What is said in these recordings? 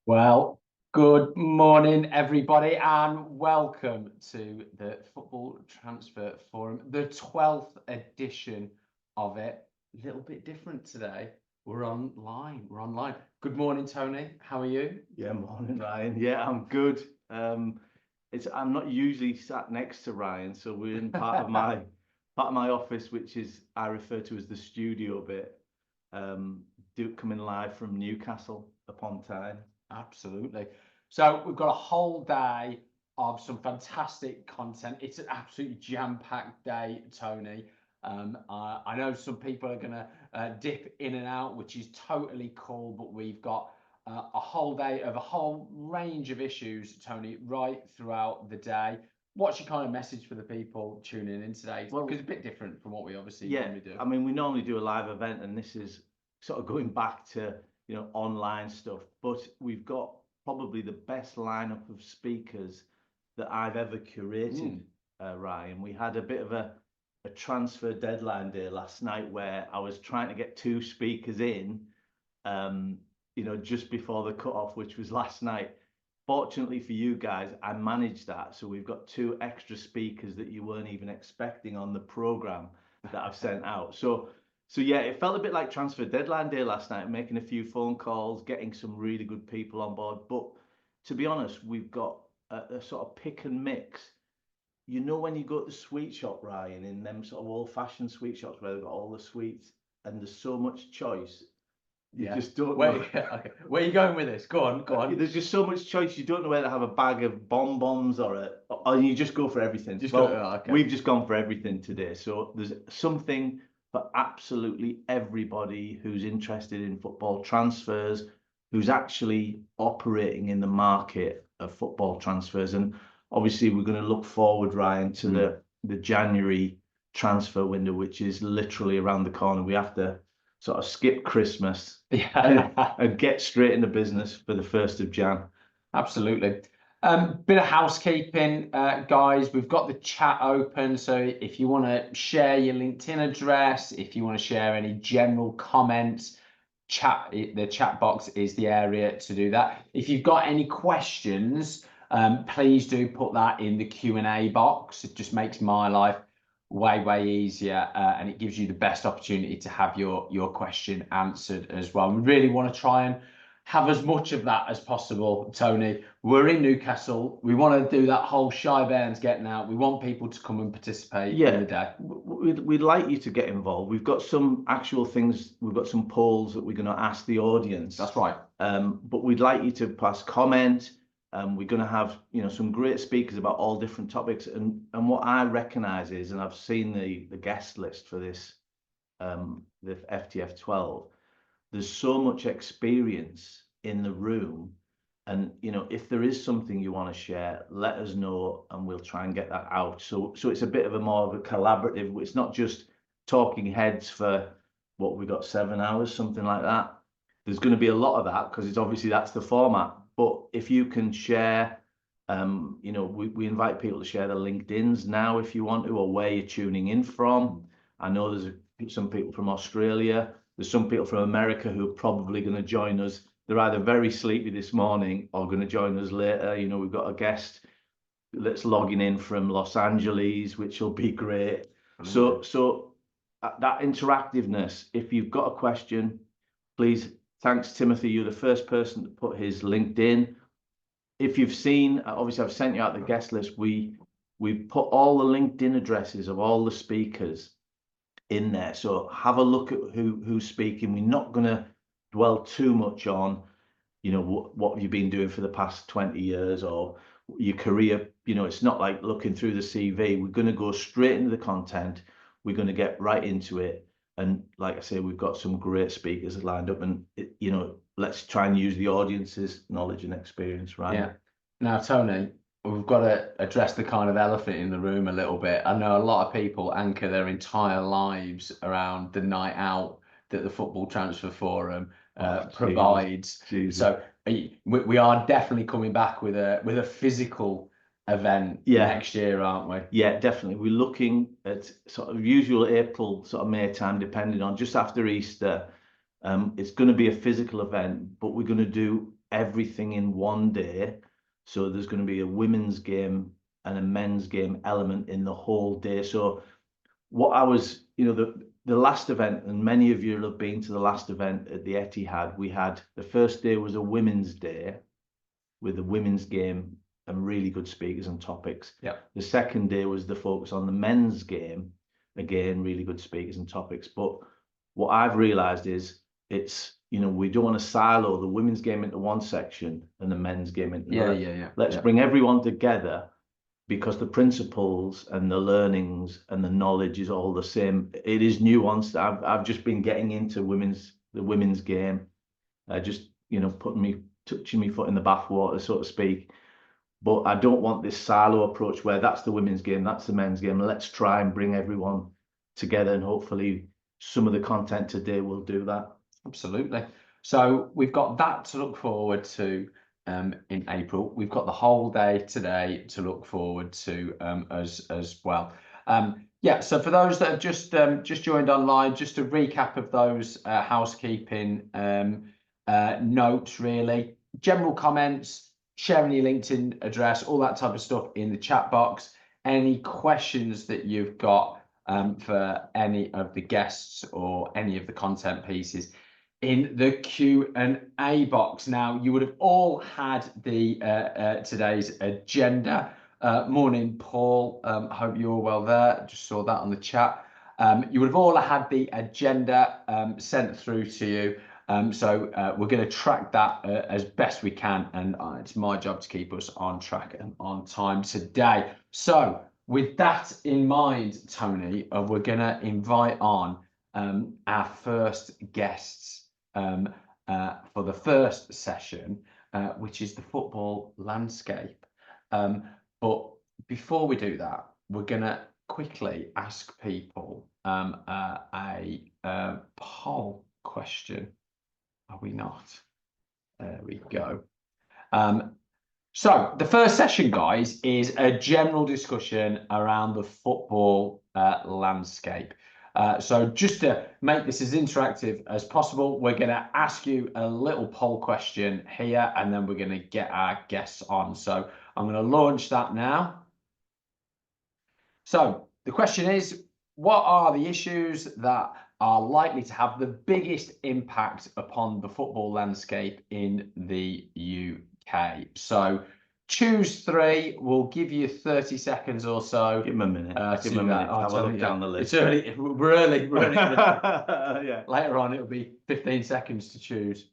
Well, good morning, everybody, and welcome to the Football Transfer Forum, the 12th edition of it. A little bit different today. We're online. Good morning, Tony. How are you? Yeah, morning, Ryan. Yeah, I'm good. I'm not usually sat next to Ryan, so we're in part of my office, which is I refer to as the studio bit. Coming live from Newcastle upon Tyne. Absolutely. So we've got a whole day of some fantastic content. It's an absolutely jam-packed day, Tony. I know some people are going to dip in and out, which is totally cool, but we've got a whole day of a whole range of issues, Tony, right throughout the day. What's your kind of message for the people tuning in today? Well, because it's a bit different from what we obviously yeah, normally do. I mean, we normally do a live event, and this is sort of going back to online stuff, but we've got probably the best lineup of speakers that I've ever curated, Ryan. We had a bit of a transfer deadline day last night where I was trying to get two speakers in, just before the cut-off, which was last night. Fortunately for you guys, I managed that. So we've got two extra speakers that you weren't even expecting on the program that I've sent out. So yeah, it felt a bit like transfer deadline day last night, making a few phone calls, getting some really good people on board. But to be honest, we've got a sort of pick and mix. You know, when you go to the sweet shop, Ryan, in them sort of old-fashioned sweet shops where they've got all the sweets and there's so much choice, you just don't know. Okay. Where are you going with this? Go on. There's just so much choice. You don't know whether to have a bag of bonbons or you just go for everything. We've just gone for everything today. So there's something for absolutely everybody who's interested in football transfers, who's actually operating in the market of football transfers. And obviously we're going to look forward, Ryan, to the January transfer window, which is literally around the corner. We have to sort of skip Christmas and get straight into business for the 1st of Jan. Absolutely. Bit of housekeeping, guys. We've got the chat open, so if you want to share your LinkedIn address, if you want to share any general comments, the chat box is the area to do that. If you've got any questions, please do put that in the Q&A box. It just makes my life way easier, and it gives you the best opportunity to have your question answered as well. We really want to try and have as much of that as possible, Tony. We're in Newcastle. We want to do that whole Shy Bairns getting out. We want people to come and participate in the day. We'd like you to get involved. We've got some actual things. We've got some polls that we're going to ask the audience. That's right. But we'd like you to pass comment. We're going to have some great speakers about all different topics, and what I recognise is, and I've seen the guest list for this, the FTF 12. There's so much experience in the room, and if there is something you want to share, let us know and we'll try and get that out. So it's a bit of a more of a collaborative. It's not just talking heads for what we got 7 hours, something like that. There's going to be a lot of that because it's obviously that's the format. But if you can share, we invite people to share their LinkedIn's now if you want to, or where you're tuning in from. I know there's some people from Australia. There's some people from America who are probably going to join us. They're either very sleepy this morning or going to join us later. We've got a guest that's logging in from Los Angeles, which will be great. So that interactiveness, if you've got a question, please. Thanks, Timothy. You're the first person to put his LinkedIn. If you've seen, obviously I've sent you out the guest list. We've put all the LinkedIn addresses of all the speakers in there. So have a look at who's speaking. We're not going to dwell too much on, what have you been doing for the past 20 years or your career. It's not like looking through the CV. We're going to go straight into the content. We're going to get right into it. And like I say, we've got some great speakers lined up, and let's try and use the audience's knowledge and experience, right? Yeah. Now, Tony, we've got to address the kind of elephant in the room a little bit. I know a lot of people anchor their entire lives around the night out that the Football Transfer Forum provides. Jesus. So we are definitely coming back with a physical event next year, aren't we? Yeah, definitely. We're looking at sort of usual April, sort of May time, depending on just after Easter. It's going to be a physical event, but we're going to do everything in one day. So there's going to be a women's game and a men's game element in the whole day. So what I was, the last event, and many of you will have been to the last event at the Etihad, we had, the first day was a women's day with a women's game and really good speakers and topics. Yeah. The second day was the focus on the men's game, again, really good speakers and topics. But what I've realized is it's, we don't want to silo the women's game into one section and the men's game into another. Let's bring everyone together, because the principles and the learnings and the knowledge is all the same. It is nuanced. I've just been getting into the women's game, just touching my foot in the bathwater, so to speak. But I don't want this silo approach where that's the women's game, that's the men's game. Let's try and bring everyone together, and hopefully some of the content today will do that. Absolutely. So we've got that to look forward to in April. We've got the whole day today to look forward to as well. Yeah, so for those that have just joined online, just a recap of those housekeeping notes, really. General comments, sharing your LinkedIn address, all that type of stuff in the chat box. Any questions that you've got for any of the guests or any of the content pieces in the Q&A box. Now, you would have all had the today's agenda. Morning, Paul. Hope you're well there. Just saw that on the chat. You would have all had the agenda sent through to you. So we're going to track that as best we can, and it's my job to keep us on track and on time today. So with that in mind, Tony, we're going to invite on our first guests for the first session, which is the football landscape. But before we do that, we're going to quickly ask people a poll question. Are we not? There we go. So the first session, guys, is a general discussion around the football landscape. So just to make this as interactive as possible, we're going to ask you a little poll question here, and then we're going to get our guests on. So I'm going to launch that now. So the question is, what are the issues that are likely to have the biggest impact upon the football landscape in the UK? So choose three. We'll give you 30 seconds or so. Give them a minute. Give them a minute. Have a look down the list. It's early. We're early. Yeah. Later on, it'll be 15 seconds to choose.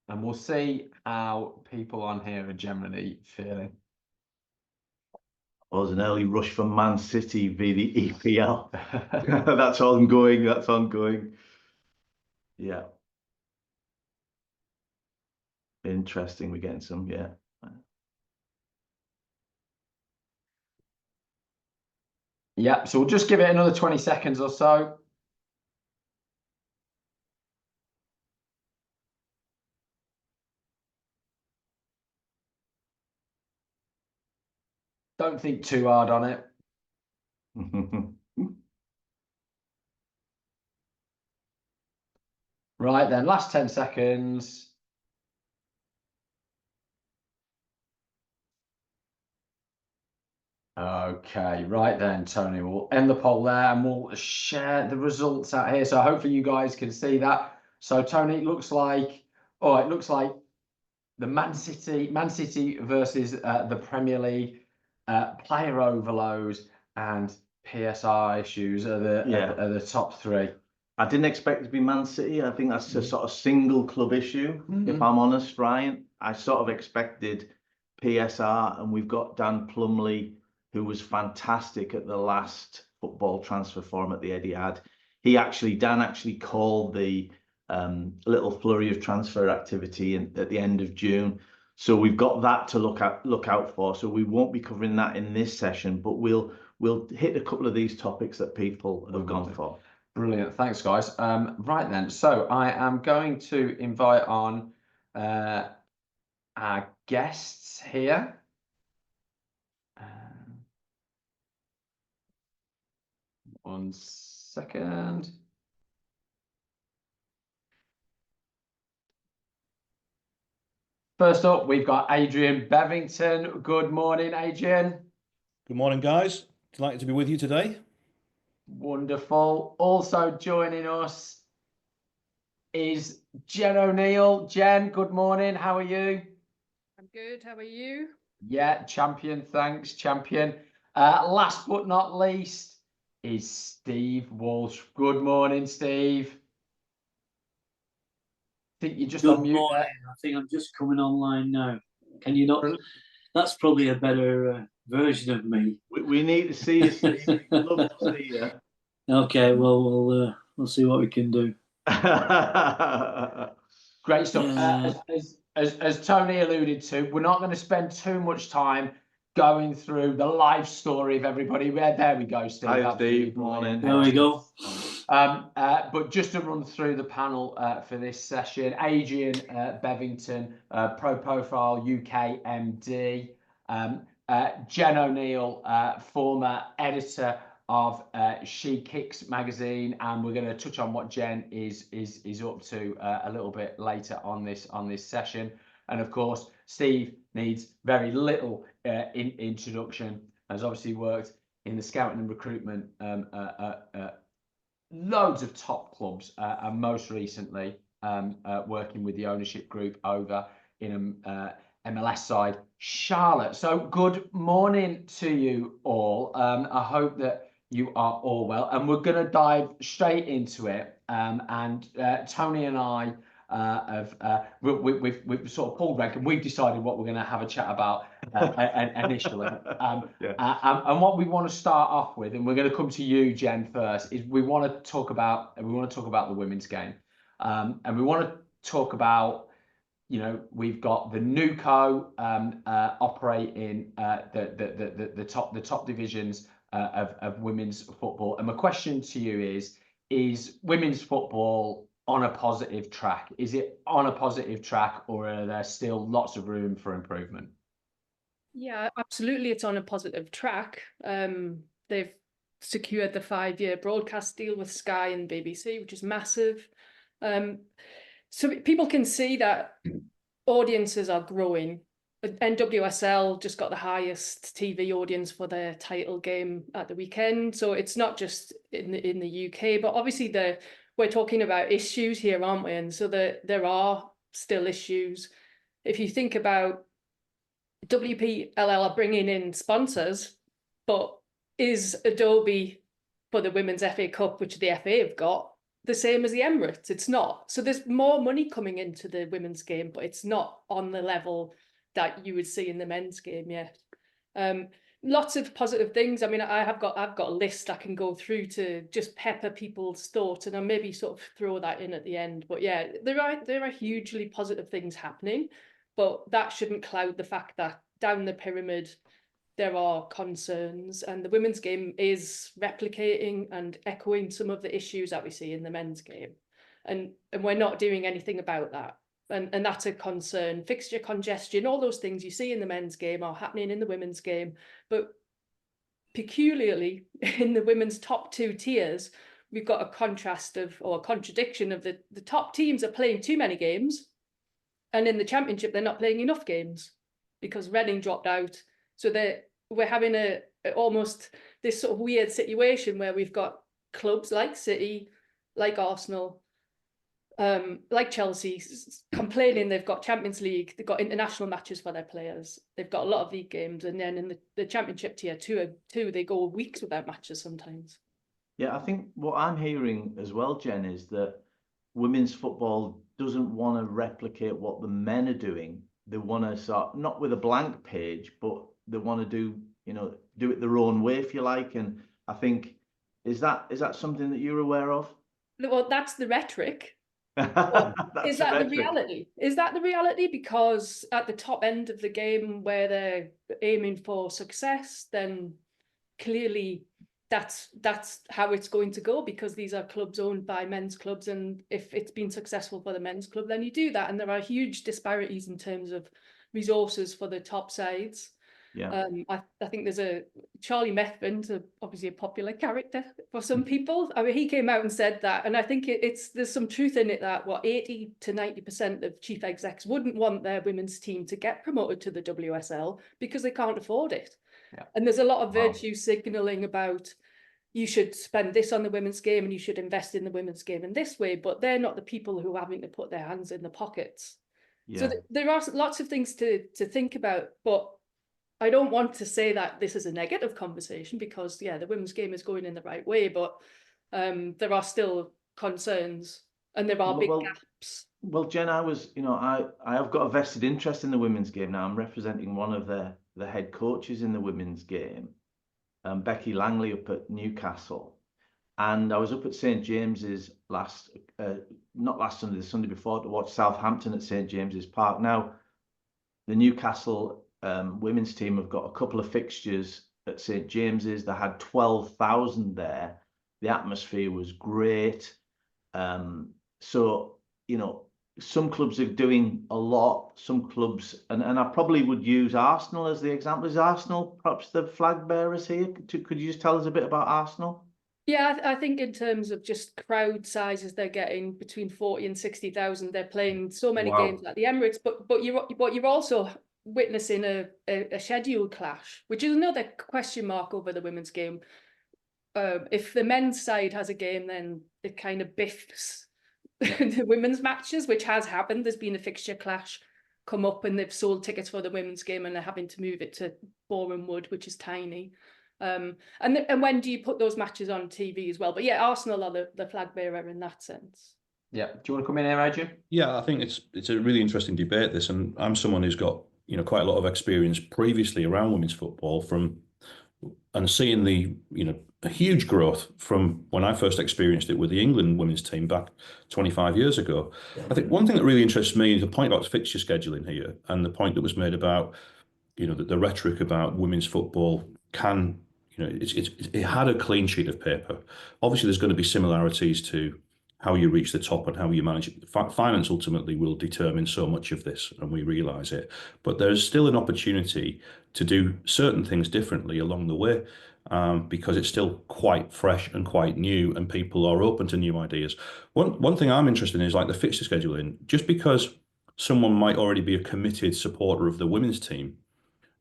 And we'll see how people on here are generally feeling. Well, there's an early rush from Man City via the EPL. That's ongoing. That's ongoing. Yeah. Interesting. We're getting some, yeah. Yeah, so we'll just give it another 20 seconds or so. Don't think too hard on it. Right then, last 10 seconds. Okay, right then, Tony, we'll end the poll there and we'll share the results out here. So hopefully you guys can see that. So Tony, it looks like, it looks like the Man City versus the Premier League, player overload and PSR issues are the top three. I didn't expect it to be Man City. I think that's a sort of single club issue, if I'm honest, Ryan. I sort of expected PSR, and we've got Dan Plumley, who was fantastic at the last football transfer forum at the Etihad. Dan actually called the little flurry of transfer activity at the end of June. So we've got that to look out for. So we won't be covering that in this session, but we'll hit a couple of these topics that people have gone for. Brilliant, thanks guys. Right then, so I am going to invite on our guests here. One second. First up, we've got Adrian Bevington. Good morning, Adrian. Good morning, guys. Delighted to be with you today. Wonderful. Also joining us is Jen O'Neill. Jen, good morning. How are you? I'm good. How are you? Yeah, champion. Thanks, champion. Last but not least is Steve Walsh. Good morning, Steve. I think you're just on mute there. I think I'm just coming online now. Can you not? That's probably a better version of me. We need to see you, Steve. We'd love to see you. Okay, well, we'll see what we can do. Great stuff. As Tony alluded to, we're not going to spend too much time going through the life story of everybody. There we go, Steve. Hi, Steve. Morning. There we go. But just to run through the panel for this session, Adrian Bevington, PROProfil UK MD, Jen O'Neill, former editor of She Kicks magazine, and we're going to touch on what Jen is up to a little bit later on this session. And of course, Steve needs very little introduction, has obviously worked in the scouting and recruitment loads of top clubs, and most recently working with the ownership group over in MLS side Charlotte. So good morning to you all. I hope that you are all well, and we're going to dive straight into it. And Tony and I we've sort of pulled rank, and we've decided what we're going to have a chat about initially. And what we want to start off with, and we're going to come to you, Jen, first, is we want to talk about the women's game, and we want to talk about, you know, we've got the NUCO operating the top divisions of women's football, and my question to you is women's football on a positive track? Is it on a positive track, or are there still lots of room for improvement? Yeah, absolutely. It's on a positive track. They've secured the 5-year broadcast deal with Sky and BBC, which is massive. So people can see that audiences are growing. NWSL just got the highest TV audience for their title game at the weekend. So it's not just in the UK, but obviously we're talking about issues here, aren't we? And so there are still issues. If you think about WPLL are bringing in sponsors, but is Adobe for the Women's FA Cup, which the FA have got, the same as the Emirates? It's not. So there's more money coming into the women's game, but it's not on the level that you would see in the men's game yet. Lots of positive things. I mean, I've got a list I can go through to just pepper people's thoughts, and I'll maybe sort of throw that in at the end. But yeah, there are hugely positive things happening, but that shouldn't cloud the fact that down the pyramid there are concerns, and the women's game is replicating and echoing some of the issues that we see in the men's game, and we're not doing anything about that. And that's a concern. Fixture congestion, all those things you see in the men's game are happening in the women's game. But peculiarly, in the women's top 2 tiers, we've got a contradiction of the top teams are playing too many games. And in the championship, they're not playing enough games because Reading dropped out. So we're having almost this sort of weird situation where we've got clubs like City, like Arsenal, like Chelsea, complaining they've got Champions League, they've got international matches for their players, they've got a lot of league games, and then in the Championship tier 2, they go weeks without matches sometimes. Yeah, I think what I'm hearing as well, Jen, is that women's football doesn't want to replicate what the men are doing. They want to start, not with a blank page, but they want to do it their own way, if you like. And I think, is that something that you're aware of? Well, that's the rhetoric. Is that the reality? Is that the reality? Because at the top end of the game where they're aiming for success, then clearly that's how it's going to go, because these are clubs owned by men's clubs, and if it's been successful for the men's club, then you do that. And there are huge disparities in terms of resources for the top sides. Yeah. I think there's Charlie Methven's obviously a popular character for some people. I mean, he came out and said that, and I think there's some truth in it that 80 to 90% of chief execs wouldn't want their women's team to get promoted to the WSL because they can't afford it. Yeah. And there's a lot of Wow. virtue signaling about you should spend this on the women's game and you should invest in the women's game in this way, but they're not the people who are having to put their hands in the pockets. Yeah. So there are lots of things to think about, but I don't want to say that this is a negative conversation because, yeah, the women's game is going in the right way, but there are still concerns and there are big gaps. Well, Jen, I have got a vested interest in the women's game now. I'm representing one of the head coaches in the women's game, Becky Langley up at Newcastle. And I was up at St. James's not last Sunday, the Sunday before, to watch Southampton at St. James's Park. Now, the Newcastle women's team have got a couple of fixtures at St. James's. They had 12,000 there. The atmosphere was great. So, some clubs are doing a lot. Some clubs, and I probably would use Arsenal as the example. Is Arsenal perhaps the flag bearers here? Could you just tell us a bit about Arsenal? Yeah, I think in terms of just crowd sizes, they're getting between 40 and 60,000. They're playing so many games at the Emirates, but you're also witnessing a schedule clash, which is another question mark over the women's game. If the men's side has a game, then it kind of biffs the women's matches, which has happened. There's been a fixture clash come up and they've sold tickets for the women's game and they're having to move it to Boreham Wood, which is tiny. And when do you put those matches on TV as well? But yeah, Arsenal are the flag bearer in that sense. Yeah. Do you want to come in here, Adrian? Yeah, I think it's a really interesting debate, this, and I'm someone who's got quite a lot of experience previously around women's football and seeing the a huge growth from when I first experienced it with the England women's team back 25 years ago. I think one thing that really interests me is the point about fixture scheduling here, and the point that was made about the rhetoric about women's football can it had a clean sheet of paper. Obviously, there's going to be similarities to how you reach the top and how you manage it. Finance ultimately will determine so much of this, and we realise it. But there's still an opportunity to do certain things differently along the way, because it's still quite fresh and quite new, and people are open to new ideas. One thing I'm interested in is like the fixture scheduling. Just because someone might already be a committed supporter of the women's team,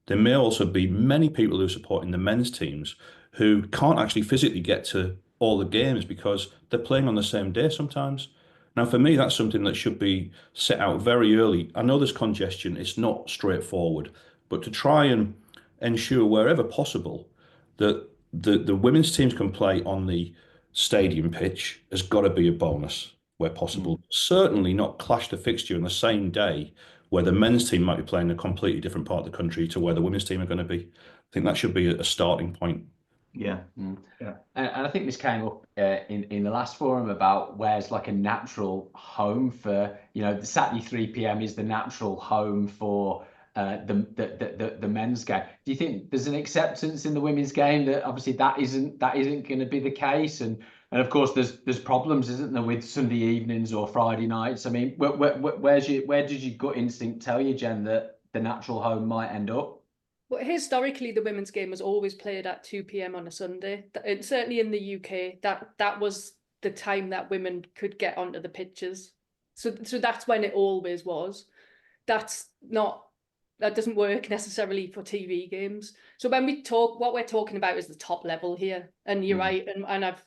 there may also be many people who are supporting the men's teams who can't actually physically get to all the games because they're playing on the same day sometimes. Now, for me, that's something that should be set out very early. I know there's congestion, it's not straightforward, but to try and ensure wherever possible that the women's teams can play on the stadium pitch has got to be a bonus where possible. Certainly not clash the fixture on the same day where the men's team might be playing a completely different part of the country to where the women's team are going to be. I think that should be a starting point. Yeah. Yeah. And I think this came up in the last forum about where's like a natural home for, the Saturday 3 p.m. is the natural home for the men's game. Do you think there's an acceptance in the women's game that obviously that isn't going to be the case? And of course there's problems, isn't there, with Sunday evenings or Friday nights? I mean, where did your gut instinct tell you, Jen, that the natural home might end up? Well, historically, the women's game was always played at 2 p.m. on a Sunday. And certainly in the UK, that was the time that women could get onto the pitches. So that's when it always was. That doesn't work necessarily for TV games. So when we talk, what we're talking about is the top level here. And you're right, and I've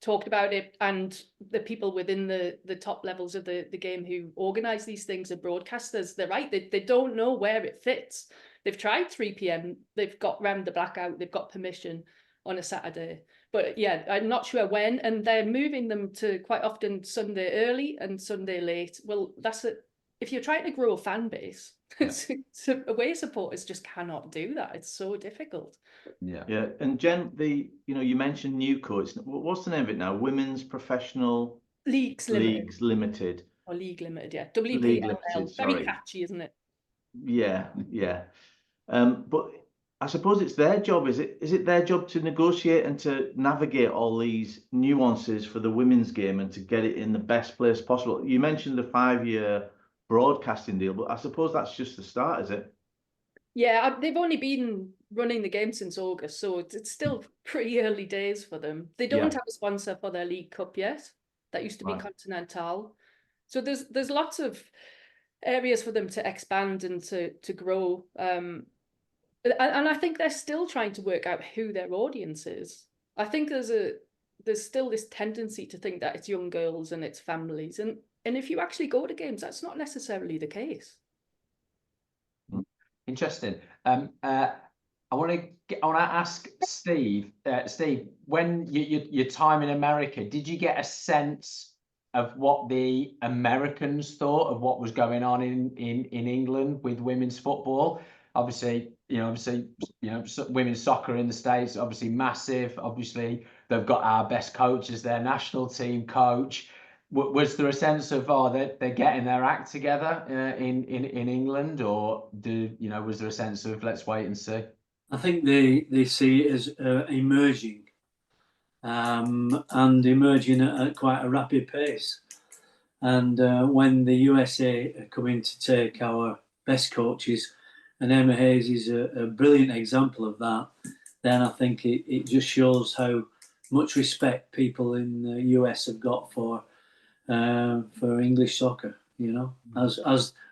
talked about it, and the people within the top levels of the game who organise these things are broadcasters. They're right, they don't know where it fits. They've tried 3 p.m. They've got round the blackout. They've got permission on a Saturday. But yeah, I'm not sure when. And they're moving them to quite often Sunday early and Sunday late. Well, if you're trying to grow a fan base, away supporters just cannot do that. It's so difficult. Yeah. Yeah. And Jen, you mentioned Newco. What's the name of it now? Women's Professional Leagues Limited. Or League Limited, yeah. WPLL. Very catchy, isn't it? Yeah, yeah. But I suppose it's their job. Is it their job to negotiate and to navigate all these nuances for the women's game and to get it in the best place possible? You mentioned the 5-year broadcasting deal, but I suppose that's just the start, is it? Yeah, they've only been running the game since August, so it's still pretty early days for them. They don't Yeah. have a sponsor for their League Cup yet. That used to be Right. Continental. So there's lots of areas for them to expand and to grow. And I think they're still trying to work out who their audience is. I think there's still this tendency to think that it's young girls and it's families. And if you actually go to games, that's not necessarily the case. Interesting. I want to ask Steve. Steve, when your time in America, did you get a sense of what the Americans thought of what was going on in England with women's football? Obviously, women's soccer in the States, obviously massive. Obviously, they've got our best coach as their national team coach. Was there a sense of they're getting their act together in England, or was there a sense of let's wait and see? I think they see it as emerging, and emerging at quite a rapid pace. And when the USA are coming to take our best coaches, and Emma Hayes is a brilliant example of that, then I think it just shows how much respect people in the US have got for English soccer.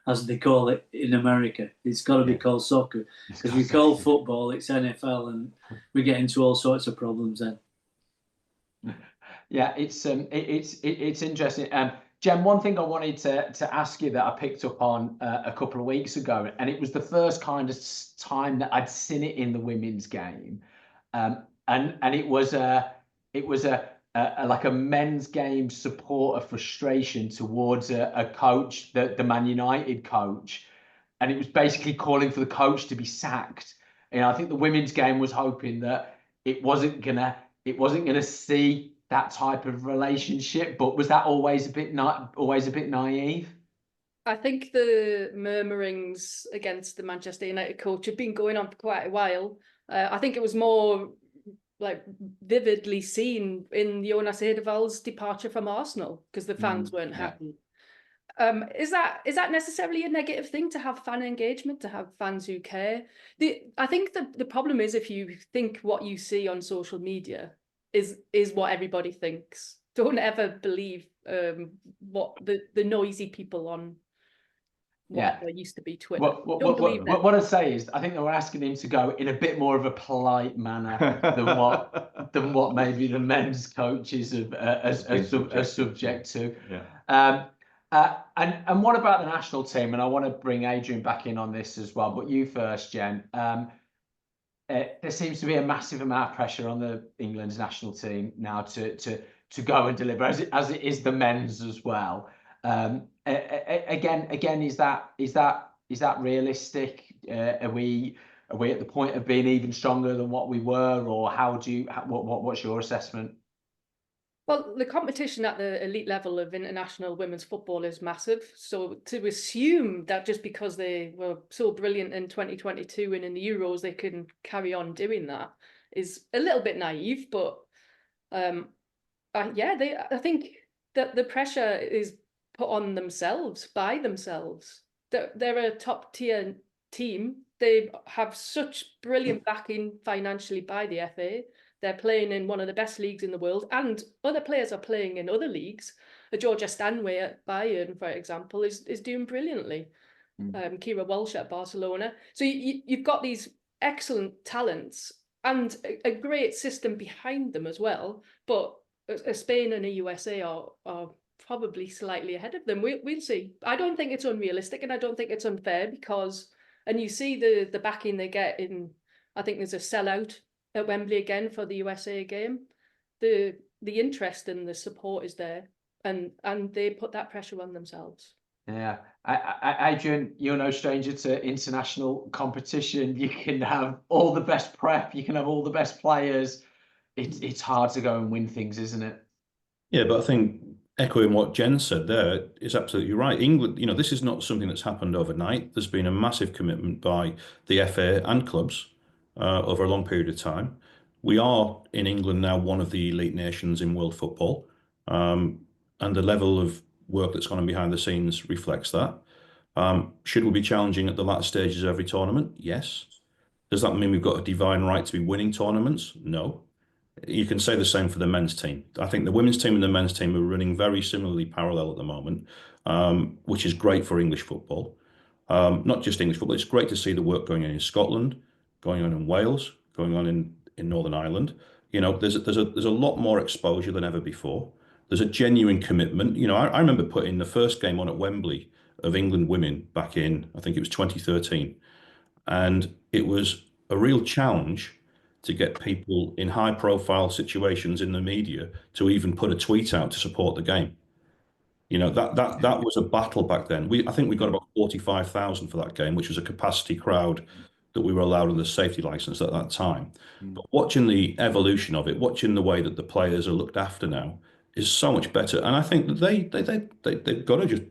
As they call it in America, it's got to be called soccer, because we call football it's NFL, and we get into all sorts of problems then. Yeah, it's interesting. Jen, one thing I wanted to ask you that I picked up on a couple of weeks ago, and it was the first kind of time that I'd seen it in the women's game, and it was like a men's game support of frustration towards a coach, the Man United coach, and it was basically calling for the coach to be sacked. And I think the women's game was hoping that it wasn't gonna see that type of relationship. But was that always a bit naive? I think the murmurings against the Manchester United coach have been going on for quite a while. I think it was more like vividly seen in Jonas Eidevall's departure from Arsenal, because the fans weren't happy. Is that necessarily a negative thing, to have fan engagement, to have fans who care? I think the problem is, if you think what you see on social media is what everybody thinks. Don't ever believe what the noisy people on what used to be Twitter. What I'd say is, I think they were asking him to go in a bit more of a polite manner than what maybe the men's coaches are subject to. Yeah. And what about the national team? And I want to bring Adrian back in on this as well, but you first, Jen. There seems to be a massive amount of pressure on the England's national team now to go and deliver, as it is the men's as well. Again, is that realistic? Are we at the point of being even stronger than what we were, or what's your assessment? Well, the competition at the elite level of international women's football is massive. So to assume that just because they were so brilliant in 2022 and in the Euros, they can carry on doing that is a little bit naive. But I think that the pressure is put on themselves by themselves. They're a top tier team. They have such brilliant backing financially by the FA. They're playing in one of the best leagues in the world, and other players are playing in other leagues. Georgia Stanway at Bayern, for example, is doing brilliantly. Kira Walsh at Barcelona. So you've got these excellent talents and a great system behind them as well. But Spain and the USA are probably slightly ahead of them. We'll see. I don't think it's unrealistic, and I don't think it's unfair, because, and you see the backing they get in. I think there's a sellout at Wembley again for the USA game. The interest and the support is there, and they put that pressure on themselves. Yeah, Adrian, you're no stranger to international competition. You can have all the best prep, you can have all the best players. It's hard to go and win things, isn't it? Yeah, but I think echoing what Jen said there is absolutely right. England, this is not something that's happened overnight. There's been a massive commitment by the FA and clubs over a long period of time. We are in England now one of the elite nations in world football, and the level of work that's gone on behind the scenes reflects that. Should we be challenging at the latter stages of every tournament? Yes. Does that mean we've got a divine right to be winning tournaments? No. You can say the same for the men's team. I think the women's team and the men's team are running very similarly parallel at the moment, which is great for English football. Not just English football. It's great to see the work going on in Scotland, going on in Wales, going on in Northern Ireland. There's a lot more exposure than ever before. There's a genuine commitment. I remember putting the first game on at Wembley of England women back in, I think it was 2013. And it was a real challenge to get people in high profile situations in the media to even put a tweet out to support the game. That was a battle back then. I think we got about 45,000 for that game, which was a capacity crowd that we were allowed under safety license at that time. But watching the evolution of it, watching the way that the players are looked after now is so much better. And I think that they've got to just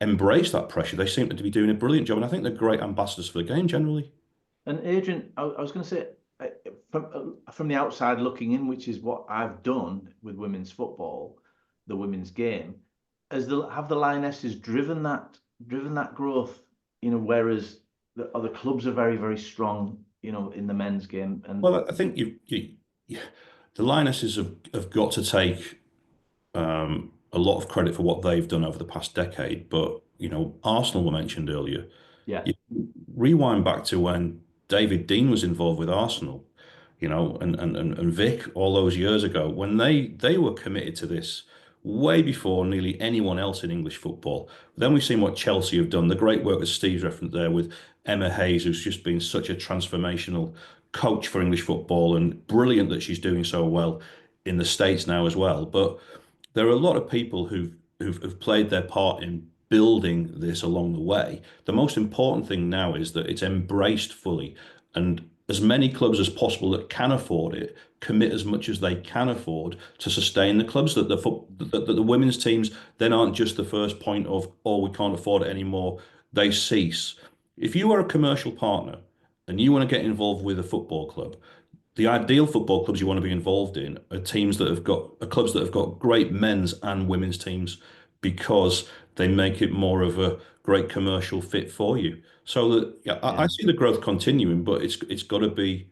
embrace that pressure. They seem to be doing a brilliant job, and I think they're great ambassadors for the game generally. And Adrian, I was going to say, from the outside looking in, which is what I've done with women's football, the women's game, have the Lionesses driven that growth? Whereas the other clubs are very, very strong, in the men's game. And well, I think the Lionesses have got to take a lot of credit for what they've done over the past decade. But Arsenal were mentioned earlier. Yeah. You rewind back to when David Dean was involved with Arsenal, and Vic all those years ago, when they were committed to this way before nearly anyone else in English football. Then we've seen what Chelsea have done, the great work that Steve's referenced there with Emma Hayes, who's just been such a transformational coach for English football, and brilliant that she's doing so well in the States now as well. But there are a lot of people who've played their part in building this along the way. The most important thing now is that it's embraced fully, and as many clubs as possible that can afford it commit as much as they can afford to sustain the clubs, that the women's teams then aren't just the first point of, oh, we can't afford it anymore, they cease. If you are a commercial partner and you want to get involved with a football club, the ideal football clubs you want to be involved in are clubs that have got great men's and women's teams, because they make it more of a great commercial fit for you. So that I see the growth continuing, but it's got to be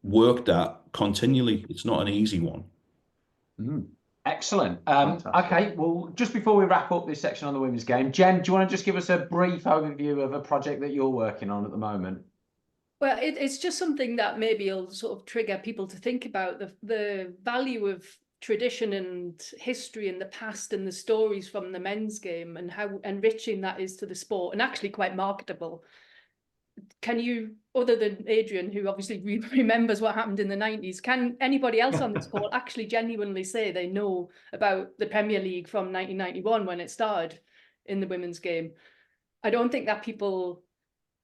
worked at continually. It's not an easy one. Excellent. Okay, well, just before we wrap up this section on the women's game, Jen, do you want to just give us a brief overview of a project that you're working on at the moment? Well, it's just something that maybe will sort of trigger people to think about the value of tradition and history in the past and the stories from the men's game and how enriching that is to the sport, and actually quite marketable. Can you, other than Adrian, who obviously remembers what happened in the 90s, can anybody else on this call actually genuinely say they know about the Premier League from 1991 when it started in the women's game? I don't think that people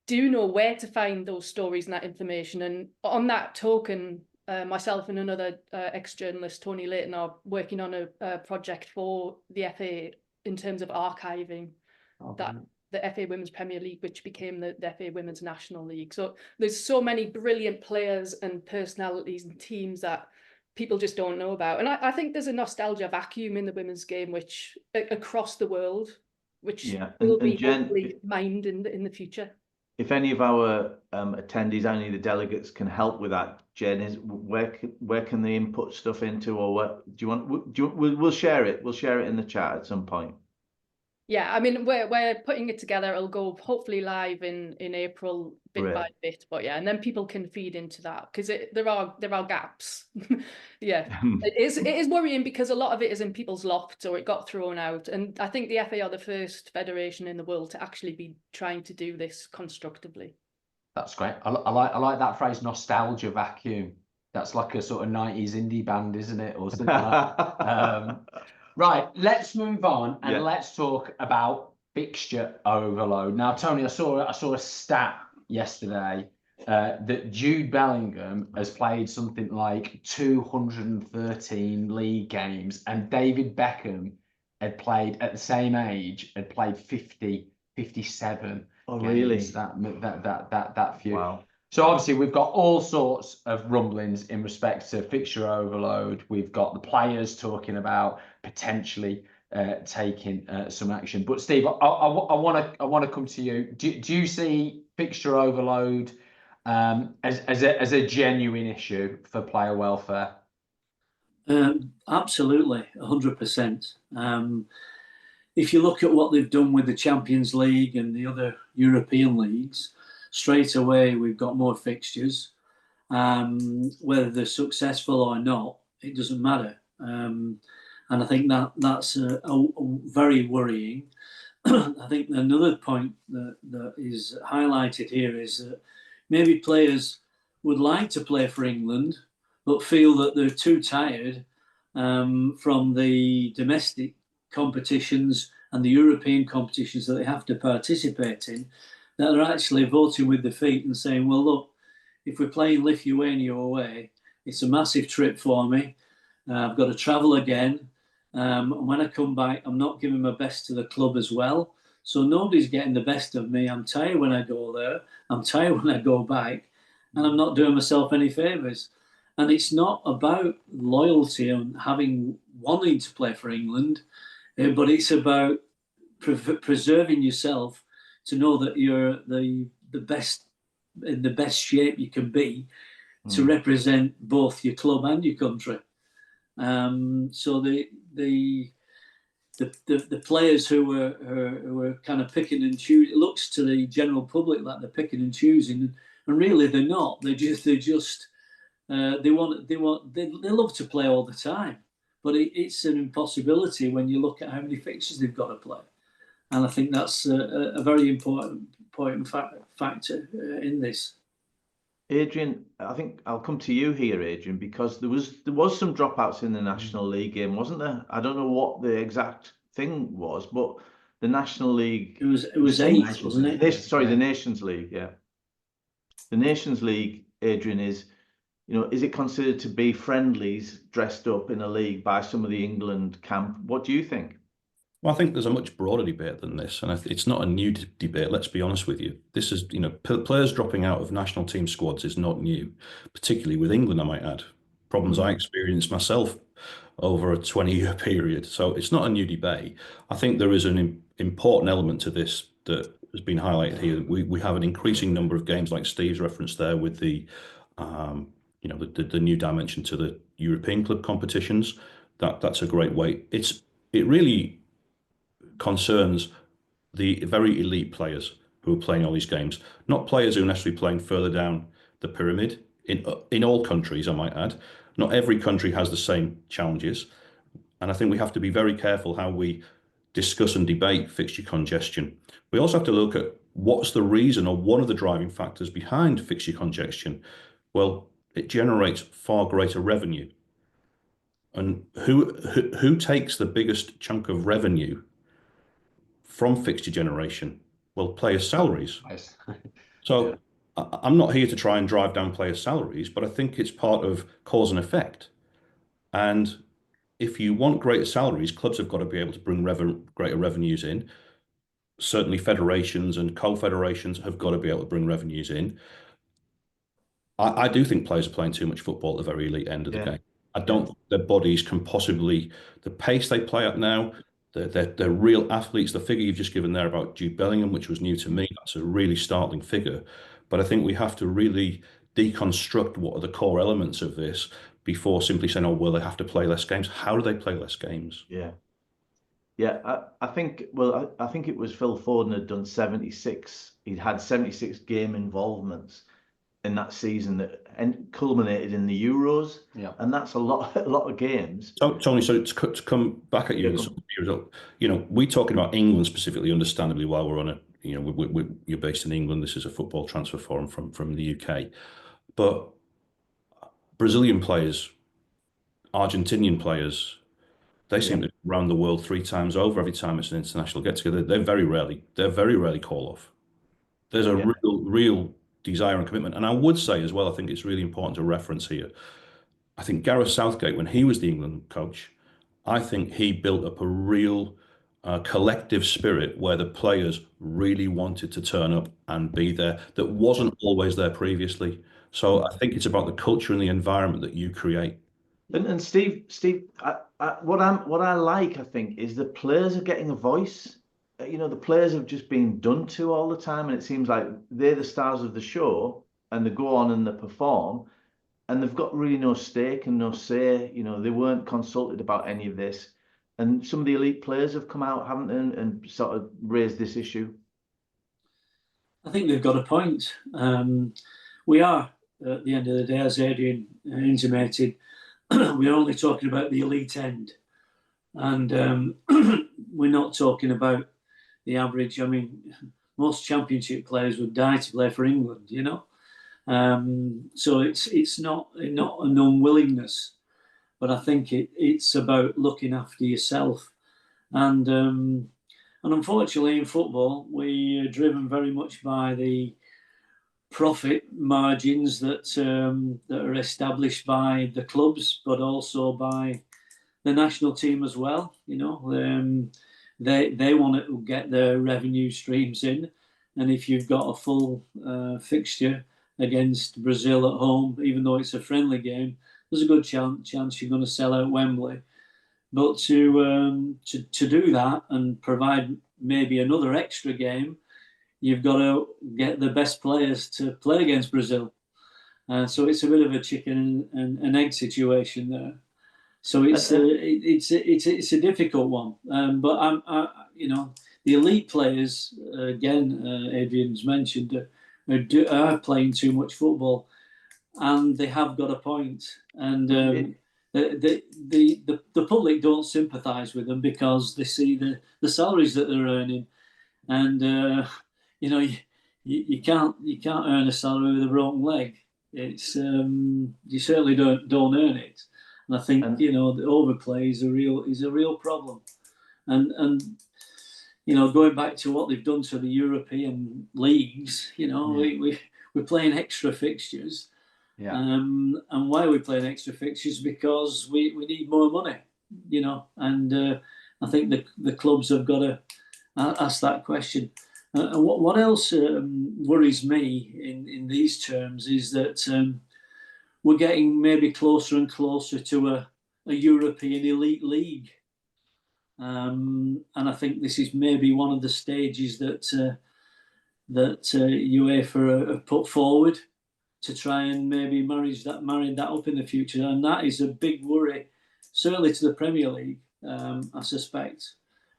do know where to find those stories and that information. And on that token, myself and another ex-journalist, Tony Layton, are working on a project for the FA in terms of archiving the FA Women's Premier League, which became the FA Women's National League. So there's so many brilliant players and personalities and teams that people just don't know about. And I think there's a nostalgia vacuum in the women's game, which across the world, which will be hopefully mined in the future. If any of our attendees, any of the delegates can help with that, Jen, where can they input stuff into, or what we'll share it. We'll share it in the chat at some point. Yeah, I mean, we're putting it together. It'll go hopefully live in April, bit by bit. But yeah, and then people can feed into that, because there are gaps. Yeah, it is worrying, because a lot of it is in people's lofts or it got thrown out. And I think the FA are the first federation in the world to actually be trying to do this constructively. That's great. I like that phrase, nostalgia vacuum. That's like a sort of 90s indie band, isn't it, or something like that. Right, let's move on and let's talk about fixture overload. Now, Tony, I saw a stat yesterday that Jude Bellingham has played something like 213 league games, and David Beckham had played at the same age, had played 57 Oh, games. really? That few. Wow. So obviously we've got all sorts of rumblings in respect to fixture overload. We've got the players talking about potentially taking some action. But Steve, I want to come to you. Do you see fixture overload as a genuine issue for player welfare? Absolutely, 100%. If you look at what they've done with the Champions League and the other European leagues, straight away we've got more fixtures. Whether they're successful or not, it doesn't matter. And I think that's very worrying. I think another point that is highlighted here is that maybe players would like to play for England, but feel that they're too tired from the domestic competitions and the European competitions that they have to participate in, that are actually voting with their feet and saying, well, look, if we're playing Lithuania away, it's a massive trip for me. I've got to travel again. And when I come back, I'm not giving my best to the club as well. So nobody's getting the best of me. I'm tired when I go there. I'm tired when I go back. And I'm not doing myself any favours. And it's not about loyalty and wanting to play for England, but it's about preserving yourself to know that you're the best, in the best shape you can be to represent both your club and your country. So the players who were kind of picking and choosing, it looks to the general public like they're picking and choosing, and really they're not. They love to play all the time, but it's an impossibility when you look at how many fixtures they've got to play. And I think that's a very important factor in this. Adrian, I think I'll come to you here, Adrian, because there was some dropouts in the National League game, wasn't there? I don't know what the exact thing was, but the National League. It was 8, wasn't it? Sorry, the Nations League. Yeah, the Nations League, Adrian, is it considered to be friendlies dressed up in a league by some of the England camp? What do you think? Well, I think there's a much broader debate than this, and it's not a new debate. Let's be honest with you. This is, players dropping out of national team squads is not new, particularly with England, I might add. Problems I experienced myself over a 20-year period. So it's not a new debate. I think there is an important element to this that has been highlighted here. We have an increasing number of games, like Steve's referenced there, with the new dimension to the European club competitions. That's a great way. It really concerns the very elite players who are playing all these games, not players who are necessarily playing further down the pyramid in all countries, I might add. Not every country has the same challenges. And I think we have to be very careful how we discuss and debate fixture congestion. We also have to look at what's the reason or one of the driving factors behind fixture congestion. Well, it generates far greater revenue. And who takes the biggest chunk of revenue from fixture generation? Well, players' salaries. Nice. So Yeah. I'm not here to try and drive down players' salaries, but I think it's part of cause and effect. And if you want greater salaries, clubs have got to be able to bring greater revenues in. Certainly federations and co-federations have got to be able to bring revenues in. I do think players are playing too much football at the very elite end of the game. I don't think their bodies can possibly, the pace they play at now, they're real athletes. The figure you've just given there about Jude Bellingham, which was new to me, that's a really startling figure. But I think we have to really deconstruct what are the core elements of this before simply saying, oh, well, they have to play less games. How do they play less games? Yeah. Yeah, I think it was Phil Foden had done 76. He'd had 76 game involvements in that season that culminated in the Euros. Yeah. And that's a lot of games. So, Tony, so to come back at you, we're talking about England specifically, understandably, while we're on a, you're based in England. This is a football transfer forum from the UK. But Brazilian players, Argentinian players, they seem to round the world 3 times over every time it's an international get-together. They very rarely call off. There's a real desire and commitment. And I would say as well, I think it's really important to reference here. I think Gareth Southgate, when he was the England coach, I think he built up a real collective spirit where the players really wanted to turn up and be there. That wasn't always there previously. So I think it's about the culture and the environment that you create. And Steve, what I like, I think, is the players are getting a voice. You know, the players have just been done to all the time, and it seems like they're the stars of the show, and they go on and they perform, and they've got really no stake and no say. You know, they weren't consulted about any of this, and some of the elite players have come out, haven't they, and sort of raised this issue. I think they've got a point. We are, at the end of the day, as Adrian intimated, we're only talking about the elite end, and we're not talking about the average. I mean, most championship players would die to play for England, you know. So it's not an unwillingness, but I think it's about looking after yourself, and unfortunately in football we are driven very much by the profit margins that are established by the clubs, but also by the national team as well. You know, they want to get their revenue streams in, and if you've got a full fixture against Brazil at home, even though it's a friendly game, there's a good chance you're going to sell out Wembley. But to do that and provide maybe another extra game, you've got to get the best players to play against Brazil. So it's a bit of a chicken and egg situation there. So it's a difficult one. But you know, the elite players, again, Adrian's mentioned, are playing too much football, and they have got a point. And the public don't sympathise with them because they see the salaries that they're earning, and you know, you can't earn a salary with a broken leg. It's you certainly don't earn it, and I think you know the overplay is a real problem, and you know, going back to what they've done to the European leagues, you know, we're playing extra fixtures. Yeah. And why are we playing extra fixtures? Because we need more money, you know, and I think the clubs have got to ask that question. And what else worries me in these terms is that we're getting maybe closer and closer to a European elite league. And I think this is maybe one of the stages that UEFA have put forward to try and maybe marry that up in the future, and that is a big worry, certainly to the Premier League, I suspect,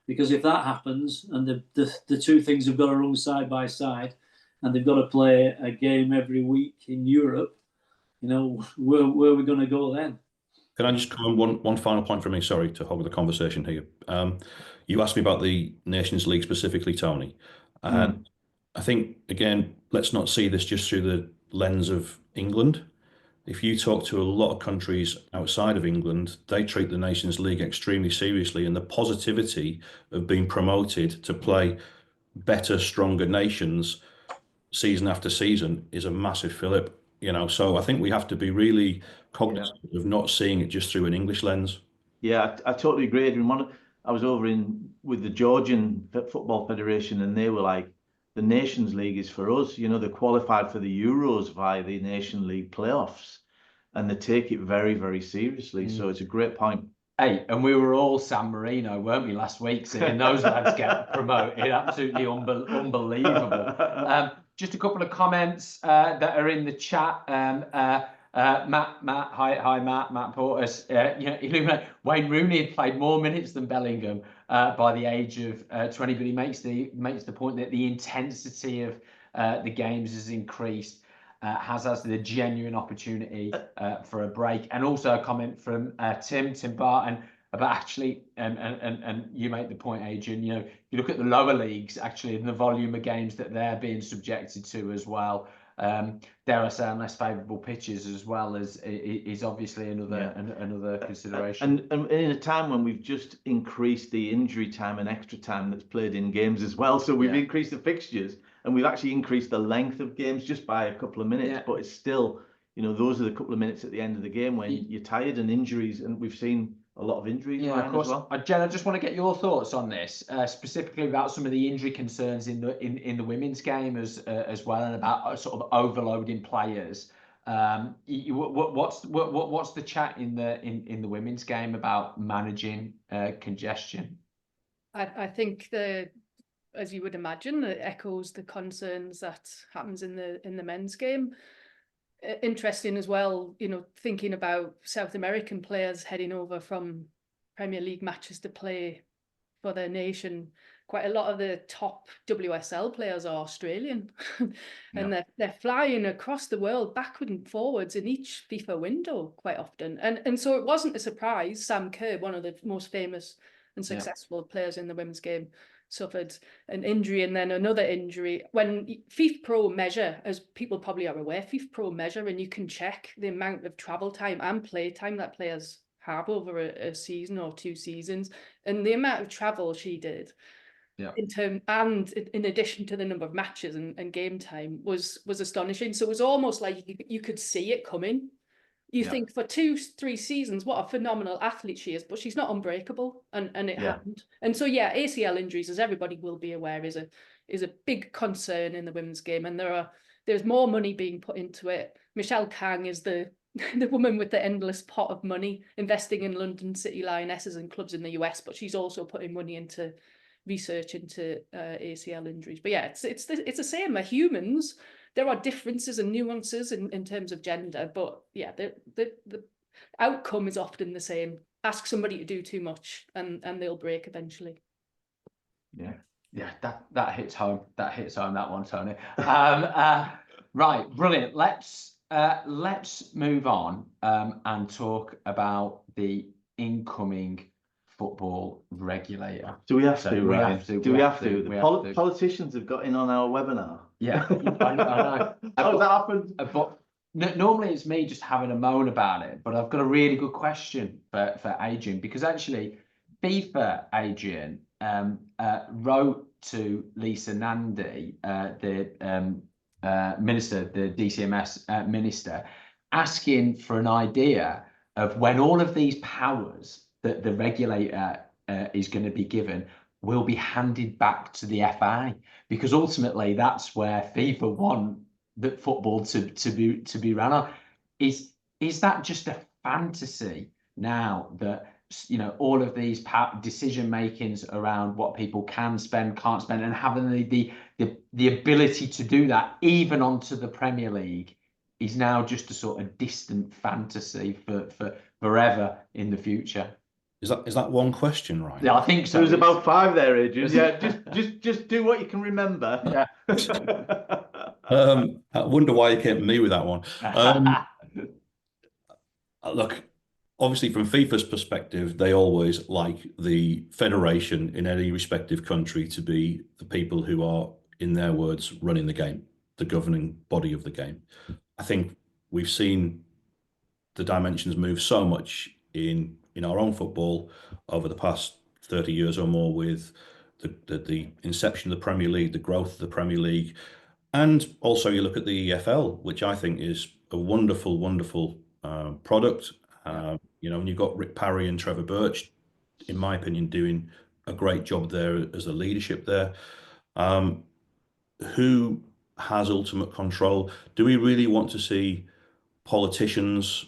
because if that happens and the two things have got to run side by side, and they've got to play a game every week in Europe, you know, where are we going to go then? Can I just come on one final point from me? Sorry to hog the conversation here. You asked me about the Nations League specifically, Tony. And I think, again, let's not see this just through the lens of England. If you talk to a lot of countries outside of England, they treat the Nations League extremely seriously, and the positivity of being promoted to play better, stronger nations season after season is a massive fillip. You know, so I think we have to be really cognizant of not seeing it just through an English lens. Yeah, I totally agree, Adrian. I was over with the Georgian Football Federation, and they were like, the Nations League is for us. You know, they qualified for the Euros via the Nation League playoffs, and they take it very, very seriously. So it's a great point. Hey, and we were all San Marino, weren't we, last week, seeing those lads get promoted? Absolutely unbelievable. Just a couple of comments that are in the chat. Matt, hi, Matt Portis. You know, Wayne Rooney had played more minutes than Bellingham by the age of 20, but he makes the point that the intensity of the games has increased. Has the genuine opportunity for a break, and also a comment from Tim Barton about actually, and you make the point, Adrian. You know, you look at the lower leagues actually, and the volume of games that they're being subjected to as well. Dare I say, on less favourable pitches as well is obviously another consideration. And in a time when we've just increased the injury time and extra time that's played in games as well, so we've increased the fixtures. And we've actually increased the length of games just by a couple of minutes, but it's still, you know, those are the couple of minutes at the end of the game when you're tired and injuries, and we've seen a lot of injuries. Yeah, of course. As well. Jen, I just want to get your thoughts on this, specifically about some of the injury concerns in the women's game as well, and about sort of overloading players. What's the chat in the women's game about managing congestion? I think as you would imagine, it echoes the concerns that happens in the men's game. Interesting as well, thinking about South American players heading over from Premier League matches to play for their nation. Quite a lot of the top WSL players are Australian, and they're flying across the world backward and forwards in each FIFA window quite often. And so it wasn't a surprise. Sam Kerr, one of the most famous and successful players in the women's game, suffered an injury and then another injury. When FIFA Pro measure, as people probably are aware, FIFA Pro measure, and you can check the amount of travel time and play time that players have over a season or 2 seasons, and the amount of travel she did in addition to the number of matches and game time was astonishing. So it was almost like you could see it coming. You think for 2-3 seasons, what a phenomenal athlete she is, but she's not unbreakable, and it happened. And so ACL injuries, as everybody will be aware, is a big concern in the women's game, and there's more money being put into it. Michelle Kang is the woman with the endless pot of money investing in London City Lionesses and clubs in the US, but she's also putting money into research into ACL injuries. But it's the same. They're humans. There are differences and nuances in terms of gender, but the outcome is often the same. Ask somebody to do too much and they'll break eventually. Yeah, that hits home. That hits home, that one, Tony. Right, brilliant. Let's move on and talk about the incoming football regulator. Do we have to? We have to. Do we have to? The politicians have got in on our webinar. Yeah, I know. How's that happened? But normally it's me just having a moan about it, but I've got a really good question for Adrian, because actually FIFA, Adrian, wrote to Lisa Nandy, the minister, the DCMS minister, asking for an idea of when all of these powers that the regulator is going to be given will be handed back to the FA, because ultimately that's where FIFA want the football to be run on. Is that just a fantasy now that all of these decision makings around what people can spend, can't spend, and having the ability to do that even onto the Premier League is now just a sort of distant fantasy for forever in in Is that one question, right? Yeah, I think so. There's about 5 there, Adrian. Yeah, just do what you can remember. Yeah. I wonder why you came to me with that one. Look, obviously from FIFA's perspective, they always like the federation in any respective country to be the people who are, in their words, running the game, the governing body of the game. I think we've seen the dimensions move so much in our own football over the past 30 years or more, with the inception of the Premier League, the growth of the Premier League. And also you look at the EFL, which I think is a wonderful, wonderful product. And you've got Rick Parry and Trevor Birch, in my opinion, doing a great job there as the leadership there. Who has ultimate control? Do we really want to see politicians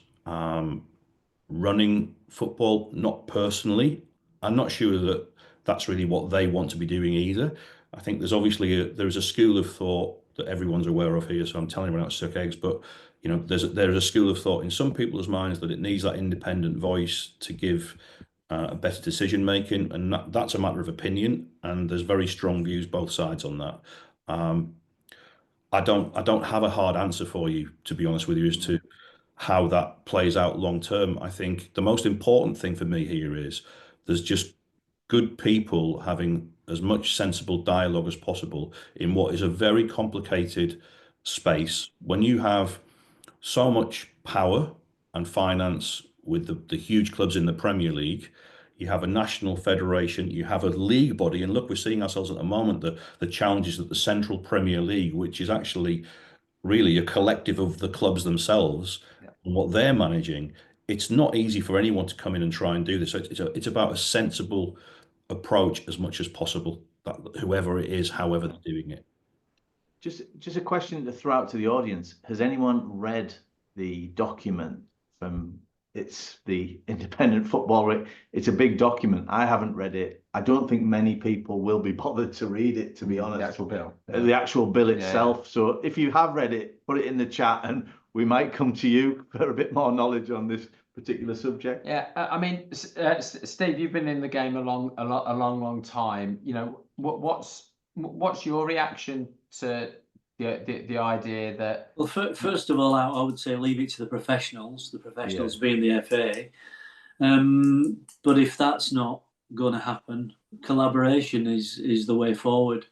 running football? Not personally. I'm not sure that that's really what they want to be doing either. I think there's obviously there's a school of thought that everyone's aware of here, so I'm telling everyone not to suck eggs, but there's a school of thought in some people's minds that it needs that independent voice to give a better decision making, and that's a matter of opinion, and there's very strong views both sides on that. I don't have a hard answer for you, to be honest with you, as to how that plays out long term. I think the most important thing for me here is there's just good people having as much sensible dialogue as possible in what is a very complicated space. When you have so much power and finance with the huge clubs in the Premier League, you have a national federation, you have a league body, and look, we're seeing ourselves at the moment, the challenges that the Central Premier League, which is actually really a collective of the clubs themselves and what they're managing. It's not easy for anyone to come in and try and do this. So it's about a sensible approach as much as possible, that whoever it is, however they're doing it. Just a question to throw out to the audience. Has anyone read the document from the independent football. It's a big document. I haven't read it. I don't think many people will be bothered to read it, to be honest. The actual bill. The actual bill itself. So if you have read it, put it in the chat and we might come to you for a bit more knowledge on this particular subject. Yeah, I mean, Steve, you've been in the game a long time. You know, what's your reaction to the idea that? Well, first of all, I would say leave it to the professionals being the FA. But if that's not going to happen, collaboration is the way forward.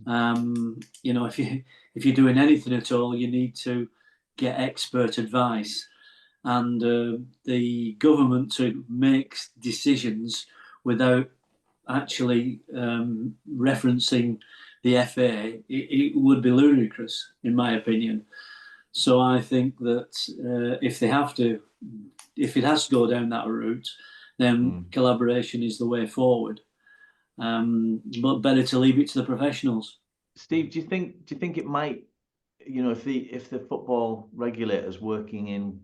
You know, if you're doing anything at all, you need to get expert advice, and the government to make decisions without actually referencing the FA, it would be ludicrous, in my opinion. So I think that if it has to go down that route, then collaboration is the way forward. But better to leave it to the professionals. Steve, do you think it might, you know, if the football regulator's working in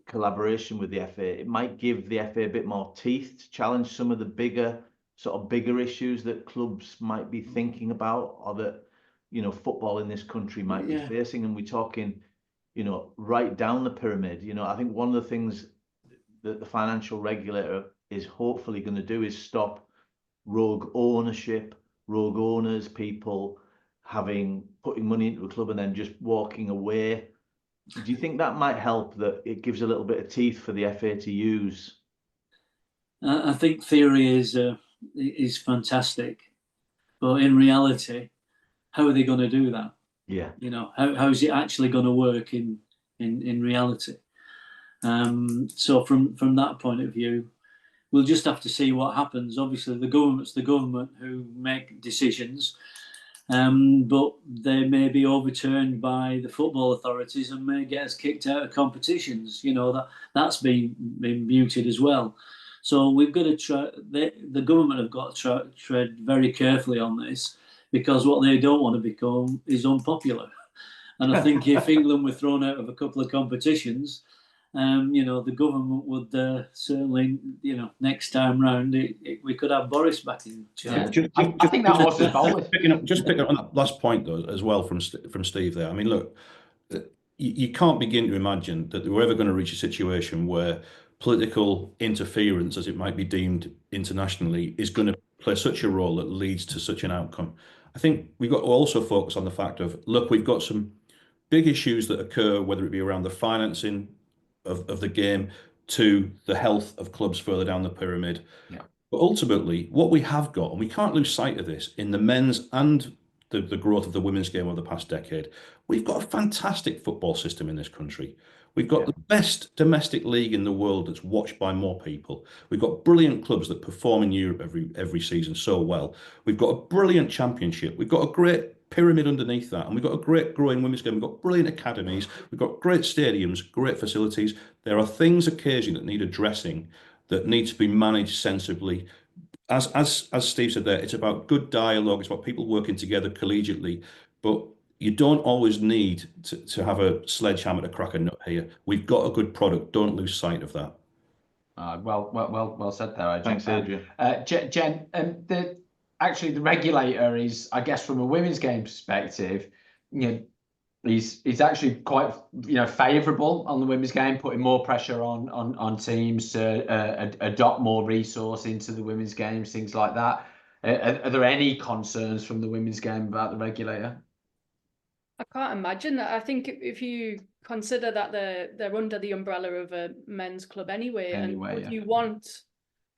collaboration with the FA, it might give the FA a bit more teeth to challenge some of the bigger issues that clubs might be thinking about, or that, you know, football in this country might be facing? And we're talking, you know, right down the pyramid. You know, I think one of the things that the financial regulator is hopefully going to do is stop rogue ownership, rogue owners, people putting money into a club and then just walking away. Do you think that might help, that it gives a little bit of teeth for the FA to use? I think theory is fantastic, but in reality, how are they going to do that? Yeah. You know, how is it actually going to work in reality? So from that point of view, we'll just have to see what happens. Obviously, the government's the government who make decisions, but they may be overturned by the football authorities and may get us kicked out of competitions. You know, that's been muted as well. So we've got to try. The government have got to tread very carefully on this, because what they don't want to become is unpopular. And I think if England were thrown out of a couple of competitions, you know, the government would certainly, you know, next time round, we could have Boris back in charge. I think that was his goal. Just picking up on that last point though, as well, from Steve there. I mean, look, you can't begin to imagine that we're ever going to reach a situation where political interference, as it might be deemed internationally, is going to play such a role that leads to such an outcome. I think we've got to also focus on the fact of, look, we've got some big issues that occur, whether it be around the financing of the game to the health of clubs further down the pyramid. Yeah. But ultimately, what we have got, and we can't lose sight of this, in the men's and the growth of the women's game over the past decade, we've got a fantastic football system in this country. We've got the best domestic league in the world that's watched by more people. We've got brilliant clubs that perform in Europe every season so well. We've got a brilliant championship. We've got a great pyramid underneath that, and we've got a great growing women's game. We've got brilliant academies. We've got great stadiums, great facilities. There are things occasionally that need addressing, that need to be managed sensibly. As Steve said there, it's about good dialogue. It's about people working together collegiately, but you don't always need to have a sledgehammer to crack a nut here. We've got a good product. Don't lose sight of that. Well said there, Adrian. Thanks, Adrian. Jen, the regulator is, I guess, from a women's game perspective, you know, he's actually quite, you know, favourable on the women's game, putting more pressure on teams to adopt more resource into the women's games, things like that. Are there any concerns from the women's game about the regulator? I can't imagine that. I think if you consider that they're under the umbrella of a men's club anyway, and if you want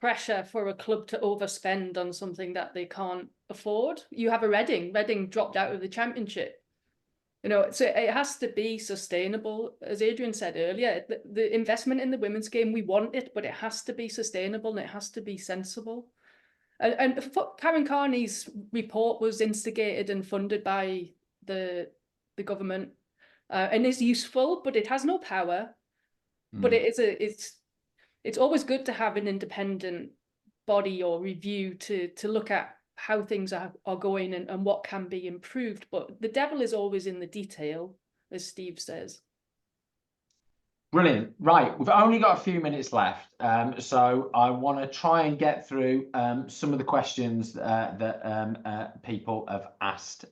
pressure for a club to overspend on something that they can't afford, you have a Reading dropped out of the championship. You know, so it has to be sustainable. As Adrian said earlier, the investment in the women's game, we want it, but it has to be sustainable and it has to be sensible. And Karen Carney's report was instigated and funded by the government, and is useful, but it has no power. But it's always good to have an independent body or review to look at how things are going and what can be improved. But the devil is always in the detail, as Steve says. Brilliant. Right, we've only got a few minutes left, so I want to try and get through some of the questions that people have asked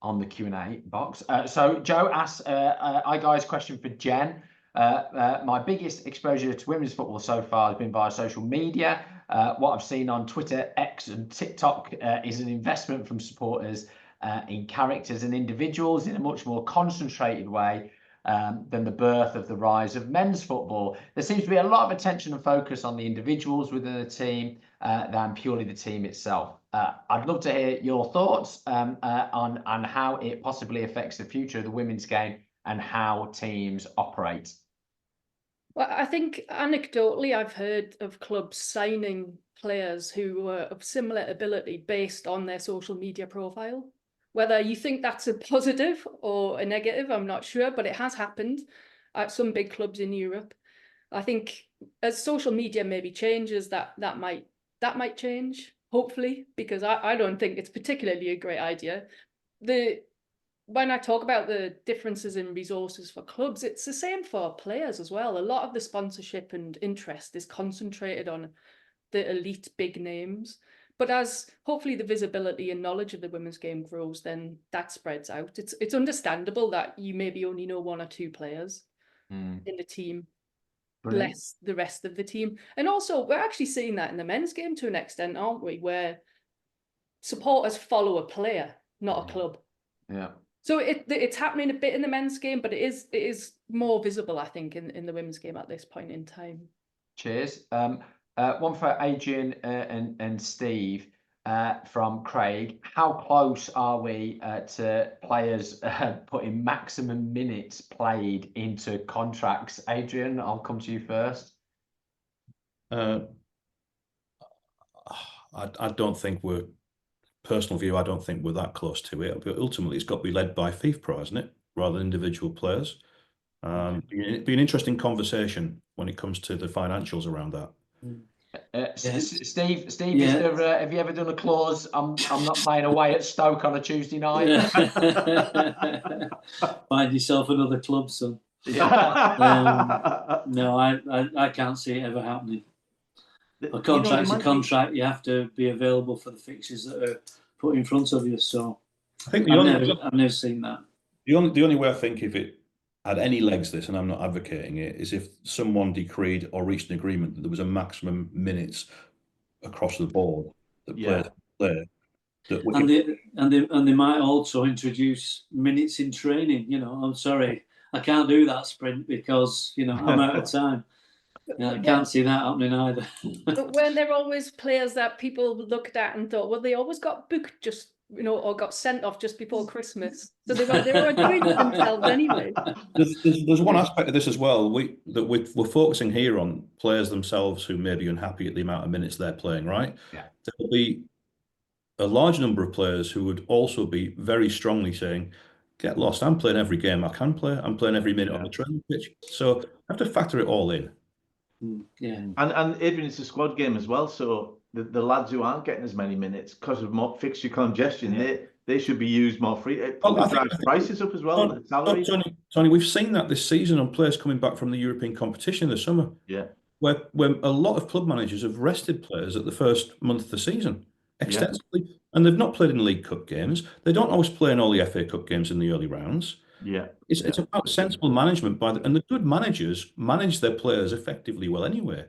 on the Q&A box. So Joe asks, hi guys, question for Jen. My biggest exposure to women's football so far has been via social media. What I've seen on Twitter, X and TikTok is an investment from supporters in characters and individuals in a much more concentrated way than the birth of the rise of men's football. There seems to be a lot of attention and focus on the individuals within the team than purely the team itself. I'd love to hear your thoughts on how it possibly affects the future of the women's game and how teams operate. Well, I think anecdotally, I've heard of clubs signing players who were of similar ability based on their social media profile. Whether you think that's a positive or a negative, I'm not sure, but it has happened at some big clubs in Europe. I think as social media maybe changes, that might change, hopefully, because I don't think it's particularly a great idea. When I talk about the differences in resources for clubs, it's the same for players as well. A lot of the sponsorship and interest is concentrated on the elite big names. But as hopefully the visibility and knowledge of the women's game grows, then that spreads out. It's understandable that you maybe only know one or two players in the team, less the rest of the team. And also, we're actually seeing that in the men's game to an extent, aren't we? Where supporters follow a player, not a club. Yeah. So it's happening a bit in the men's game, but it is more visible, I think, in the women's game at this point in time. Cheers. One for Adrian and Steve from Craig. How close are we to players putting maximum minutes played into contracts? Adrian, I'll come to you first. I don't think we're, personal view, I don't think we're that close to it. But ultimately, it's got to be led by FIFPro, hasn't it, rather than individual players. It'd be an interesting conversation when it comes to the financials around that. Steve, have you ever done a clause? I'm not playing away at Stoke on a Tuesday night. Find yourself another club, son. No, I can't see it ever happening. A contract's a contract. You have to be available for the fixtures that are put in front of you. So I think I've never seen that. The only way I think if it had any legs, this, and I'm not advocating it, is if someone decreed or reached an agreement that there was a maximum minutes across the board that players play. And they might also introduce minutes in training. You know, I'm sorry, I can't do that sprint because I'm out of time. I can't see that happening either. But weren't there always players that people looked at and thought, well, they always got booked just, or got sent off just before Christmas, so they were doing it themselves anyway. There's one aspect of this as well. We're focusing here on players themselves who may be unhappy at the amount of minutes they're playing. Right? Yeah. There'll be a large number of players who would also be very strongly saying, "Get lost! I'm playing every game I can play. I'm playing every minute on the training pitch." So I have to factor it all in. Yeah, and Adrian, it's a squad game as well, so the lads who aren't getting as many minutes because of more fixture congestion, they should be used more free. It probably drives prices up as well. Tony, we've seen that this season on players coming back from the European competition this summer. Yeah, where a lot of club managers have rested players at the first month of the season extensively, and they've not played in League Cup games. They don't always play in all the FA Cup games in the early rounds. Yeah, it's about sensible management and the good managers manage their players effectively well anyway.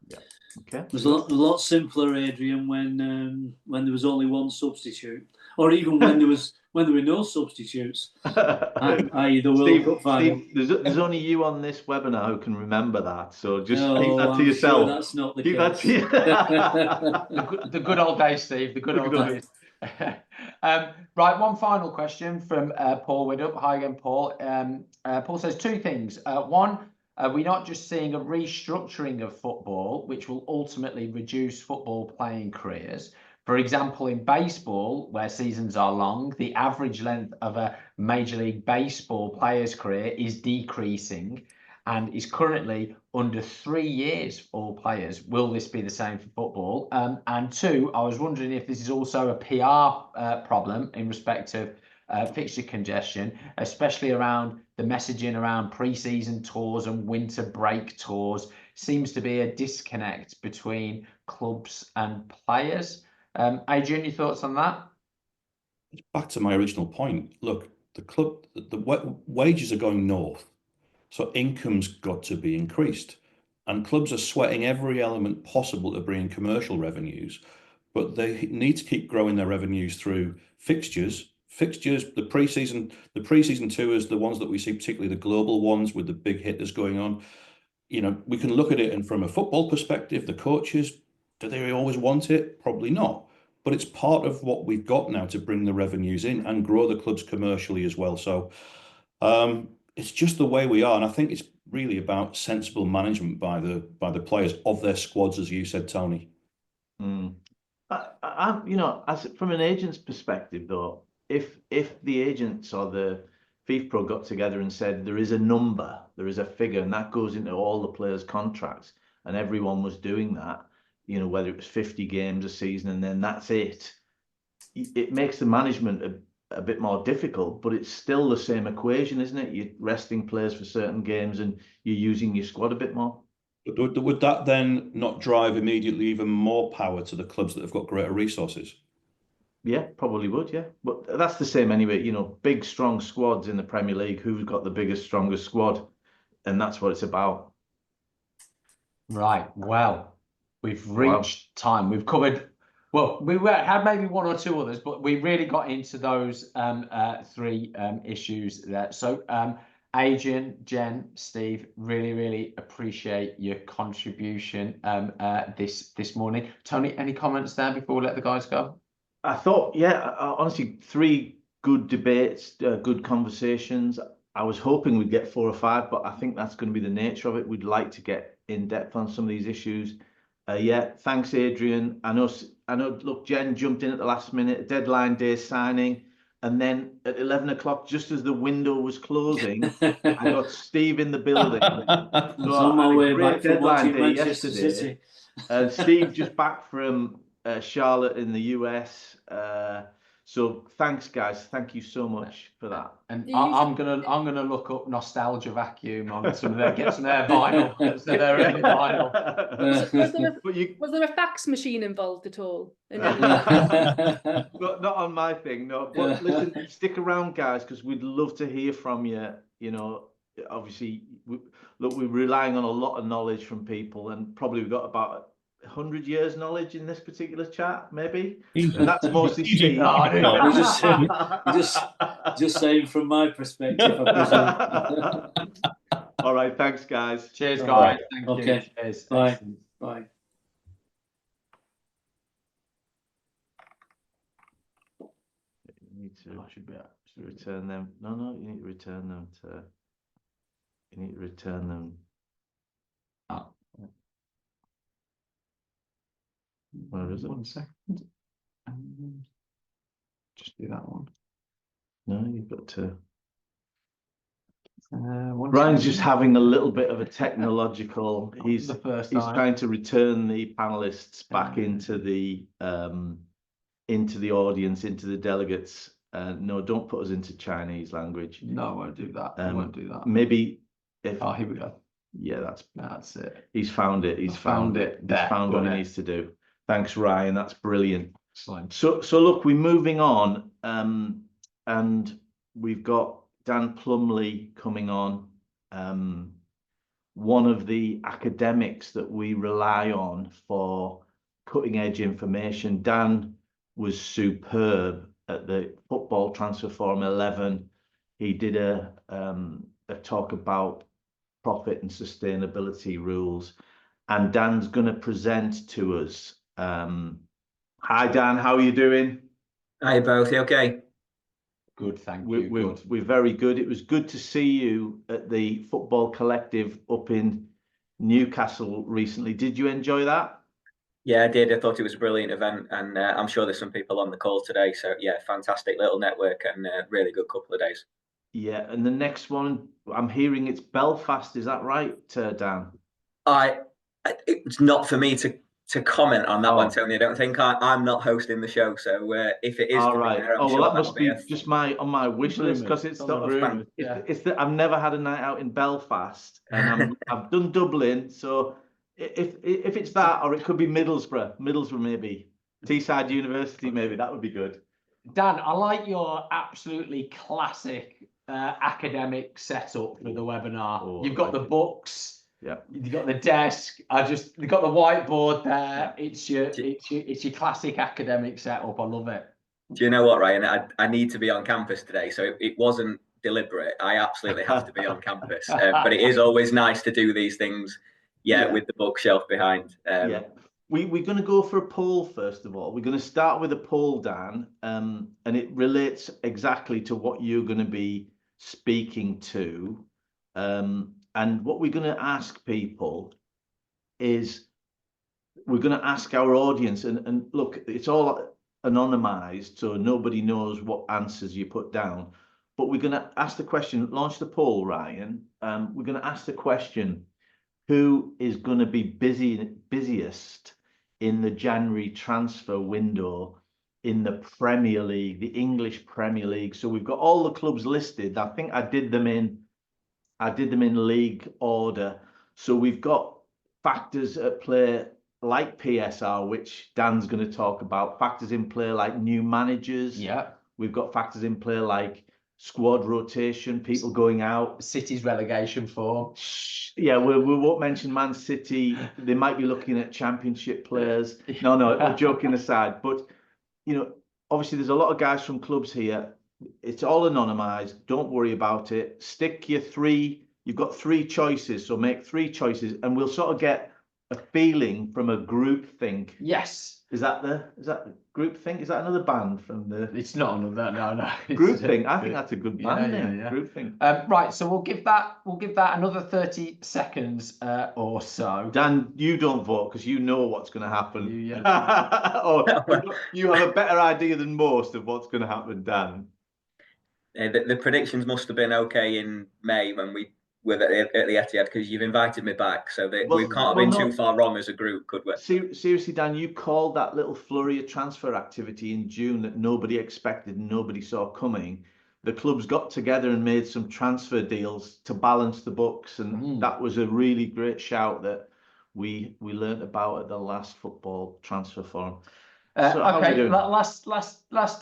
Yeah, okay. It was a lot simpler, Adrian, when there was only one substitute, or even when there were no substitutes. i.e. the World Cup final. Steve, there's only you on this webinar who can remember that, so just keep that to yourself. Sure that's not the case. That to you. The good old days, Steve. The good old days. Right, one final question from Paul Widdop. Hi again, Paul. Paul says two things. One, we're not just seeing a restructuring of football, which will ultimately reduce football playing careers. For example, in baseball, where seasons are long, the average length of a Major League Baseball player's career is decreasing and is currently under 3 years for all players. Will this be the same for football? And two, I was wondering if this is also a PR problem in respect of fixture congestion, especially around the messaging around pre-season tours and winter break tours. Seems to be a disconnect between clubs and players. Adrian, your thoughts on that? Back to my original point. Look, the wages are going north, so income's got to be increased, and clubs are sweating every element possible to bring in commercial revenues, but they need to keep growing their revenues through fixtures, the pre-season tours, the ones that we see, particularly the global ones with the big hitters going on. You know, we can look at it, and from a football perspective, the coaches, do they always want it? Probably not. But it's part of what we've got now to bring the revenues in and grow the clubs commercially as well. So it's just the way we are. And I think it's really about sensible management by the players of their squads, as you said, Tony. You know, from an agent's perspective, though, if the agents or the FIFPro got together and said there is a number, there is a figure, and that goes into all the players' contracts, and everyone was doing that, you know, whether it was 50 games a season and then that's it, it makes the management a bit more difficult, but it's still the same equation, isn't it? You're resting players for certain games and you're using your squad a bit more. But would that then not drive immediately even more power to the clubs that have got greater resources? Yeah, probably would, yeah. But that's the same anyway, you know, big, strong squads in the Premier League. Who's got the biggest, strongest squad? And that's what it's about. Right. Well, we've reached time. We've covered, well, we had maybe one or two others, but we really got into those three issues there. So, Adrian, Jen, Steve, really appreciate your contribution this morning. Tony, any comments there before we let the guys go? I thought, yeah, honestly, three good debates, good conversations. I was hoping we'd get 4 or 5, but I think that's going to be the nature of it. We'd like to get in depth on some of these issues. Yeah, thanks, Adrian. I know. Look, Jen jumped in at the last minute, deadline day signing, and then at 11 o'clock, just as the window was closing, I got Steve in the building. I was on my way back from watching Manchester City. Steve just back from Charlotte in the US. So thanks, guys. Thank you so much for that. And I'm gonna look up Nostalgia Vacuum on some of their vinyl. Was there a fax machine involved at all? Not on my thing, no. But listen, stick around, guys, because we'd love to hear from you. You know, obviously, we're relying on a lot of knowledge from people, and probably we've got about 100 years knowledge in this particular chat, maybe, and that's mostly Steve. just saying from my perspective. All right, thanks, guys. Cheers, guys. Thank you. Cheers. Bye. Excellent. Bye. You need to return them. No, you need to return them to. You need to return them. Oh. Where is it? 1 second. Just do that one. No, you've got to. Ryan's just having a little bit of a technological. He's trying to return the panelists back into the audience, into the delegates. No, don't put us into Chinese language. No, I won't do that. I won't do that. Maybe if. Oh, here we go. Yeah, that's it. He's found it. He's found it. He's found what he needs to do. Thanks, Ryan. That's brilliant. Excellent. So look, we're moving on, and we've got Dan Plumley coming on, one of the academics that we rely on for cutting edge information. Dan was superb at the Football Transfer Forum 11. He did a talk about profit and sustainability rules, and Dan's going to present to us. Hi, Dan. How are you doing? Hi, both. You okay? Good, thank you. We're very good. It was good to see you at the Football Collective up in Newcastle recently. Did you enjoy that? Yeah, I did. I thought it was a brilliant event, and I'm sure there's some people on the call today. So yeah, fantastic little network and a really good couple of days. Yeah, and the next one, I'm hearing it's Belfast. Is that right, Dan? It's not for me to to comment on that one, Tony. I don't think I'm not hosting the show, so if it is, all right. There, well, sure that must be just on my wish list, because it's on sort the of rumors, it's that I've never had a night out in Belfast, and I've done Dublin, so if it's that, or it could be Middlesbrough maybe, Teesside University maybe, that would be good. Dan, I like your absolutely classic academic setup for the webinar. You've got the books. Yeah, you got the desk. You've got the whiteboard there. It's your classic academic setup. I love it. Do you know what, Ryan? I need to be on campus today, so it wasn't deliberate. I absolutely have to be on campus, but it is always nice to do these things. With the bookshelf behind. We're going to go for a poll first of all. We're going to start with a poll, Dan, and it relates exactly to what you're going to be speaking to. And what we're going to ask people is, we're going to ask our audience, and look, it's all anonymized, so nobody knows what answers you put down. But we're going to ask the question, launch the poll, Ryan. We're going to ask the question, who is going to be busiest in the January transfer window in the Premier League, the English Premier League? So we've got all the clubs listed. I think I did them in league order. So we've got factors at play like PSR, which Dan's going to talk about, factors in play like new managers. Yeah. We've got factors in play like squad rotation, people going out. City's relegation form. Yeah, we won't mention Man City. They might be looking at Championship players. No, joking aside. But, obviously there's a lot of guys from clubs here. It's all anonymized. Don't worry about it. Stick your three. You've got three choices, so make three choices, and we'll sort of get a feeling from a group think. Yes. Is that group think? Is that another band from the? It's not another. No. Group think. I think that's a good band name. Yeah. Group think. Right. So we'll give that another 30 seconds or so. Dan, you don't vote because you know what's going to happen. You have a better idea than most of what's going to happen, Dan. The predictions must have been okay in May when we were at the Etihad, because you've invited me back, so we can't have been too far wrong as a group, could we? Seriously, Dan, you called that little flurry of transfer activity in June that nobody expected and nobody saw coming. The clubs got together and made some transfer deals to balance the books, and that was a really great shout that we learnt about at the last football transfer forum. So okay, last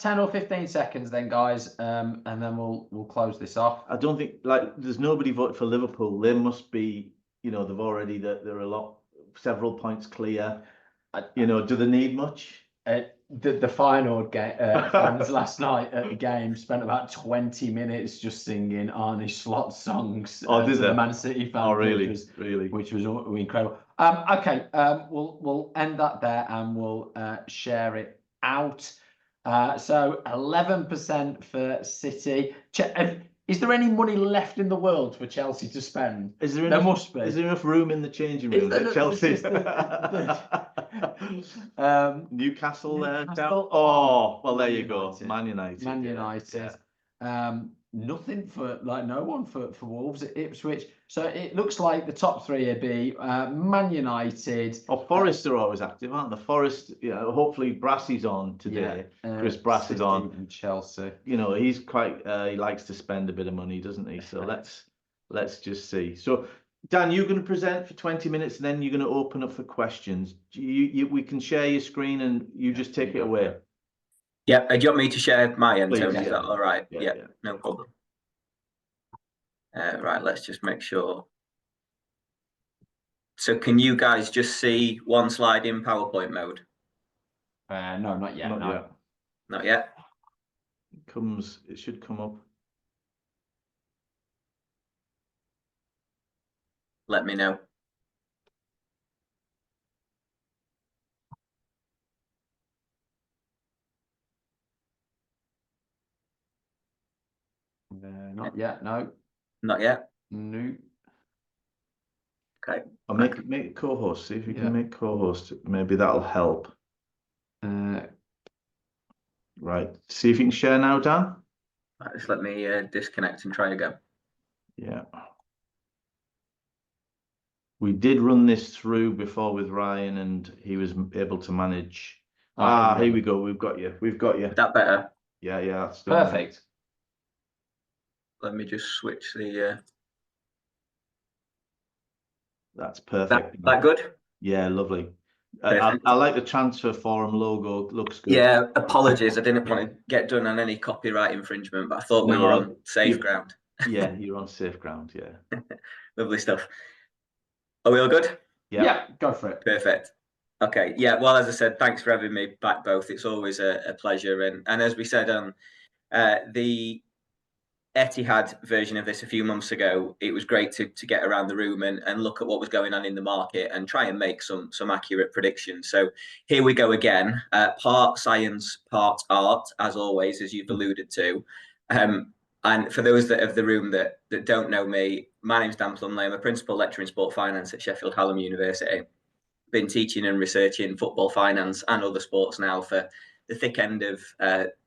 10 or 15 seconds then, guys, and then we'll close this off. I don't think, there's nobody voted for Liverpool. They must be, they've already, they're several points clear. Do they need much? The final fans last night at the game spent about 20 minutes just singing Arne Slot songs. Did they? The Man City fans. Oh, really? Which was incredible. Okay, we'll end that there and we'll share it out. So 11% for City. Is there any money left in the world for Chelsea to spend? There must be. Is there enough room in the changing room at Chelsea? Newcastle there. Oh, well, there you go. Man United. Nothing for no one for Wolves at Ipswich. So it looks like the top three would be Man United. Forest are always active, aren't they? Forest, hopefully Brassey's on today. Chris Brassey's on. And Chelsea. He's quite he likes to spend a bit of money, doesn't he? So let's just see. So Dan, you're going to present for 20 minutes and then you're going to open up for questions. We can share your screen and you just take it away. Yeah, do you want me to share my end, Tony? Is that all right? Yeah, no problem. Right, let's just make sure. So can you guys just see one slide in PowerPoint mode? No, not yet. Not yet. It should come up. Let me know. Not yet. No. Not yet. No. Okay. I'll make a co-host. See if you can make co-host. Maybe that'll help. Right. See if you can share now, Dan. Right, just let me disconnect and try again. Yeah. We did run this through before with Ryan, and he was able to manage. Here we go. We've got you. We've got you. Is that better? Yeah, that's done. Perfect. Let me just switch the. That's perfect. That good? Yeah, lovely. I like the transfer forum logo. Looks good. Yeah, apologies. I didn't want to get done on any copyright infringement, but I thought we were on safe ground. Yeah, you're on safe ground. Yeah. Lovely stuff. Are we all good? Yeah, go for it. Perfect. Okay. Yeah. Well, as I said, thanks for having me back both. It's always a pleasure. And as we said on the Etihad version of this a few months ago, it was great to get around the room and look at what was going on in the market and try and make some accurate predictions. So here we go again, part science, part art, as always, as you've alluded to. And for those of the room that don't know me, my name's Dan Plumley. I'm a principal lecturer in sport finance at Sheffield Hallam University. Been teaching and researching football finance and other sports now for the thick end of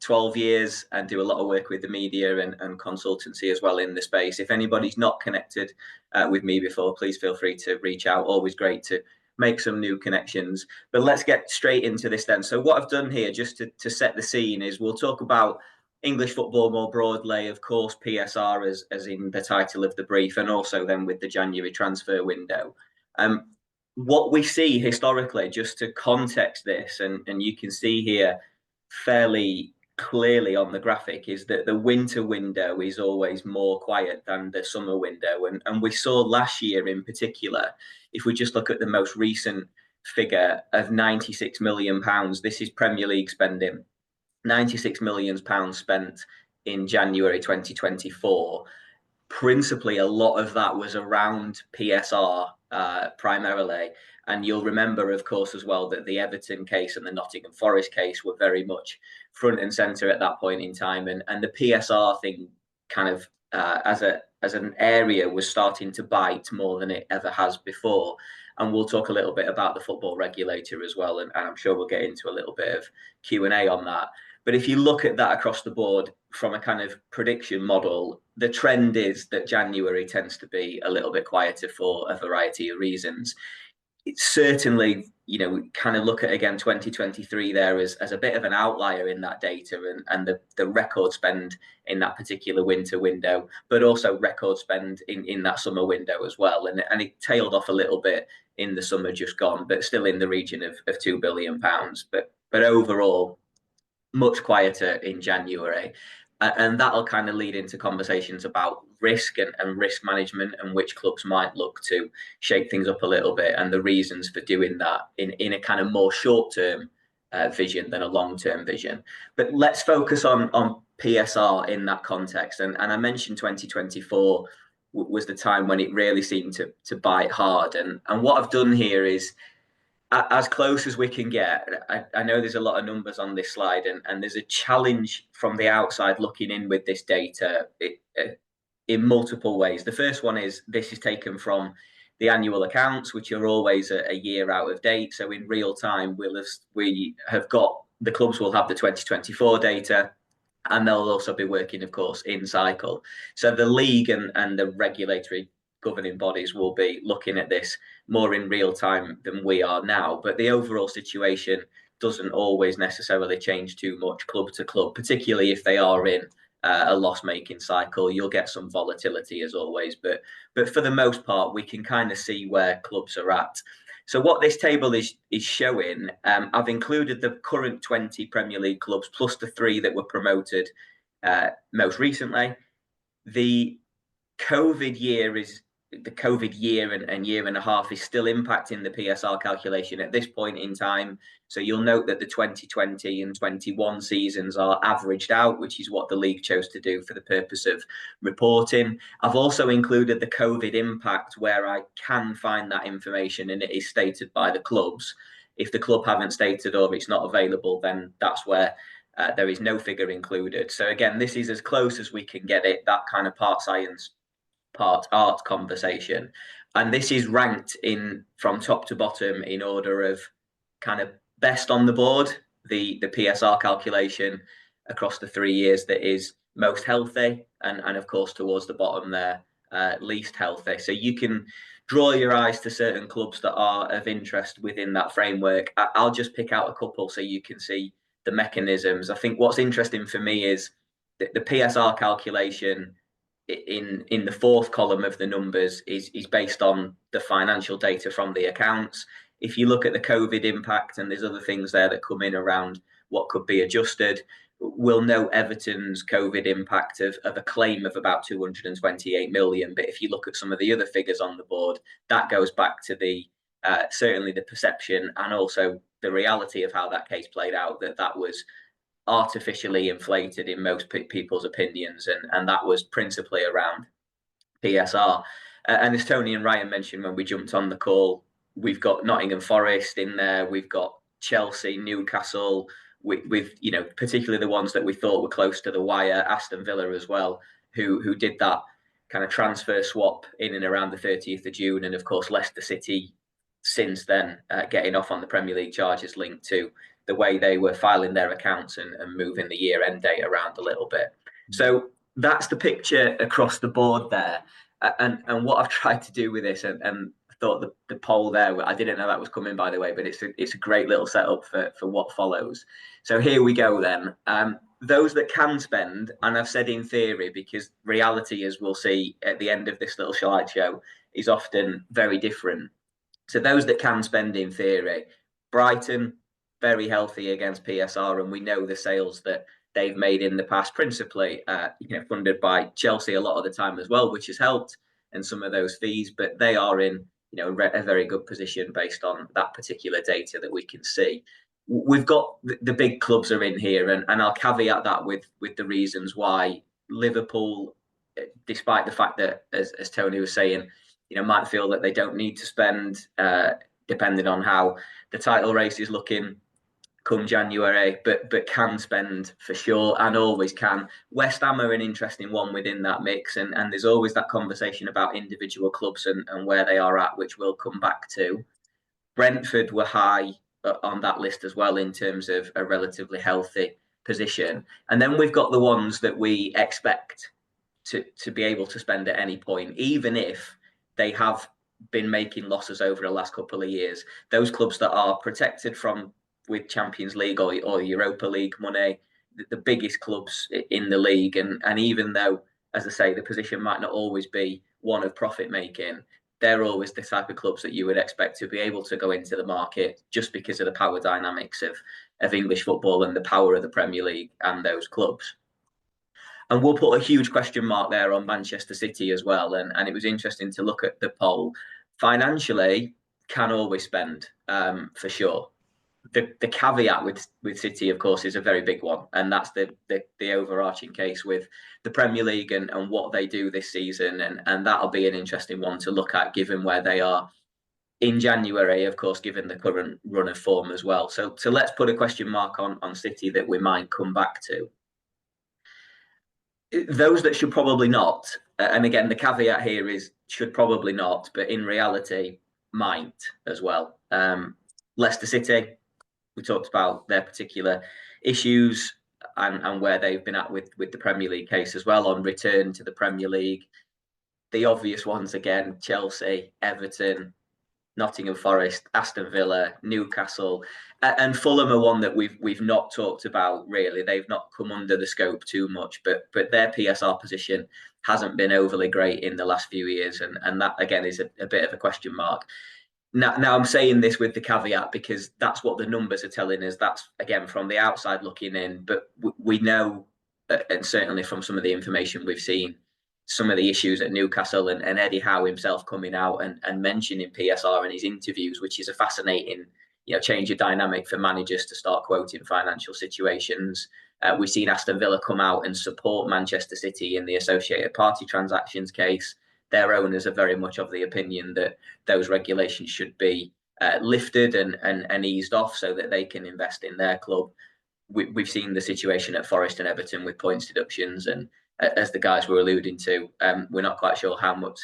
12 years, and do a lot of work with the media and consultancy as well in the space. If anybody's not connected with me before, please feel free to reach out. Always great to make some new connections. But let's get straight into this then. So what I've done here, just to set the scene, is we'll talk about English football more broadly, of course, PSR as in the title of the brief, and also then with the January transfer window. What we see historically, just to context this, and you can see here fairly clearly on the graphic, is that the winter window is always more quiet than the summer window. And we saw last year in particular, if we just look at the most recent figure of £96 million, this is Premier League spending, £96 million spent in January 2024. Principally, a lot of that was around PSR primarily. And you'll remember, of course, as well, that the Everton case and the Nottingham Forest case were very much front and centre at that point in time. And the PSR thing kind of as an area was starting to bite more than it ever has before. And we'll talk a little bit about the football regulator as well. And I'm sure we'll get into a little bit of Q&A on that. But if you look at that across the board from a kind of prediction model, the trend is that January tends to be a little bit quieter for a variety of reasons. It's certainly, we kind of look at, again, 2023 there as a bit of an outlier in that data and the record spend in that particular winter window, but also record spend in that summer window as well. And it tailed off a little bit in the summer just gone, but still in the region of £2 billion. But overall, much quieter in January. And that'll kind of lead into conversations about risk and risk management, and which clubs might look to shake things up a little bit, and the reasons for doing that in a kind of more short-term vision than a long-term vision. But let's focus on PSR in that context. And I mentioned 2024 was the time when it really seemed to bite hard. And what I've done here is, as close as we can get, I know there's a lot of numbers on this slide, and there's a challenge from the outside looking in with this data in multiple ways. The first one is this is taken from the annual accounts, which are always a year out of date. So in real time, the clubs will have the 2024 data, and they'll also be working, of course, in cycle. So the league and the regulatory governing bodies will be looking at this more in real time than we are now. But the overall situation doesn't always necessarily change too much club to club, particularly if they are in a loss-making cycle. You'll get some volatility as always, but for the most part, we can kind of see where clubs are at. So what this table is showing, I've included the current 20 Premier League clubs plus the 3 that were promoted most recently. The COVID year and year and a half is still impacting the PSR calculation at this point in time. So you'll note that the 2020 and 21 seasons are averaged out, which is what the league chose to do for the purpose of reporting. I've also included the COVID impact where I can find that information, and it is stated by the clubs. If the club haven't stated or it's not available, then that's where there is no figure included. So again, this is as close as we can get it, that kind of part science, part art conversation. And this is ranked from top to bottom in order of kind of best on the board, the PSR calculation across the 3 years that is most healthy, and of course towards the bottom there, least healthy. So you can draw your eyes to certain clubs that are of interest within that framework. I'll just pick out a couple so you can see the mechanisms. I think what's interesting for me is that the PSR calculation in the fourth column of the numbers is based on the financial data from the accounts. If you look at the COVID impact, and there's other things there that come in around what could be adjusted, we'll know Everton's COVID impact of a claim of about 228 million. But if you look at some of the other figures on the board, that goes back to the certainly the perception and also the reality of how that case played out, that was artificially inflated in most people's opinions, and that was principally around PSR. And as Tony and Ryan mentioned when we jumped on the call, we've got Nottingham Forest in there, we've got Chelsea, Newcastle, with you know, particularly the ones that we thought were close to the wire, Aston Villa as well, who did that kind of transfer swap in and around the 30th of June, and of course Leicester City since then getting off on the Premier League charges linked to the way they were filing their accounts and moving the year-end date around a little bit. So that's the picture across the board there. And what I've tried to do with this, and I thought the poll there, I didn't know that was coming, by the way, but it's a great little setup for what follows. So here we go then. Those that can spend, and I've said in theory, because reality, as we'll see at the end of this little slideshow, is often very different. So those that can spend in theory, Brighton, very healthy against PSR, and we know the sales that they've made in the past, principally funded by Chelsea a lot of the time as well, which has helped, and some of those fees, but they are in a very good position based on that particular data that we can see. We've got the big clubs are in here, and I'll caveat that with the reasons why. Liverpool, despite the fact that, as Tony was saying, might feel that they don't need to spend, depending on how the title race is looking come January, but can spend for sure, and always can. West Ham are an interesting one within that mix, and there's always that conversation about individual clubs and where they are at, which we'll come back to. Brentford were high on that list as well in terms of a relatively healthy position. And then we've got the ones that we expect to be able to spend at any point, even if they have been making losses over the last couple of years. Those clubs that are protected from with Champions League or Europa League money, the biggest clubs in the league. And even though, as I say, the position might not always be one of profit making, they're always the type of clubs that you would expect to be able to go into the market just because of the power dynamics of English football and the power of the Premier League and those clubs. And we'll put a huge question mark there on Manchester City as well. And it was interesting to look at the poll. Financially, can always spend, for sure. The caveat with City, of course, is a very big one. And that's the overarching case with the Premier League and what they do this season. And that'll be an interesting one to look at, given where they are in January, of course, given the current run of form as well. So let's put a question mark on City that we might come back to. Those that should probably not, and again, the caveat here is should probably not, but in reality might as well. Leicester City, we talked about their particular issues and where they've been at with the Premier League case as well on return to the Premier League. The obvious ones again, Chelsea, Everton, Nottingham Forest, Aston Villa, Newcastle, and Fulham are one that we've not talked about really. They've not come under the scope too much, but their PSR position hasn't been overly great in the last few years, and that again is a bit of a question mark. Now I'm saying this with the caveat because that's what the numbers are telling us. That's again from the outside looking in, but we know, and certainly from some of the information we've seen, some of the issues at Newcastle and Eddie Howe himself coming out and mentioning PSR in his interviews, which is a fascinating, change of dynamic for managers to start quoting financial situations. We've seen Aston Villa come out and support Manchester City in the associated party transactions case. Their owners are very much of the opinion that those regulations should be lifted and eased off so that they can invest in their club. We've seen the situation at Forest and Everton with points deductions, and as the guys were alluding to, we're not quite sure how much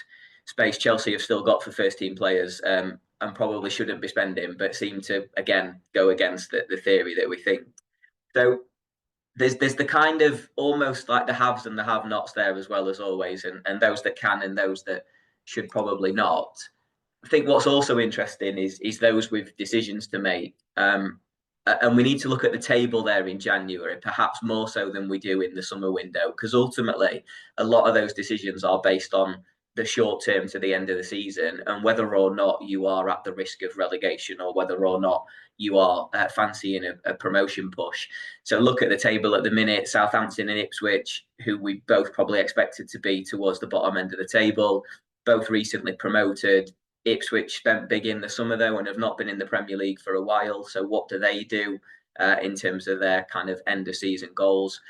space Chelsea have still got for first team players, and probably shouldn't be spending, but seem to again go against the theory that we think. So there's the kind of almost like the haves and the have-nots there as well as always, and those that can and those that should probably not. I think what's also interesting is those with decisions to make. And we need to look at the table there in January, perhaps more so than we do in the summer window, because ultimately a lot of those decisions are based on the short term to the end of the season and whether or not you are at the risk of relegation or whether or not you are fancying a promotion push. So look at the table at the minute. Southampton and Ipswich, who we both probably expected to be towards the bottom end of the table, both recently promoted. Ipswich spent big in the summer though and have not been in the Premier League for a while. So what do they do in terms of their kind of end of season goals?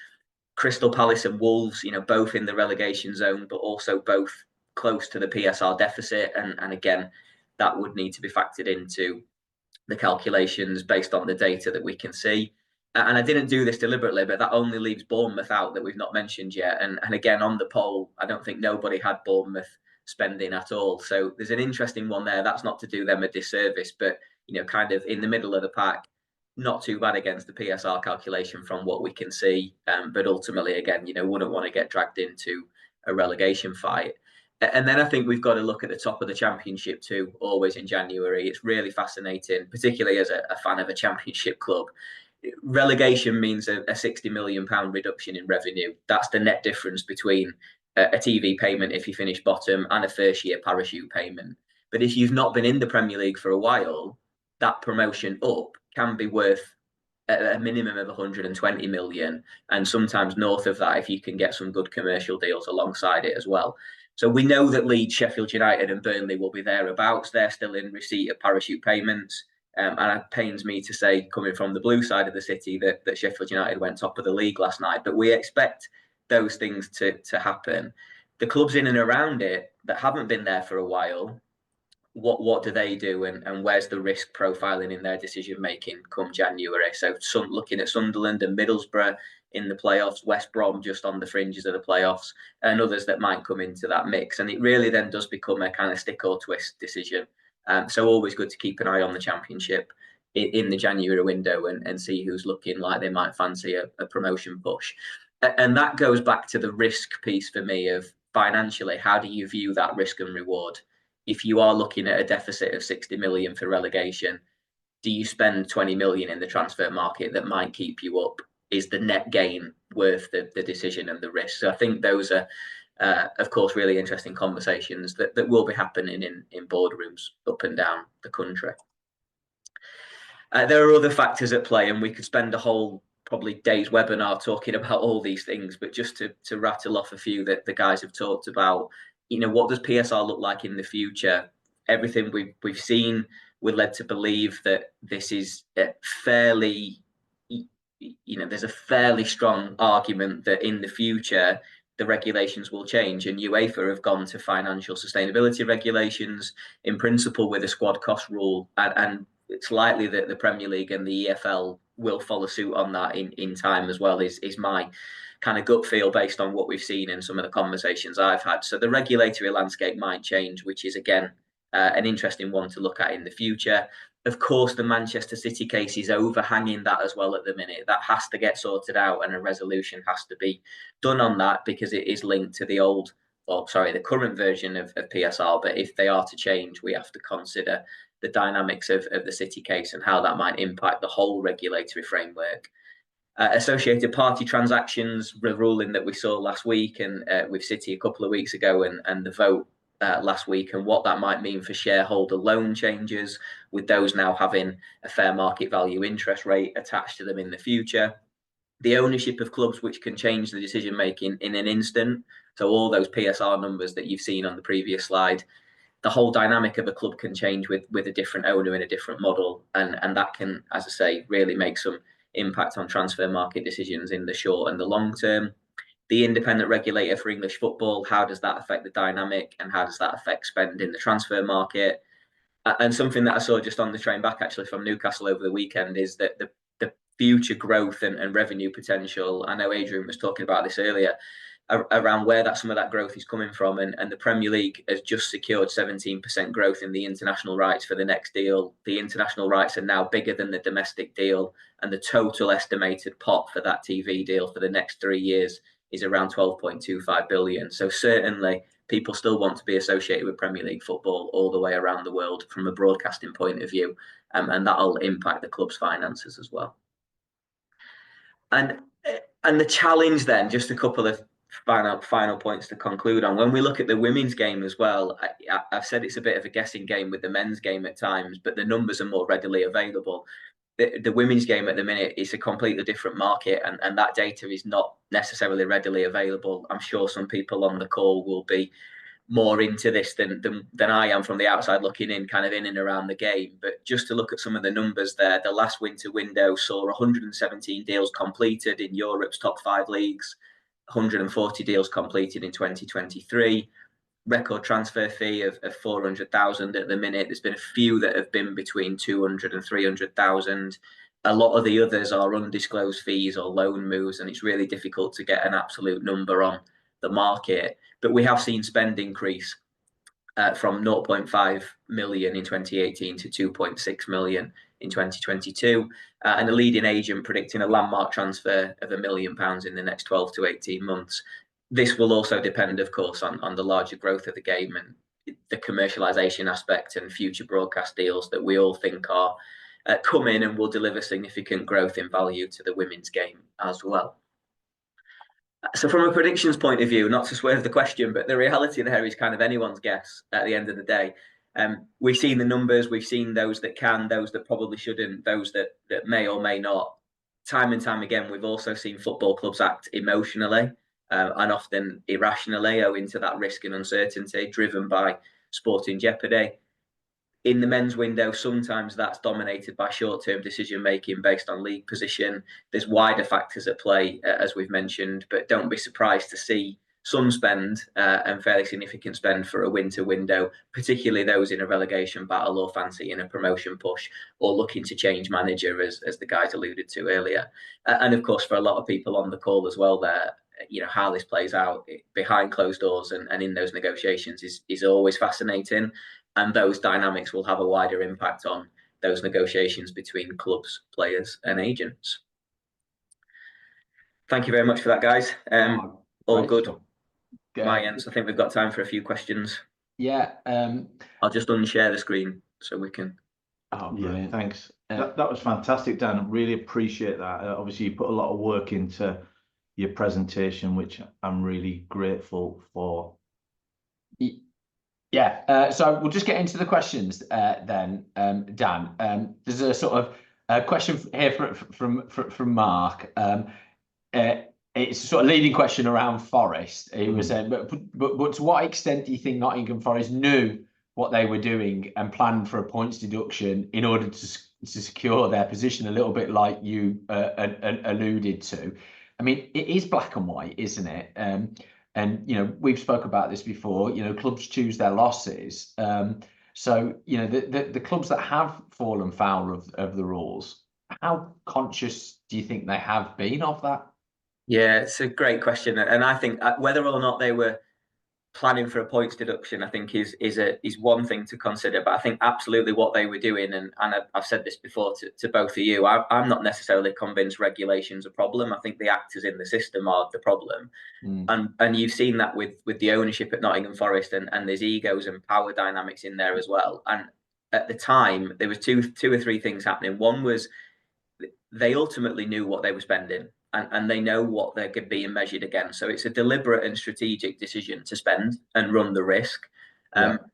Crystal Palace and Wolves, both in the relegation zone, but also both close to the PSR deficit. And again, that would need to be factored into the calculations based on the data that we can see. And I didn't do this deliberately, but that only leaves Bournemouth out that we've not mentioned yet. And again, on the poll, I don't think nobody had Bournemouth spending at all. So there's an interesting one there. That's not to do them a disservice, but kind of in the middle of the pack, not too bad against the PSR calculation from what we can see. But ultimately, again, wouldn't want to get dragged into a relegation fight. And then I think we've got to look at the top of the Championship too, always in January. It's really fascinating, particularly as a fan of a Championship club. Relegation means a £60 million reduction in revenue. That's the net difference between a TV payment if you finish bottom and a first year parachute payment. But if you've not been in the Premier League for a while, that promotion up can be worth a minimum of 120 million, and sometimes north of that if you can get some good commercial deals alongside it as well. So we know that Leeds, Sheffield United and Burnley will be thereabouts. They're still in receipt of parachute payments. And it pains me to say, coming from the blue side of the city, that Sheffield United went top of the league last night. But we expect those things to happen. The clubs in and around it that haven't been there for a while, what do they do, and where's the risk profiling in their decision making come January? So looking at Sunderland and Middlesbrough in the playoffs, West Brom just on the fringes of the playoffs, and others that might come into that mix. And it really then does become a kind of stick or twist decision. So always good to keep an eye on the Championship in the January window and see who's looking like they might fancy a promotion push. And that goes back to the risk piece for me of financially, how do you view that risk and reward? If you are looking at a deficit of 60 million for relegation, do you spend 20 million in the transfer market that might keep you up? Is the net gain worth the decision and the risk? So I think those are, of course, really interesting conversations that will be happening in boardrooms up and down the country. There are other factors at play, and we could spend a whole probably day's webinar talking about all these things, but just to rattle off a few that the guys have talked about. What does PSR look like in the future? Everything we've seen, we're led to believe that this is fairly, there's a fairly strong argument that in the future the regulations will change, and UEFA have gone to financial sustainability regulations in principle with a squad cost rule, and it's likely that the Premier League and the EFL will follow suit on that in time as well, is my kind of gut feel based on what we've seen in some of the conversations I've had. So the regulatory landscape might change, which is again an interesting one to look at in the future. Of course, the Manchester City case is overhanging that as well at the minute. That has to get sorted out, and a resolution has to be done on that because it is linked to the current version of PSR. But if they are to change, we have to consider the dynamics of the City case and how that might impact the whole regulatory framework. Associated party transactions, the ruling that we saw last week and with City a couple of weeks ago, and the vote last week, and what that might mean for shareholder loan changes, with those now having a fair market value interest rate attached to them in the future. The ownership of clubs, which can change the decision making in an instant. So all those PSR numbers that you've seen on the previous slide, the whole dynamic of a club can change with a different owner in a different model, and that can, as I say, really make some impact on transfer market decisions in the short and the long term. The independent regulator for English football, how does that affect the dynamic, and how does that affect spend in the transfer market? And something that I saw just on the train back actually from Newcastle over the weekend is that the future growth and revenue potential, I know Adrian was talking about this earlier, around where some of that growth is coming from, and the Premier League has just secured 17% growth in the international rights for the next deal. The international rights are now bigger than the domestic deal, and the total estimated pot for that TV deal for the next 3 years is around 12.25 billion. So certainly people still want to be associated with Premier League football all the way around the world from a broadcasting point of view, and that'll impact the club's finances as well. And the challenge then, just a couple of final points to conclude on. When we look at the women's game as well, I've said it's a bit of a guessing game with the men's game at times, but the numbers are more readily available. The women's game at the minute is a completely different market, and that data is not necessarily readily available. I'm sure some people on the call will be more into this than I am from the outside looking in, kind of in and around the game. But just to look at some of the numbers there, the last winter window saw 117 deals completed in Europe's top 5 leagues, 140 deals completed in 2023. Record transfer fee of 400,000 at the minute. There's been a few that have been between 200 and 300,000. A lot of the others are undisclosed fees or loan moves, and it's really difficult to get an absolute number on the market. But we have seen spend increase from 0.5 million in 2018 to 2.6 million in 2022, and a leading agent predicting a landmark transfer of £1 million in the next 12 to 18 months. This will also depend, of course, on the larger growth of the game and the commercialisation aspect and future broadcast deals that we all think are coming and will deliver significant growth in value to the women's game as well. So from a predictions point of view, not to swerve the question, but the reality there is kind of anyone's guess at the end of the day. We've seen the numbers, we've seen those that can, those that probably shouldn't, those that may or may not. Time and time again, we've also seen football clubs act emotionally and often irrationally owing to that risk and uncertainty driven by sporting jeopardy. In the men's window, sometimes that's dominated by short-term decision-making based on league position. There's wider factors at play, as we've mentioned, but don't be surprised to see some spend and fairly significant spend for a winter window, particularly those in a relegation battle or fancy in a promotion push or looking to change manager, as the guys alluded to earlier. And of course, for a lot of people on the call as well there, you know, how this plays out behind closed doors and in those negotiations is always fascinating. And those dynamics will have a wider impact on those negotiations between clubs, players, and agents. Thank you very much for that, guys. All good. My end. So I think we've got time for a few questions. Yeah. I'll just unshare the screen so we can. Oh, brilliant. Yeah, thanks. That was fantastic, Dan. Really appreciate that. Obviously, you put a lot of work into your presentation, which I'm really grateful for. Yeah, so we'll just get into the questions then, Dan. There's a sort of a question here from Mark. It's a sort of leading question around Forest. He was saying, but to what extent do you think Nottingham Forest knew what they were doing and planned for a points deduction in order to secure their position, a little bit like you alluded to? I mean, it is black and white, isn't it? And, you know, we've spoke about this before, you know, clubs choose their losses. So, you know, the clubs that have fallen foul of the rules, how conscious do you think they have been of that? Yeah, it's a great question. And I think whether or not they were planning for a points deduction, I think is one thing to consider. But I think absolutely what they were doing, and I've said this before to both of you, I'm not necessarily convinced regulation's a problem. I think the actors in the system are the problem. And you've seen that with the ownership at Nottingham Forest, and there's egos and power dynamics in there as well. And at the time, there was two or three things happening. One was they ultimately knew what they were spending. And they know what they're being measured against. So it's a deliberate and strategic decision to spend and run the risk.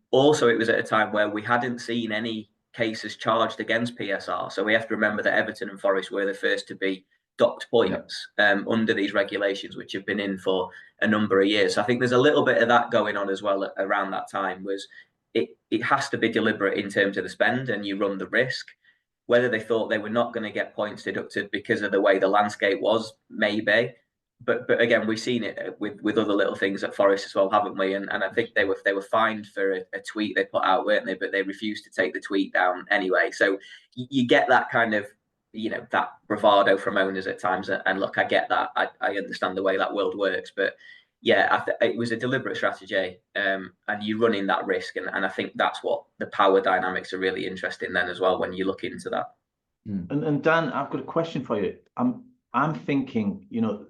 Also, it was at a time where we hadn't seen any cases charged against PSR. So we have to remember that Everton and Forest were the first to be docked points under these regulations, which have been in for a number of years. So I think there's a little bit of that going on as well around that time. Was it has to be deliberate in terms of the spend, and you run the risk. Whether they thought they were not going to get points deducted because of the way the landscape was, maybe. But again, we've seen it with other little things at Forest as well, haven't we? And I think they were fined for a tweet they put out, weren't they? But they refused to take the tweet down anyway. So you get that kind of, you know, that bravado from owners at times. And look, I get that. I understand the way that world works. But yeah, it was a deliberate strategy, and you're running that risk, and I think that's what the power dynamics are really interesting then as well when you look into that. And Dan, I've got a question for you. I'm thinking, you know,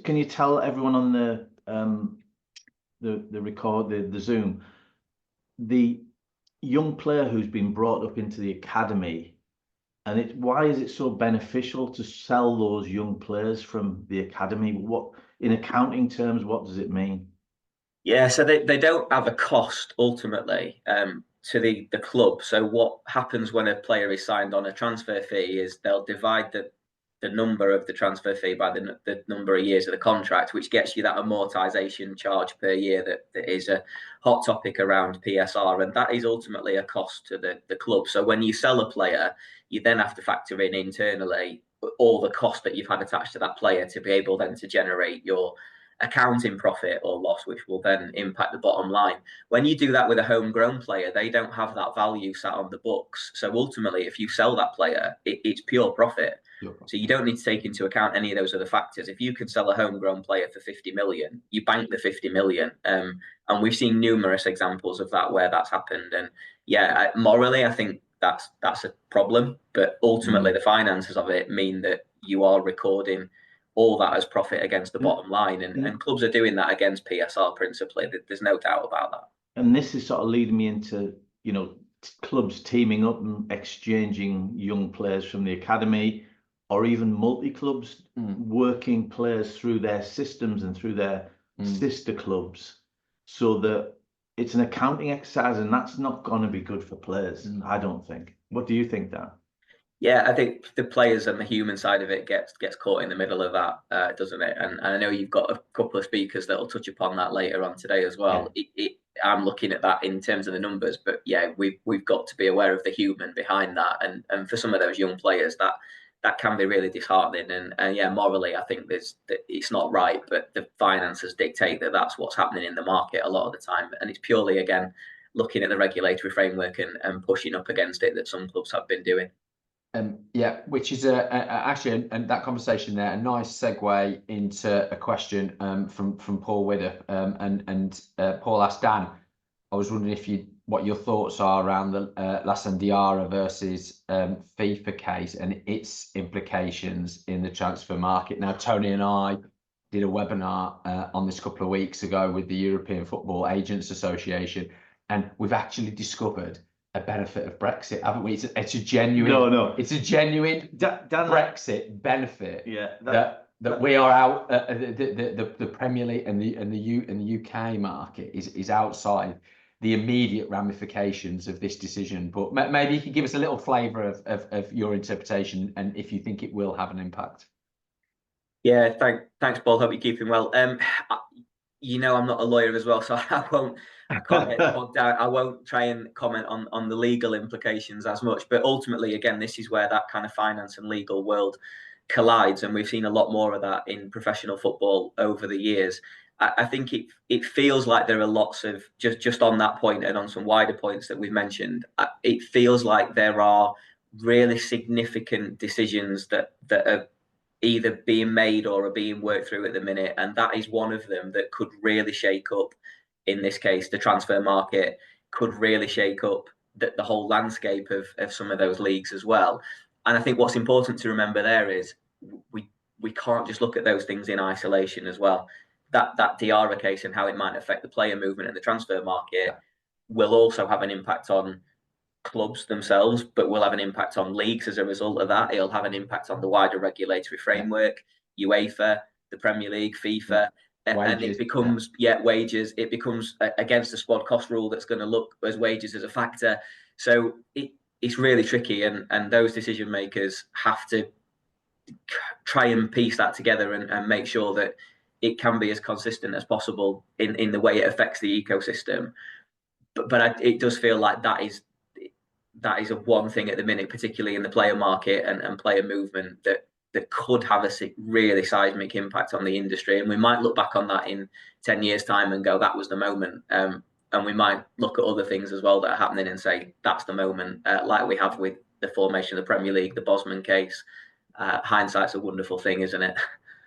can you tell everyone on the Zoom, the young player who's been brought up into the academy, and why is it so beneficial to sell those young players from the academy? What, in accounting terms, what does it mean? Yeah, so they don't have a cost ultimately to the club. So what happens when a player is signed on a transfer fee is they'll divide the number of the transfer fee by the number of years of the contract, which gets you that amortization charge per year that is a hot topic around PSR, and that is ultimately a cost to the club. So when you sell a player, you then have to factor in internally all the cost that you've had attached to that player to be able then to generate your accounting profit or loss, which will then impact the bottom line. When you do that with a homegrown player, they don't have that value sat on the books. So ultimately, if you sell that player, it's pure profit. So you don't need to take into account any of those other factors. If you can sell a homegrown player for 50 million, you bank the 50 million. And we've seen numerous examples of that where that's happened. And yeah, morally, I think that's a problem. But ultimately, the finances of it mean that you are recording all that as profit against the bottom line. And clubs are doing that against PSR principally. There's no doubt about that. And this is sort of leading me into, clubs teaming up and exchanging young players from the academy, or even multi-clubs working players through their systems and through their sister clubs, so that it's an accounting exercise, and that's not going to be good for players, I don't think. What do you think, Dan? Yeah, I think the players and the human side of it gets caught in the middle of that, doesn't it? And I know you've got a couple of speakers that will touch upon that later on today as well. Yeah. I'm looking at that in terms of the numbers, but yeah, we've got to be aware of the human behind that. And for some of those young players, that can be really disheartening. And yeah, morally, I think it's not right, but the finances dictate that that's what's happening in the market a lot of the time. And it's purely, again, looking at the regulatory framework and pushing up against it that some clubs have been doing. Yeah, which is actually, and that conversation there, a nice segue into a question from Paul Widder. And Paul asked Dan, I was wondering what your thoughts are around the Lassana Diarra versus FIFA case and its implications in the transfer market. Now, Tony and I did a webinar on this a couple of weeks ago with the European Football Agents Association, and we've actually discovered a benefit of Brexit, haven't we? It's a genuine. It's a genuine Brexit benefit. Yeah. That we are out. The Premier League and the UK market is outside the immediate ramifications of this decision. But maybe you could give us a little flavour of your interpretation and if you think it will have an impact. Yeah. Thanks, Paul. Hope you're keeping well. I'm not a lawyer as well, so I can't get bogged down. I won't try and comment on the legal implications as much. But ultimately, again, this is where that kind of finance and legal world collides, and we've seen a lot more of that in professional football over the years. I think it feels like there are lots of just on that point and on some wider points that we've mentioned. It feels like there are really significant decisions that are either being made or are being worked through at the minute, and that is one of them that could really shake up, in this case, the transfer market, could really shake up the whole landscape of some of those leagues as well. And I think what's important to remember there is we can't just look at those things in isolation as well. That Diarra case and how it might affect the player movement and the transfer market will also have an impact on clubs themselves, but will have an impact on leagues as a result of that. It'll have an impact on the wider regulatory framework, UEFA, the Premier League, FIFA, and it becomes wages. It becomes against the squad cost rule that's going to look as wages as a factor. So it's really tricky, and those decision makers have to try and piece that together and make sure that it can be as consistent as possible in the way it affects the ecosystem. But it does feel like that is a one thing at the minute, particularly in the player market and player movement, that could have a really seismic impact on the industry. And we might look back on that in 10 years' time and go, that was the moment. And we might look at other things as well that are happening and say, that's the moment, like we have with the formation of the Premier League, the Bosman case. Hindsight's a wonderful thing, isn't it?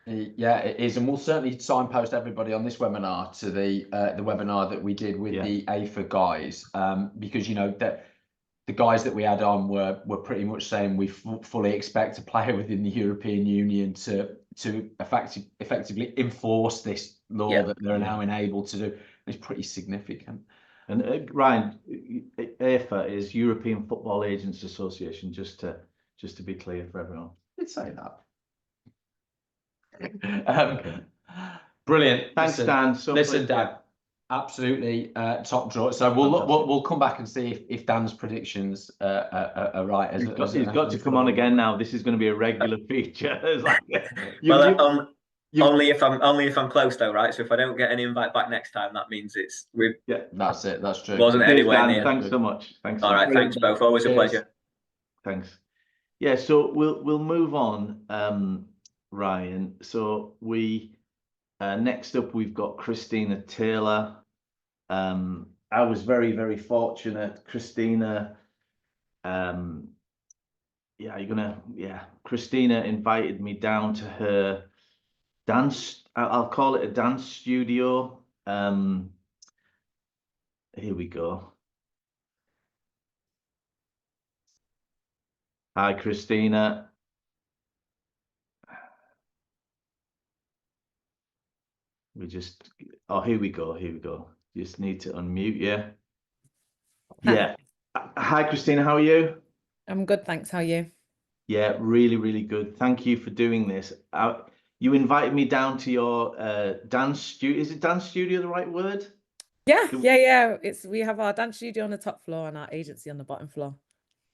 Yeah, it is, and we'll certainly signpost everybody on this webinar to the webinar that we did with the AFA guys, because that the guys that we had on were pretty much saying we fully expect a player within the European Union to effectively enforce this law that they're now enabled to do. It's pretty significant. And Ryan, AFA is European Football Agents Association, just to be clear for everyone. I did say that. Brilliant. Thanks, Dan. So listen, Dan. Absolutely top draw. So we'll come back and see if Dan's predictions are right. He's got to come on again now. This is going to be a regular feature. It's like, only if I'm close though, right? So if I don't get an invite back next time, that means yeah, that's it. That's true. Wasn't anywhere near. Thanks so much. Thanks. All right, thanks both. Always a pleasure. Thanks. Yeah, so we'll move on, Ryan. So we next up we've got Christina Taylor. I was very, very fortunate. Christina, Christina invited me down to her dance, I'll call it a dance studio. Here we go. Hi, Christina. Here we go. Just need to unmute you. Yeah. Hi, Christina. How are you? I'm good, thanks. How are you? Yeah, really, really good. Thank you for doing this. You invited me down to your dance studio. Is it dance studio the right word? Yeah. We have our dance studio on the top floor and our agency on the bottom floor.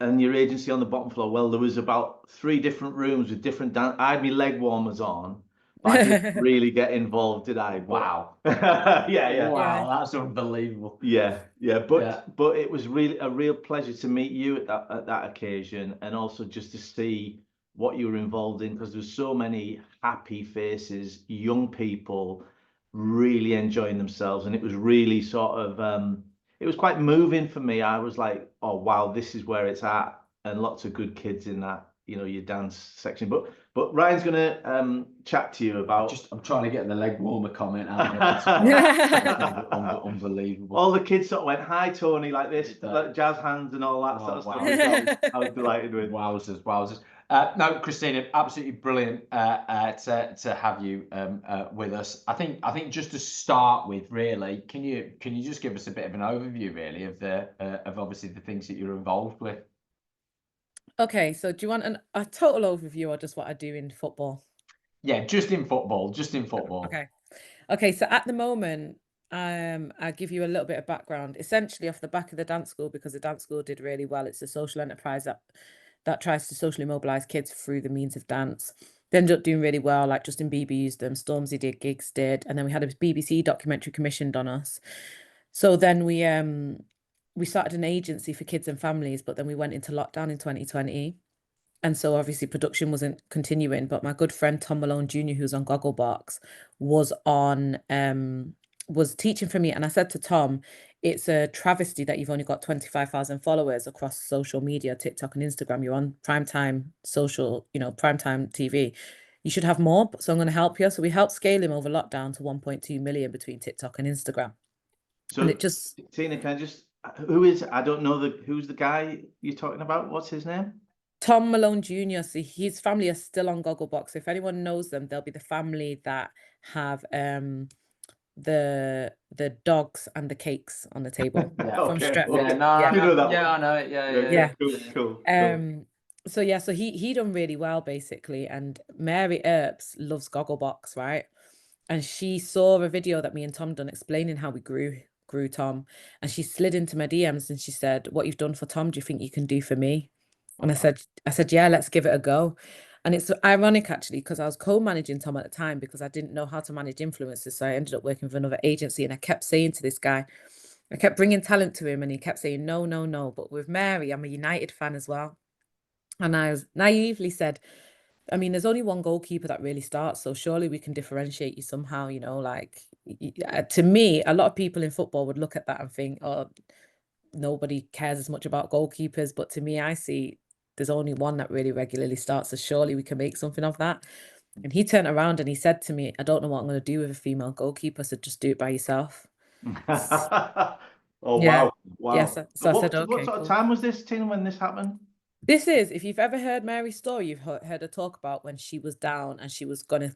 And your agency on the bottom floor. Well, there was about 3 different rooms with different dance. I had my leg warmers on. I didn't really get involved, did I? Wow. Yeah. Wow, that's unbelievable. Yeah. But it was really a real pleasure to meet you at that occasion, and also just to see what you were involved in, because there's so many happy faces, young people really enjoying themselves, and it was really sort of it was quite moving for me. I was like, oh wow, this is where it's at, and lots of good kids in that, your dance section. But Ryan's gonna chat to you about. I'm trying to get the leg warmer comment out. Unbelievable. All the kids sort of went, "Hi, Tony," like this, like jazz hands and all that sort of stuff. I was delighted with. Wowzers. No, Christina, absolutely brilliant to have you with us. I think just to start with, really, can you just give us a bit of an overview, really, of obviously the things that you're involved with? Okay, so do you want a total overview or just what I do in football? Yeah, just in football. Okay, so at the moment, I'll give you a little bit of background. Essentially, off the back of the dance school, because the dance school did really well. It's a social enterprise that tries to socially mobilize kids through the means of dance. They ended up doing really well, like Justin Bieber used them, Stormzy did, Giggs did, and then we had a BBC documentary commissioned on us. So then we started an agency for kids and families, but then we went into lockdown in 2020. And so obviously production wasn't continuing, but my good friend Tom Malone Jr., who's on Gogglebox, was teaching for me. And I said to Tom, it's a travesty that you've only got 25,000 followers across social media, TikTok and Instagram. You're on primetime social, primetime TV. You should have more. So I'm going to help you. So we helped scale him over lockdown to 1.2 million between TikTok and Instagram. So and it just, Tina, can I just, I don't know who's the guy you're talking about? What's his name? Tom Malone Jr. So his family are still on Gogglebox. If anyone knows them, they'll be the family that have the dogs and the cakes on the table from Stretford. I know it. Yeah. Cool. So he done really well basically, and Mary Earps loves Gogglebox, right? And she saw a video that me and Tom done explaining how we grew Tom, and she slid into my DMs and she said, "What you've done for Tom, do you think you can do for me?" And I said, yeah, let's give it a go. And it's ironic actually, because I was co-managing Tom at the time because I didn't know how to manage influencers. So I ended up working for another agency, and I kept saying to this guy, I kept bringing talent to him and he kept saying, no. But with Mary, I'm a United fan as well. And I was naively said, I mean, there's only one goalkeeper that really starts, so surely we can differentiate you somehow, like to me, a lot of people in football would look at that and think, oh, nobody cares as much about goalkeepers. But to me, I see there's only one that really regularly starts, so surely we can make something of that. And he turned around and he said to me, I don't know what I'm going to do with a female goalkeeper, so just do it by yourself. Oh, yeah. Wow. Yeah, so I said, okay. What sort of time was this, Tina, when this happened? This is, if you've ever heard Mary's story, you've heard her talk about when she was down and she was gonna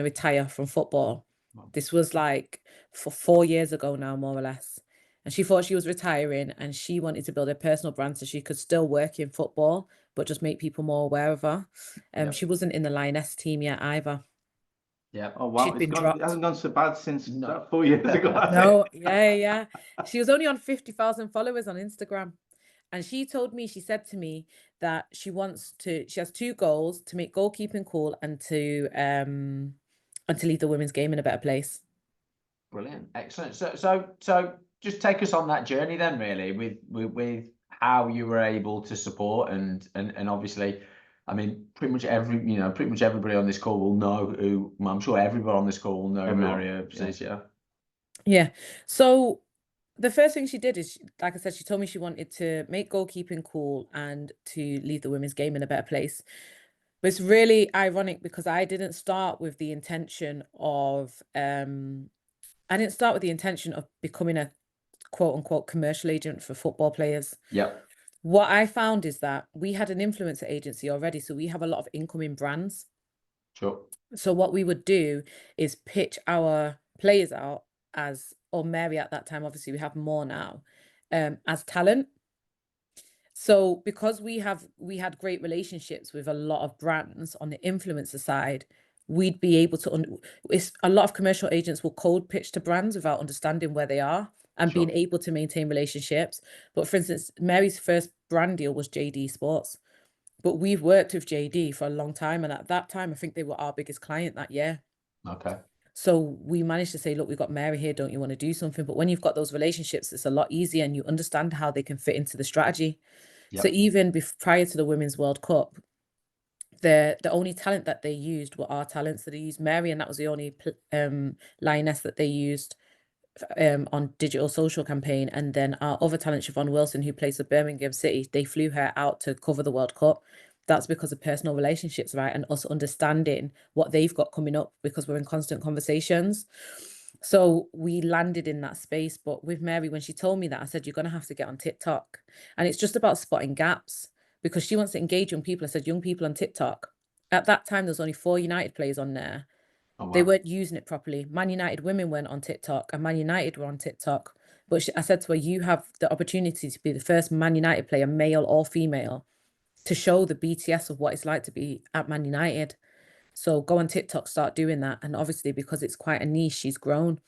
retire from football. This was like for 4 years ago now, more or less. And she thought she was retiring and she wanted to build a personal brand so she could still work in football, but just make people more aware of her. She wasn't in the Lioness team yet either. Yeah. Oh wow, She'd been it dropped. hasn't gone so bad since No. 4 years ago. has it? No, yeah. She was only on 50,000 followers on Instagram. And she told me, she said to me that she has 2 goals: to make goalkeeping cool and to leave the women's game in a better place. Brilliant, excellent. So just take us on that journey then, really, with how you were able to support and obviously, I mean, pretty much everybody on this call will know who. I'm sure everybody on this call will know who Mary Earps is. Yeah. So the first thing she did is, like I said, she told me she wanted to make goalkeeping cool and to leave the women's game in a better place. But it's really ironic because I didn't start with the intention of becoming a quote unquote commercial agent for football players. Yep. What I found is that we had an influencer agency already, so we have a lot of incoming brands. Sure. So what we would do is pitch our players out or Mary at that time, obviously we have more now, as talent. So because we had great relationships with a lot of brands on the influencer side, we'd be able to, a lot of commercial agents will cold pitch to brands without understanding where they are and Sure. being able to maintain relationships. But for instance, Mary's first brand deal was JD Sports, but we've worked with JD for a long time. And at that time, I think they were our biggest client that year. Okay. So we managed to say, look, we've got Mary here. Don't you want to do something? But when you've got those relationships, it's a lot easier and you understand how they can fit into the strategy. Yep. So even prior to the Women's World Cup, the only talent that they used were our talents. So they used Mary, and that was the only lioness that they used on digital social campaign. And then our other talent, Siobhan Wilson, who plays for Birmingham City, they flew her out to cover the World Cup. That's because of personal relationships, right? And us understanding what they've got coming up because we're in constant conversations. So we landed in that space. But with Mary, when she told me that, I said, you're going to have to get on TikTok. And it's just about spotting gaps because she wants to engage young people. I said, young people on TikTok. At that time, there's only 4 United players on there. Oh, wow. They weren't using it properly. Man United women went on TikTok and Man United were on TikTok. But I said to her, you have the opportunity to be the first Man United player, male or female, to show the BTS of what it's like to be at Man United. So go on TikTok, start doing that. And obviously, because it's quite a niche, she's grown.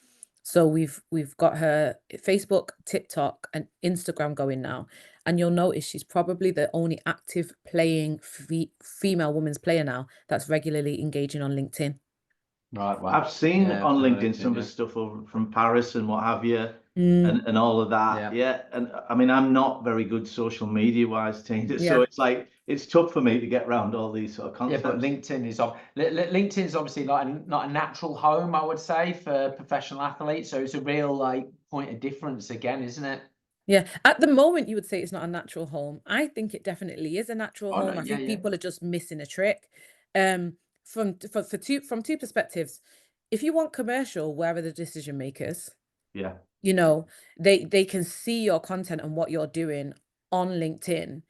So we've got her Facebook, TikTok, and Instagram going now. And you'll notice she's probably the only active playing female women's player now that's regularly engaging on LinkedIn. Right. Wow. I've seen on LinkedIn some of the stuff over from Paris and what have you, and all of that. Yeah. And I mean, I'm not very good social media wise, Tina. So it's like it's tough for me to get around all these sort of concepts. Yeah, but LinkedIn's obviously not a natural home, I would say, for professional athletes. So it's a real point of difference again, isn't it? Yeah, at the moment you would say it's not a natural home. I think it definitely is a natural home. No, I think people are just missing a trick. From two perspectives. If you want commercial, where are the decision makers? Yeah. You know, they can see your content and what you're doing on LinkedIn.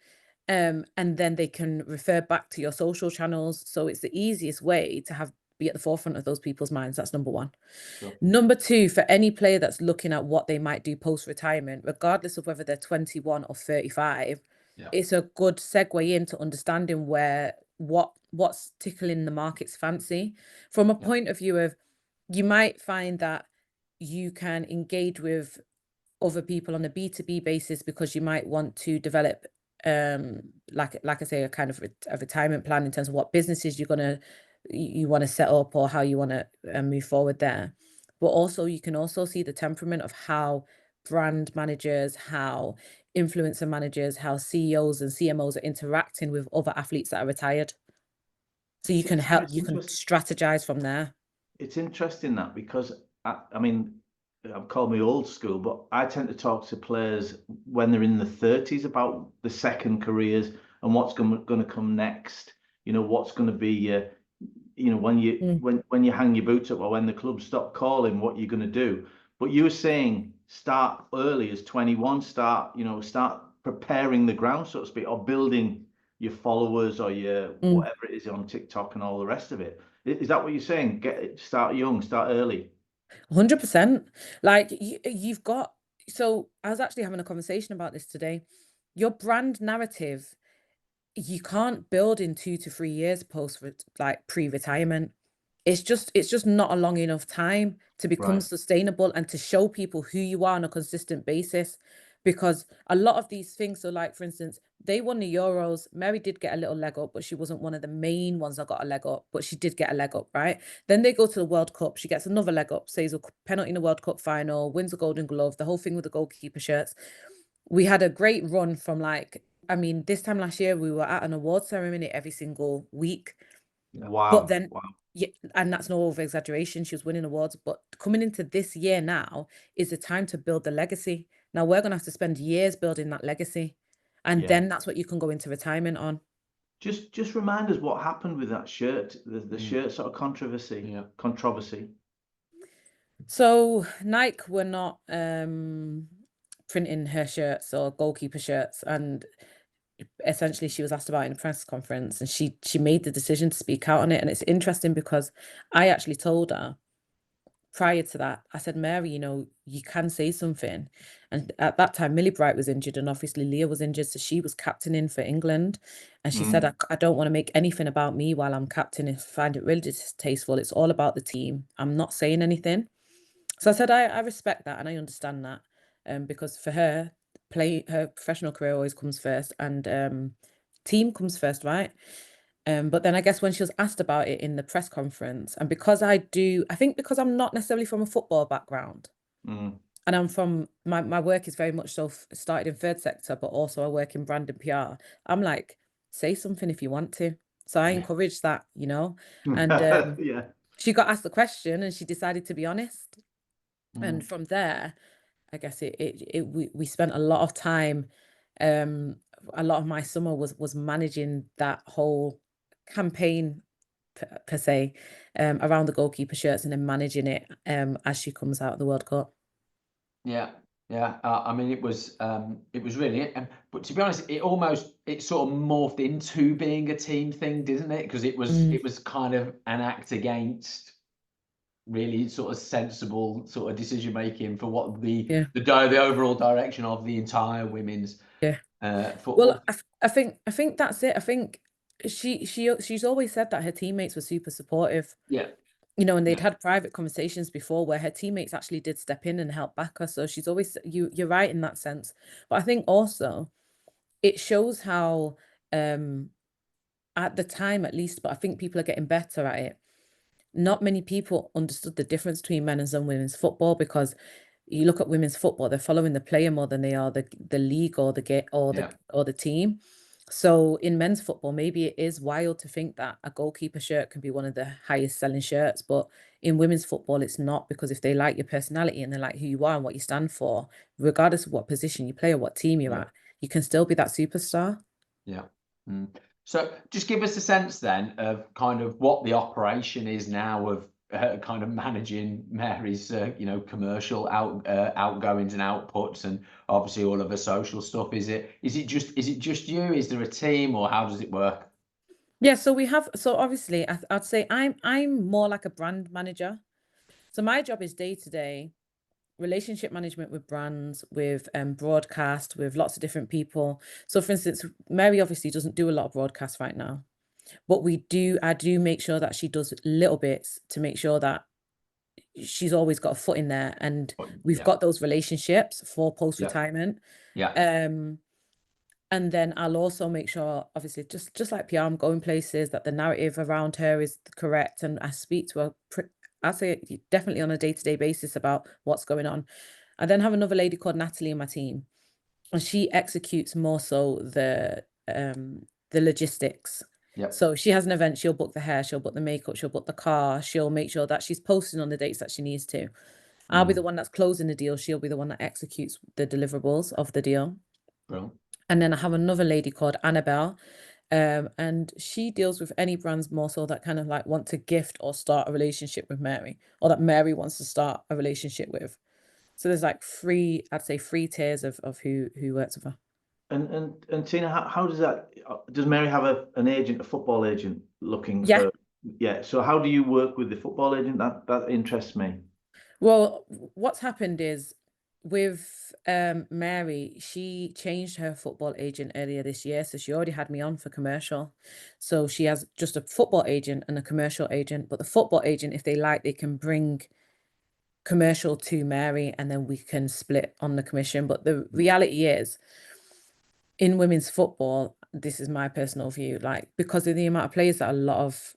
And then they can refer back to your social channels. So it's the easiest way to be at the forefront of those people's minds. That's number one. Sure. Number two, for any player that's looking at what they might do post-retirement, regardless of whether they're 21 or 35, it's a good segue into understanding what's tickling the market's fancy. From a point of view of, you might find that you can engage with other people on a B2B basis because you might want to develop like I say, a kind of a retirement plan in terms of what businesses you want to set up or how you want to move forward there. But also you can also see the temperament of how brand managers, how influencer managers, how CEOs and CMOs are interacting with other athletes that are retired. So you can strategize from there. It's interesting that because I mean, I've called me old school, but I tend to talk to players when they're in the 30s about the second careers and what's going to come next. You know, what's going to be, when you hang your boots up or when the club stop calling, what you're going to do. But you were saying start early as 21, start preparing the ground, so to speak, or building your followers or your whatever it is on TikTok and all the rest of it. Is that what you're saying? Start young, start early. 100%. Like you've got, so I was actually having a conversation about this today. Your brand narrative, you can't build in 2 to 3 years like pre-retirement. It's just not a long enough time to become Right. sustainable and to show people who you are on a consistent basis. Because a lot of these things, so like for instance, they won the Euros. Mary did get a little leg up, but she wasn't one of the main ones that got a leg up, but she did get a leg up, right? Then they go to the World Cup. She gets another leg up, saves a penalty in the World Cup final, wins a Golden Glove, the whole thing with the goalkeeper shirts. We had a great run from like, I mean, this time last year, we were at an award ceremony every single week. Wow. But then, Wow. yeah, and that's no over exaggeration. She was winning awards, but coming into this year now is the time to build the legacy. Now we're gonna have to spend years building that legacy, and Yeah. then that's what you can go into retirement on. Just remind us what happened with that shirt, the shirt sort of controversy. Yeah. Controversy. So Nike were not printing her shirts or goalkeeper shirts, and essentially she was asked about it in a press conference, and she made the decision to speak out on it. And it's interesting because I actually told her prior to that, I said, Mary, you know, you can say something. And at that time, Millie Bright was injured, and obviously Leah was injured, so she was captaining for England. And she said, I don't want to make anything about me while I'm captain. I find it really distasteful. It's all about the team. I'm not saying anything. So I said, I respect that and I understand that, because for her, her professional career always comes first, and team comes first, right? But then I guess when she was asked about it in the press conference, and because I think because I'm not necessarily from a football background, and I'm from, my work is very much so started in third sector, but also I work in brand and PR. I'm like, say something if you want to. So I encourage that, you know, and Yeah. she got asked the question and she decided to be honest. And from there, I guess we spent a lot of time, a lot of my summer was managing that whole campaign per se, around the goalkeeper shirts, and then managing it as she comes out of the World Cup. Yeah, yeah. I mean, it was really, but to be honest, it sort of morphed into being a team thing, didn't it? Because it was kind of an act against really sort of sensible sort of decision making for what the overall direction of the entire women's football. Well, I think that's it. I think she's always said that her teammates were super supportive. Yeah. You know, and they'd had private conversations before where her teammates actually did step in and help back her. So she's always, you're right in that sense. But I think also it shows how, at the time at least, but I think people are getting better at it. Not many people understood the difference between men's and women's football, because you look at women's football, they're following the player more than they are the league or the team. So in men's football, maybe it is wild to think that a goalkeeper shirt can be one of the highest selling shirts, but in women's football, it's not, because if they like your personality and they like who you are and what you stand for, regardless of what position you play or what team you're at, you can still be that superstar. Yeah. So just give us a sense then of kind of what the operation is now of kind of managing Mary's, commercial outgoings and outputs, and obviously all of her social stuff. Is it just you? Is there a team, or how does it work? Yeah, so obviously I'd say I'm more like a brand manager. So my job is day-to-day relationship management with brands, with broadcast, with lots of different people. So for instance, Mary obviously doesn't do a lot of broadcast right now, but I do make sure that she does little bits to make sure that she's always got a foot in there, and we've got those relationships for post-retirement. And then I'll also make sure, obviously, just like PR, I'm going places, that the narrative around her is correct, and I speak to her, I'll say definitely on a day-to-day basis about what's going on. I then have another lady called Natalie in my team, and she executes more so the logistics. So she has an event, she'll book the hair, she'll book the makeup, she'll book the car, she'll make sure that she's posting on the dates that she needs to. I'll be the one that's closing the deal, she'll be the one that executes the deliverables of the deal. Brilliant. And then I have another lady called Annabelle, and she deals with any brands more so that kind of like want to gift or start a relationship with Mary, or that Mary wants to start a relationship with. So there's like I'd say three tiers of who works with her. And Tina, how does that? Does Mary have an agent, a football agent, looking for? Yeah. So how do you work with the football agent? That interests me. Well, what's happened is with Mary, she changed her football agent earlier this year. So she already had me on for commercial. So she has just a football agent and a commercial agent. But the football agent, if they like, they can bring commercial to Mary and then we can split on the commission. But the reality is, in women's football, this is my personal view, like because of the amount of players that a lot of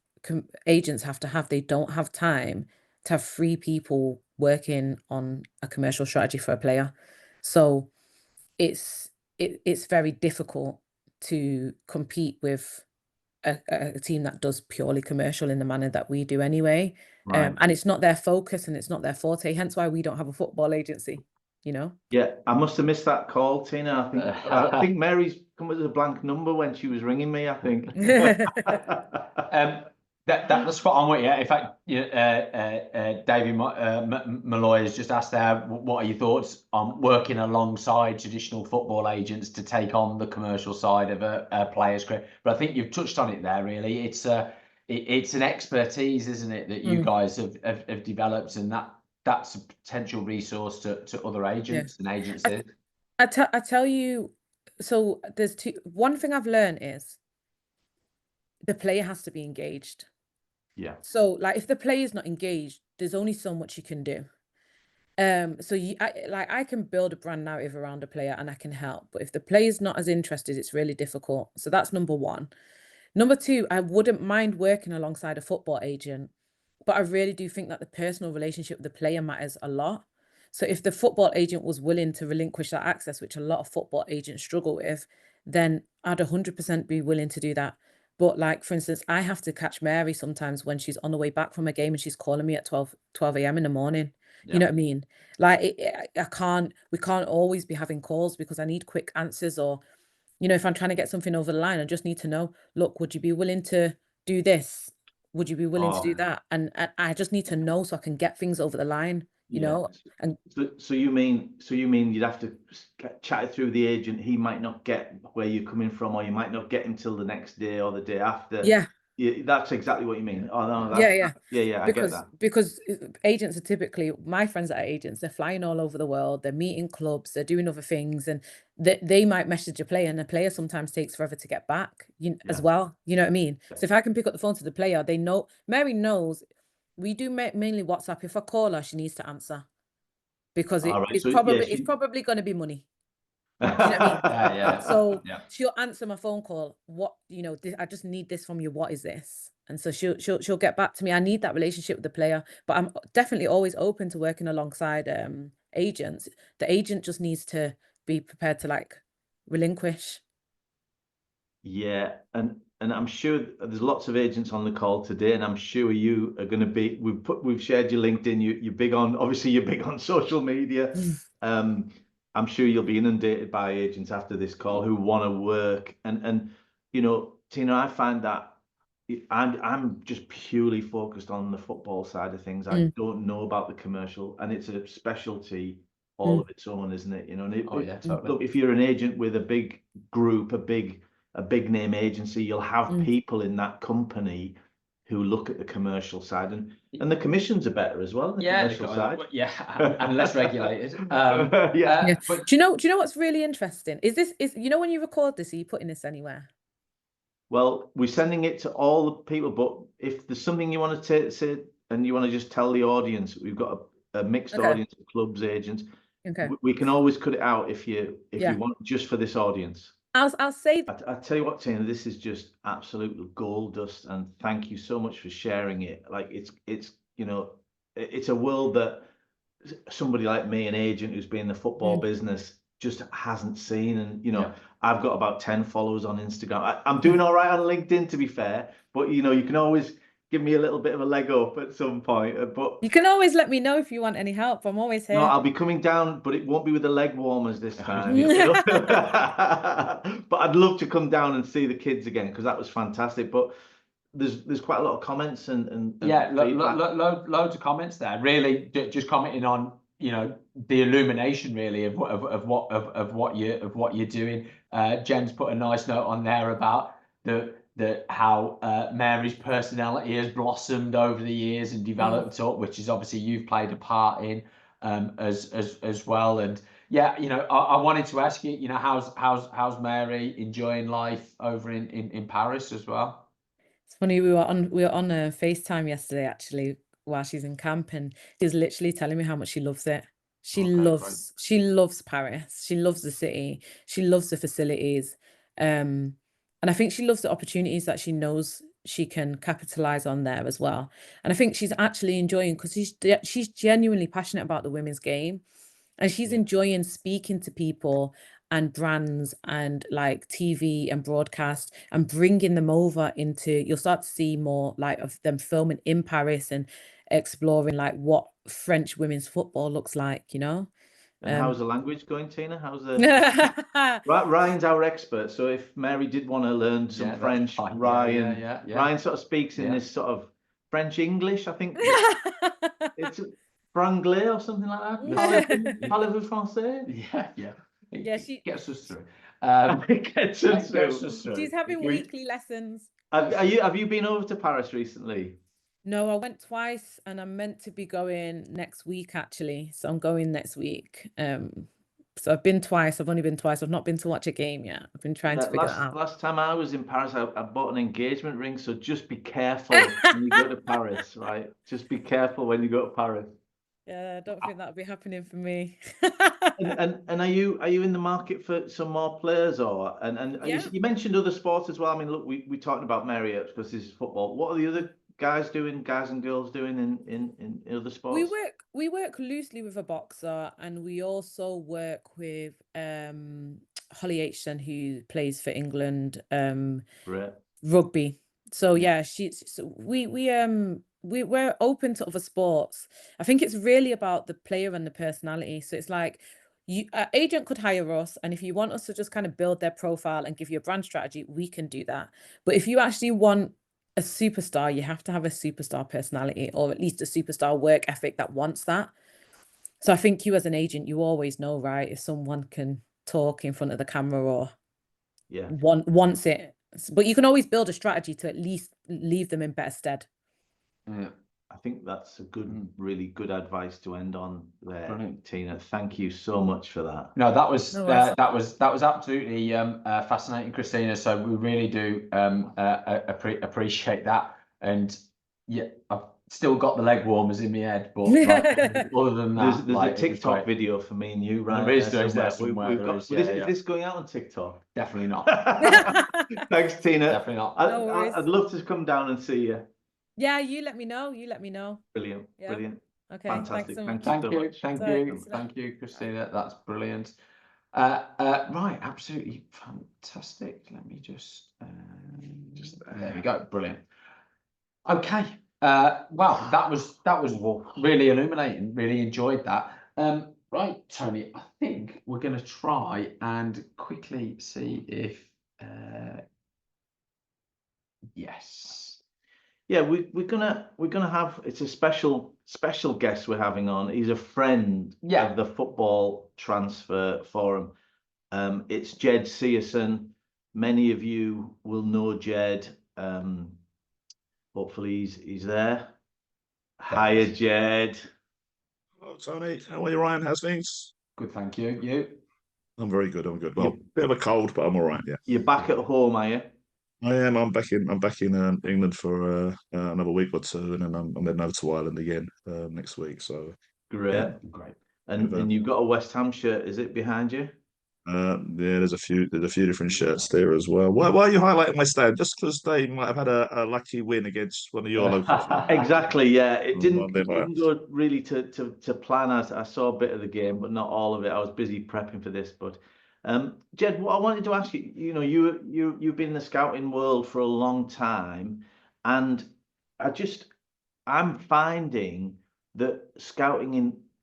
agents have to have, they don't have time to have 3 people working on a commercial strategy for a player. So it's very difficult to compete with a team that does purely commercial in the manner that we do anyway. Right. And it's not their focus and it's not their forte, hence why we don't have a football agency, you know. Yeah, I must have missed that call, Tina. I think Mary's come with a blank number when she was ringing me, I think. That's spot on with you. In fact, Davey Malloy has just asked there, what are your thoughts on working alongside traditional football agents to take on the commercial side of a player's career? But I think you've touched on it there, really. It's an expertise, isn't it, that you guys have developed, and that's a potential resource to other agents and agencies. I tell you, so there's one thing I've learned is the player has to be engaged. Yeah. So like if the player is not engaged, there's only so much you can do. So I can build a brand narrative around a player and I can help, but if the player's not as interested, it's really difficult. So that's number 1. Number 2, I wouldn't mind working alongside a football agent, but I really do think that the personal relationship with the player matters a lot. So if the football agent was willing to relinquish that access, which a lot of football agents struggle with, then I'd 100% be willing to do that. But like, for instance, I have to catch Mary sometimes when she's on the way back from a game and she's calling me at 12 a.m. in the morning. Yeah. You know what I mean? Like we can't always be having calls because I need quick answers, or, you know, if I'm trying to get something over the line, I just need to know, look, would you be willing to do this? Would you be willing to do that? And I just need to know so I can get things over the line, you know? And so you mean you'd have to chat it through with the agent. He might not get where you're coming from, or you might not get him till the next day or the day after. yeah, that's exactly what you mean. Oh no, yeah. I get that. Because agents are typically, my friends that are agents, they're flying all over the world, they're meeting clubs, they're doing other things, and they might message a player, and the player sometimes takes forever to get back, as well. You know what I mean? So if I can pick up the phone to the player, they know, Mary knows, we do mainly WhatsApp. If I call her, she needs to answer, because it's probably going to be money. Do you know what I mean? So she'll answer my phone call. What, you know, I just need this from you. What is this? And so she'll get back to me. I need that relationship with the player, but I'm definitely always open to working alongside agents. The agent just needs to be prepared to like relinquish. Yeah, and I'm sure there's lots of agents on the call today, and I'm sure you are going to be. We've shared your LinkedIn. You're big on social media. I'm sure you'll be inundated by agents after this call who want to work. And you know, Tina, I find that I'm just purely focused on the football side of things. I don't know about the commercial, and it's a specialty all of its own, isn't it? You know, and totally. Look, if you're an agent with a big group, a big name agency, you'll have people in that company who look at the commercial side, and the commissions are better as well. Commercial side. And less regulated. But do you know what's really interesting? Is you know, when you record this, are you putting this anywhere? Well, we're sending it to all the people, but if there's something you want to say and you want to just tell the audience, we've got a mixed audience of clubs, agents. Okay. We can always cut it out if you want, just for this audience. I'll say. I tell you what, Tina, this is just absolute gold dust, and thank you so much for sharing it. Like it's you know, it's a world that somebody like me, an agent who's been in the football business, just hasn't seen. And you know, I've got about 10 followers on Instagram. I'm doing all right on LinkedIn, to be fair, but you know, you can always give me a little bit of a leg up at some point. But you can always let me know if you want any help. I'm always here. No, I'll be coming down, but it won't be with the leg warmers this time. You know? But I'd love to come down and see the kids again, because that was fantastic. But there's quite a lot of comments and loads of comments there. Really, just commenting on, you know, the illumination really of what you're doing. Jen's put a nice note on there about how Mary's personality has blossomed over the years and developed up, which is obviously you've played a part in as well. And yeah, you know, I wanted to ask you, you know, how's Mary enjoying life over in Paris as well? It's funny, we were on a FaceTime yesterday actually while she's in camp, and she was literally telling me how much she loves it. She loves Paris. She loves the city. She loves the facilities. And I think she loves the opportunities that she knows she can capitalize on there as well. And I think she's actually enjoying, because she's genuinely passionate about the women's game, and she's enjoying speaking to people and brands and like TV and broadcast and bringing them over into, you'll start to see more like of them filming in Paris and exploring like what French women's football looks like, you know. And how's the language going, Tina? How's the Ryan's our expert, so if Mary did want to learn some French, Ryan sort of speaks in this sort of French English, I think. It's franglais or something like that. Parlez-vous français? Yeah, she gets us through. Gets us through. She's having weekly lessons. Have you been over to Paris recently? No, I went twice, and I'm meant to be going next week actually. So I'm going next week. So I've been twice. I've only been twice. I've not been to watch a game yet. I've been trying to figure that out. Last time I was in Paris, I bought an engagement ring. So just be careful when you go to Paris, right? Just be careful when you go to Paris. Yeah, I don't think that'll be happening for me. and are you in the market for some more players, or you mentioned other sports as well? I mean, look, we talking about Mary Earps because this is football. What are the other guys and girls doing in other sports? We work loosely with a boxer, and we also work with Holly Aitchison, who plays for England rugby. So yeah, we're open to other sports. I think it's really about the player and the personality. So it's like agent could hire us, and if you want us to just kind of build their profile and give you a brand strategy, we can do that. But if you actually want a superstar, you have to have a superstar personality, or at least a superstar work ethic that wants that. So I think you as an agent, you always know, right, if someone can talk in front of the camera or wants it. But you can always build a strategy to at least leave them in better stead. Yeah, I think that's a really good advice to end on there. Brilliant. Tina, thank you so much for that. No, that was absolutely fascinating, Christina. So we really do appreciate that. And yeah, I've still got the leg warmers in my head, but like, other than that, there's a TikTok video for me and you, right? There is somewhere. Is this going out on TikTok? Definitely not. Thanks, Tina. Definitely not. I'd love to come down and see you. Yeah, you let me know. Brilliant. Brilliant. Okay. Fantastic. Thank you, Christina. That's brilliant. Right, absolutely fantastic. Let me just there we go. Brilliant. Okay. Well, that was really illuminating. Really enjoyed that. Right, Tony, I think we're going to try and quickly see if yes. Yeah, we're gonna have, it's a special guest we're having on. He's a friend of the Football Transfer Forum. It's Jed Searson. Many of you will know Jed. Hopefully he's there. Hiya, Jed. Hello, Tony. How are you, Ryan? How's things? Good, thank you. You? I'm very good. I'm good. Well, bit of a cold, but I'm all right. Yeah. You're back at home, are you? I am. I'm back in England for another week or two, and then I'm heading over to Ireland again next week. So great. And you've got a West Ham shirt. Is it behind you? Yeah, there's a few different shirts there as well. Why are you highlighting my stand? Just because they might have had a lucky win against one of your local. Exactly. Yeah, it didn't go really to plan. I saw a bit of the game, but not all of it. I was busy prepping for this, but. Jed, what I wanted to ask you, you know, you've been in the scouting world for a long time, and I'm finding that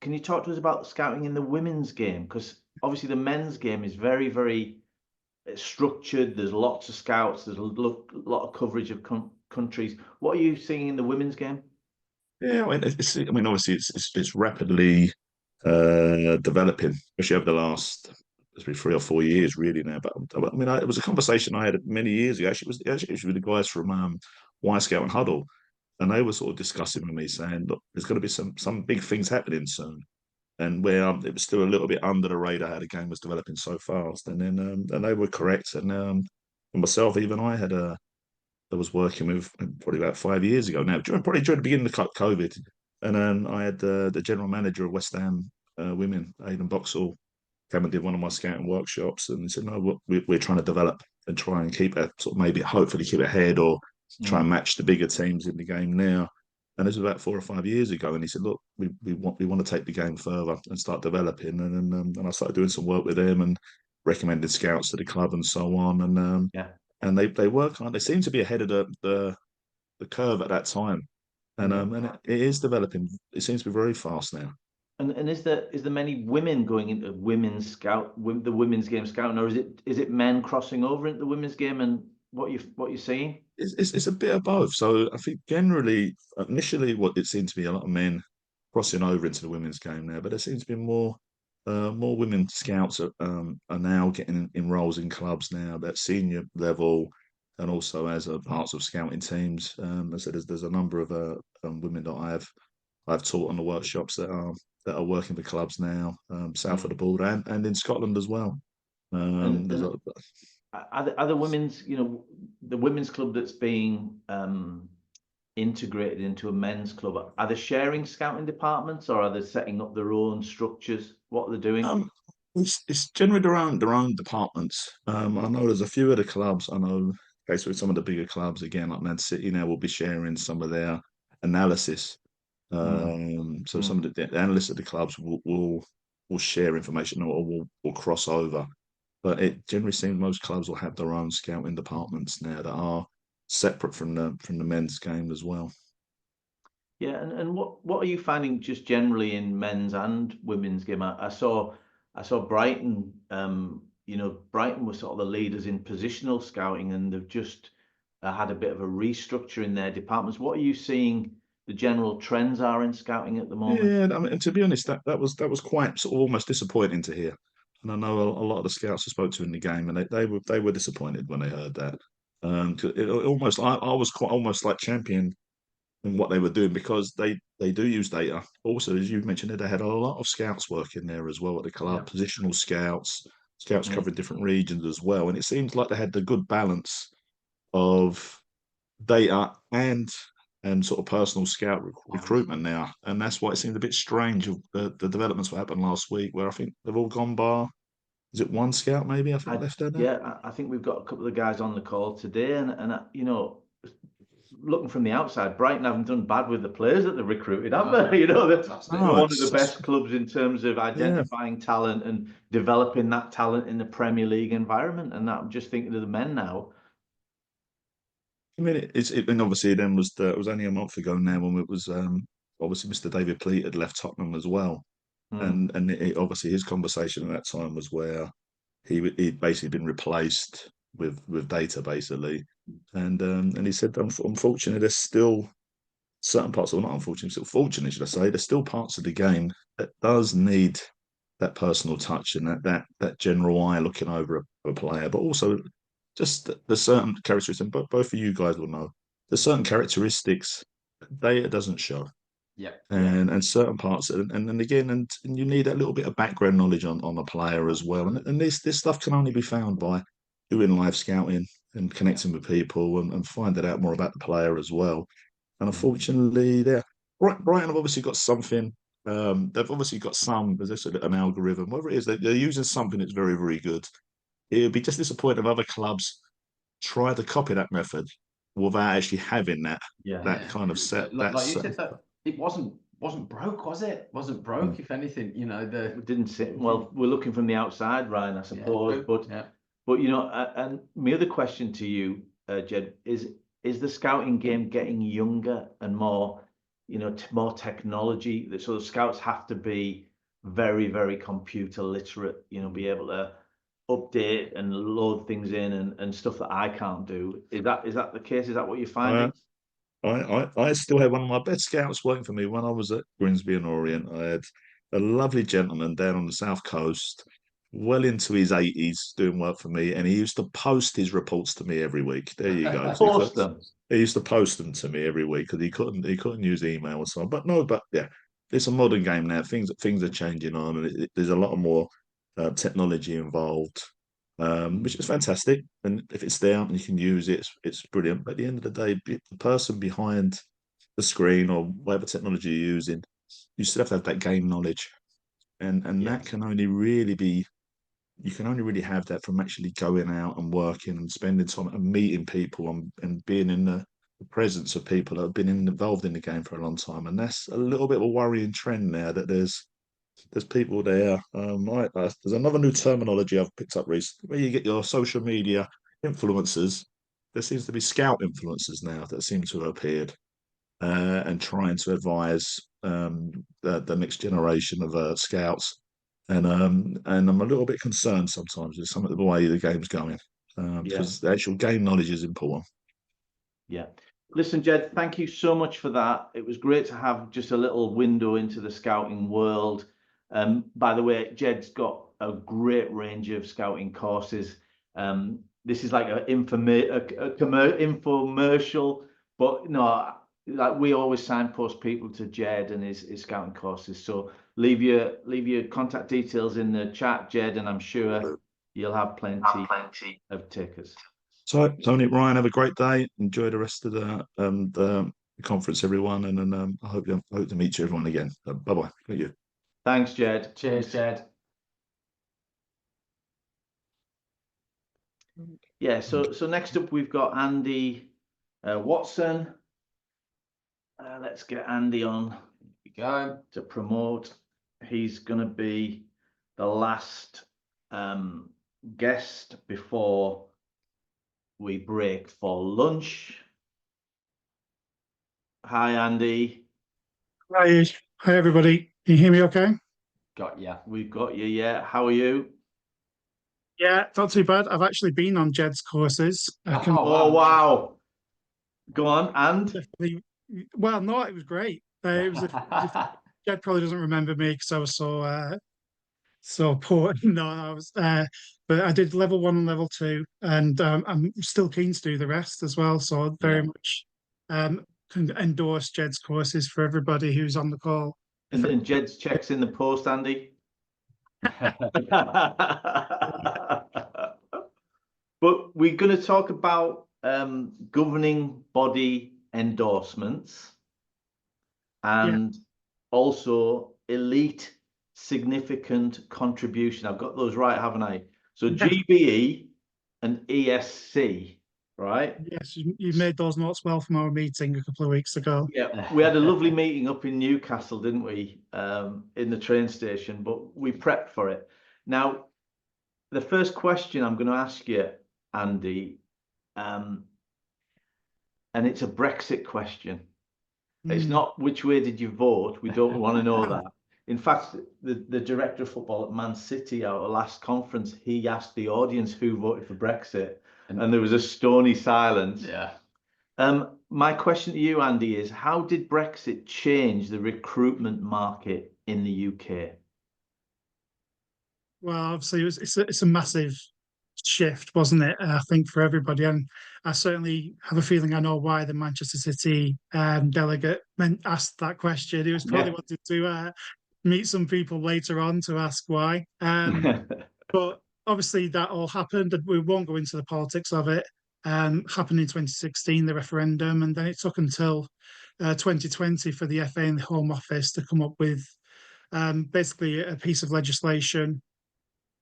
can you talk to us about scouting in the women's game? Because obviously the men's game is very, very structured. There's lots of scouts. There's a lot of coverage of countries. What are you seeing in the women's game? Yeah, I mean, obviously it's rapidly developing, especially over the last it's been 3 or 4 years really now. But I mean, it was a conversation I had many years ago. Actually, it was with the guys from Y Scout and Huddle, and they were sort of discussing with me, saying, "Look, there's going to be some big things happening soon." And where it was still a little bit under the radar how the game was developing so fast, and then and they were correct. And myself, even I was working with probably about 5 years ago now, probably during the beginning of COVID, and I had the general manager of West Ham Women, Aidan Boxall, came and did one of my scouting workshops, and he said, "No, we're trying to develop and try and keep it sort of maybe hopefully keep ahead or try and match the bigger teams in the game now." And this was about 4 or 5 years ago, and he said, "Look, we want to take the game further and start developing." And I started doing some work with them and recommended scouts to the club and so on. And they work on. They seem to be ahead of the curve at that time, and it is developing. It seems to be very fast now. And is there many women going into the women's game scouting, or is it men crossing over into the women's game? And what you're seeing? It's a bit of both. So I think generally, initially, what it seemed to be a lot of men crossing over into the women's game now, but there seems to be more women scouts are now getting in roles in clubs now at senior level, and also as parts of scouting teams. So there's a number of women that I've taught on the workshops that are working for clubs now, south of the border and in Scotland as well. Are the women's, the women's club that's being integrated into a men's club, are they sharing scouting departments, or are they setting up their own structures? What are they doing? It's generally their own departments. I know there's a few of the clubs. I know, okay, so some of the bigger clubs, again, like Man City now, will be sharing some of their analysis. So some of the analysts at the clubs will share information or will cross over. But it generally seems most clubs will have their own scouting departments now that are separate from the men's game as well. Yeah, and what are you finding just generally in men's and women's game? I saw Brighton. Brighton were sort of the leaders in positional scouting, and they've just had a bit of a restructure in their departments. What are you seeing the general trends are in scouting at the moment? Yeah, I mean, and to be honest, that was quite sort of almost disappointing to hear. And I know a lot of the scouts I spoke to in the game, and they were disappointed when they heard that. I was quite almost like champion in what they were doing, because they do use data. Also, as you mentioned, they had a lot of scouts working there as well at the club, positional scouts covering different regions as well. And it seems like they had the good balance of data and sort of personal scout recruitment now. And that's why it seemed a bit strange of the developments that happened last week, where I think they've all gone bar. Is it one scout maybe? I think left there now. Yeah, I think we've got a couple of guys on the call today, and looking from the outside, Brighton haven't done bad with the players that they've recruited, have they? They're one of the best clubs in terms of identifying talent and developing that talent in the Premier League environment. And I'm just thinking of the men now. I mean, and obviously then it was only a month ago now when it was obviously Mr. David Pleat had left Tottenham as well, and obviously his conversation at that time was where he'd basically been replaced with data basically, and he said unfortunately there's still certain parts, or not unfortunately, still fortunately should I say, there's still parts of the game that does need that personal touch and that general eye looking over a player, but also just the certain characteristics, and both of you guys will know, there's certain characteristics data doesn't show. And certain parts, and you need that little bit of background knowledge on a player as well. And this stuff can only be found by doing live scouting and connecting with people and finding out more about the player as well. And unfortunately, Brighton have obviously got something. They've obviously got there's an algorithm, whatever it is, they're using something that's very, very good. It would be just disappointing if other clubs try to copy that method without actually having that kind of set. Like you said, that it wasn't broke, was it? Wasn't broke. If anything, it didn't sit well. We're looking from the outside, Ryan, I suppose. But and my other question to you, Jed, is the scouting game getting younger and more, more technology? So the scouts have to be very, very computer literate, be able to update and load things in and stuff that I can't do. Is that the case? Is that what you're finding? I still had one of my best scouts working for me when I was at Grimsby and Orient. I had a lovely gentleman down on the south coast well into his 80s doing work for me, and he used to post his reports to me every week. There you go. Post them. He used to post them to me every week because he couldn't use email or so. But yeah, it's a modern game now. Things are changing on, and there's a lot more technology involved, which is fantastic. And if it's there and you can use it, it's brilliant. But at the end of the day, the person behind the screen or whatever technology you're using, you still have to have that game knowledge, and that can only really be. You can only really have that from actually going out and working and spending time and meeting people and being in the presence of people that have been involved in the game for a long time. And that's a little bit of a worrying trend now that there's people there. There's another new terminology I've picked up recently where you get your social media influencers. There seems to be scout influencers now that seem to have appeared and trying to advise the next generation of scouts. And I'm a little bit concerned sometimes with some of the way the game's going because the actual game knowledge is important. Yeah. Listen, Jed, thank you so much for that. It was great to have just a little window into the scouting world. By the way, Jed's got a great range of scouting courses. This is like an infomercial, but no, like we always signpost people to Jed and his scouting courses. So leave your contact details in the chat, Jed, and I'm sure you'll have plenty of takers. So, Tony, Ryan, have a great day. Enjoy the rest of the conference, everyone, and then I hope to meet you everyone again. Bye bye. Thank you. Thanks, Jed. Cheers, Jed. Yeah. So next up we've got Andy Watson. Let's get Andy on. Here we go to promote. He's going to be the last guest before we break for lunch. Hi, Andy. Hi, everybody. Can you hear me okay? Got you. We've got you. Yeah. How are you? Yeah, not too bad. I've actually been on Jed's courses. Oh, wow. Go on. And? Well, no, it was great. It was Jed probably doesn't remember me because I was so poor. No, I was, but I did level 1 and level 2, and I'm still keen to do the rest as well. So I very much can endorse Jed's courses for everybody who's on the call. And Jed's checks in the post, Andy. But we're going to talk about governing body endorsements and also elite significant contribution. I've got those right, haven't I? So GBE and ESC, right? Yes, you made those notes well from our meeting a couple of weeks ago. Yeah, we had a lovely meeting up in Newcastle, didn't we? In the train station, but we prepped for it. Now, the first question I'm going to ask you, Andy, and it's a Brexit question. It's not which way did you vote. We don't want to know that. In fact, the director of football at Man City, our last conference, he asked the audience who voted for Brexit, and there was a stony silence. Yeah. My question to you, Andy, is how did Brexit change the recruitment market in the UK? Well, obviously, it's a massive shift, wasn't it? I think for everybody, and I certainly have a feeling I know why the Manchester City delegate asked that question. He was probably wanted to meet some people later on to ask why. But obviously, that all happened, and we won't go into the politics of it. Happened in 2016, the referendum, and then it took until 2020 for the FA and the Home Office to come up with basically a piece of legislation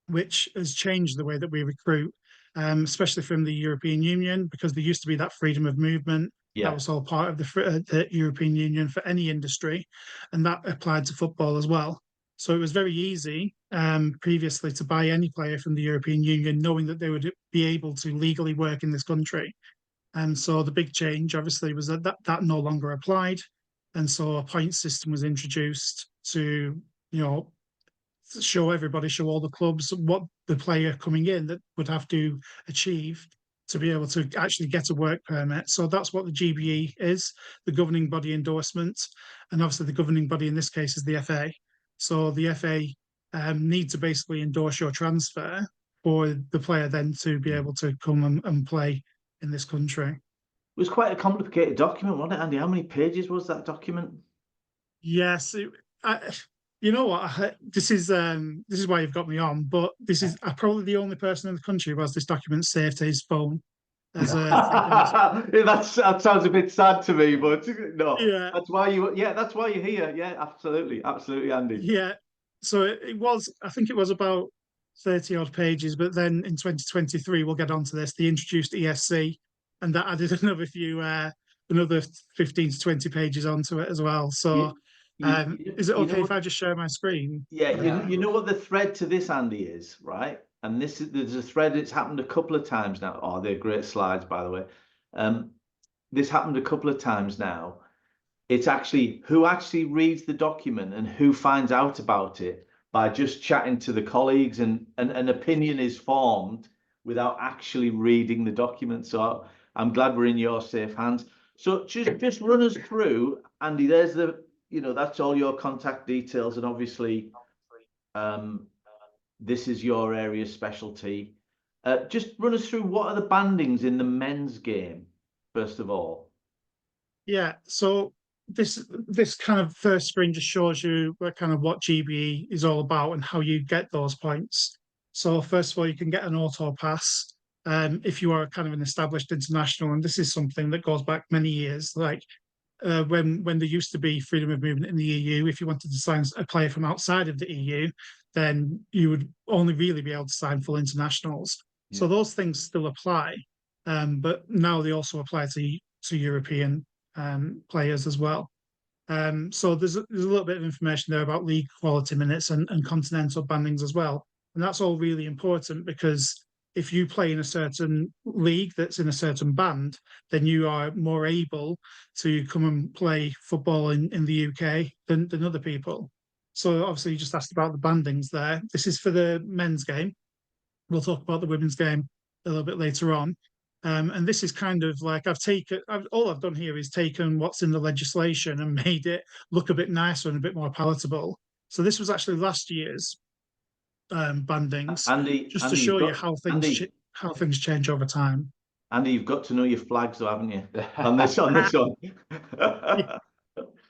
which has changed the way that we recruit, especially from the European Union, because there used to be that freedom of movement. That was all part of the European Union for any industry, and that applied to football as well. So it was very easy previously to buy any player from the European Union, knowing that they would be able to legally work in this country. And so the big change, obviously, was that no longer applied. And so a point system was introduced to, show all the clubs what the player coming in that would have to achieve to be able to actually get a work permit. So that's what the GBE is, the governing body endorsement. And obviously the governing body in this case is the FA. So the FA need to basically endorse your transfer for the player then to be able to come and play in this country. It was quite a complicated document, wasn't it, Andy? How many pages was that document? Yes, you know what? This is why you've got me on. But this is probably the only person in the country who has this document saved to his phone. As that sounds a bit sad to me, but no, yeah, that's why you're here. Yeah, absolutely, Andy. Yeah, so it was. I think it was about 30 odd pages, but then in 2023 we'll get onto this. They introduced ESC, and that added another 15 to 20 pages onto it as well. So. Is it okay if I just share my screen? Yeah, you know what the thread to this, Andy, is, right? And there's a thread. It's happened a couple of times now. Oh, they're great slides, by the way. This happened a couple of times now. It's actually who actually reads the document and who finds out about it by just chatting to the colleagues, and an opinion is formed without actually reading the document. So I'm glad we're in your safe hands. So just run us through, Andy. There's that's all your contact details, and obviously this is your area specialty. Just run us through, what are the bandings in the men's game, first of all? Yeah, so this kind of first screen just shows you what GBE is all about and how you get those points. So first of all, you can get an auto pass if you are kind of an established international, and this is something that goes back many years, like when there used to be freedom of movement in the EU. If you wanted to sign a player from outside of the EU, then you would only really be able to sign full internationals. Yeah. So those things still apply, but now they also apply to European players as well. So there's a little bit of information there about league quality minutes and continental bandings as well. And that's all really important, because if you play in a certain league that's in a certain band, then you are more able to come and play football in the UK than other people. So obviously you just asked about the bandings there. This is for the men's game. We'll talk about the women's game a little bit later on. And this is kind of like all I've done here is taken what's in the legislation and made it look a bit nicer and a bit more palatable. So this was actually last year's bandings, Andy, to show you how things change over time. Andy, you've got to know your flags, though, haven't you? on this one.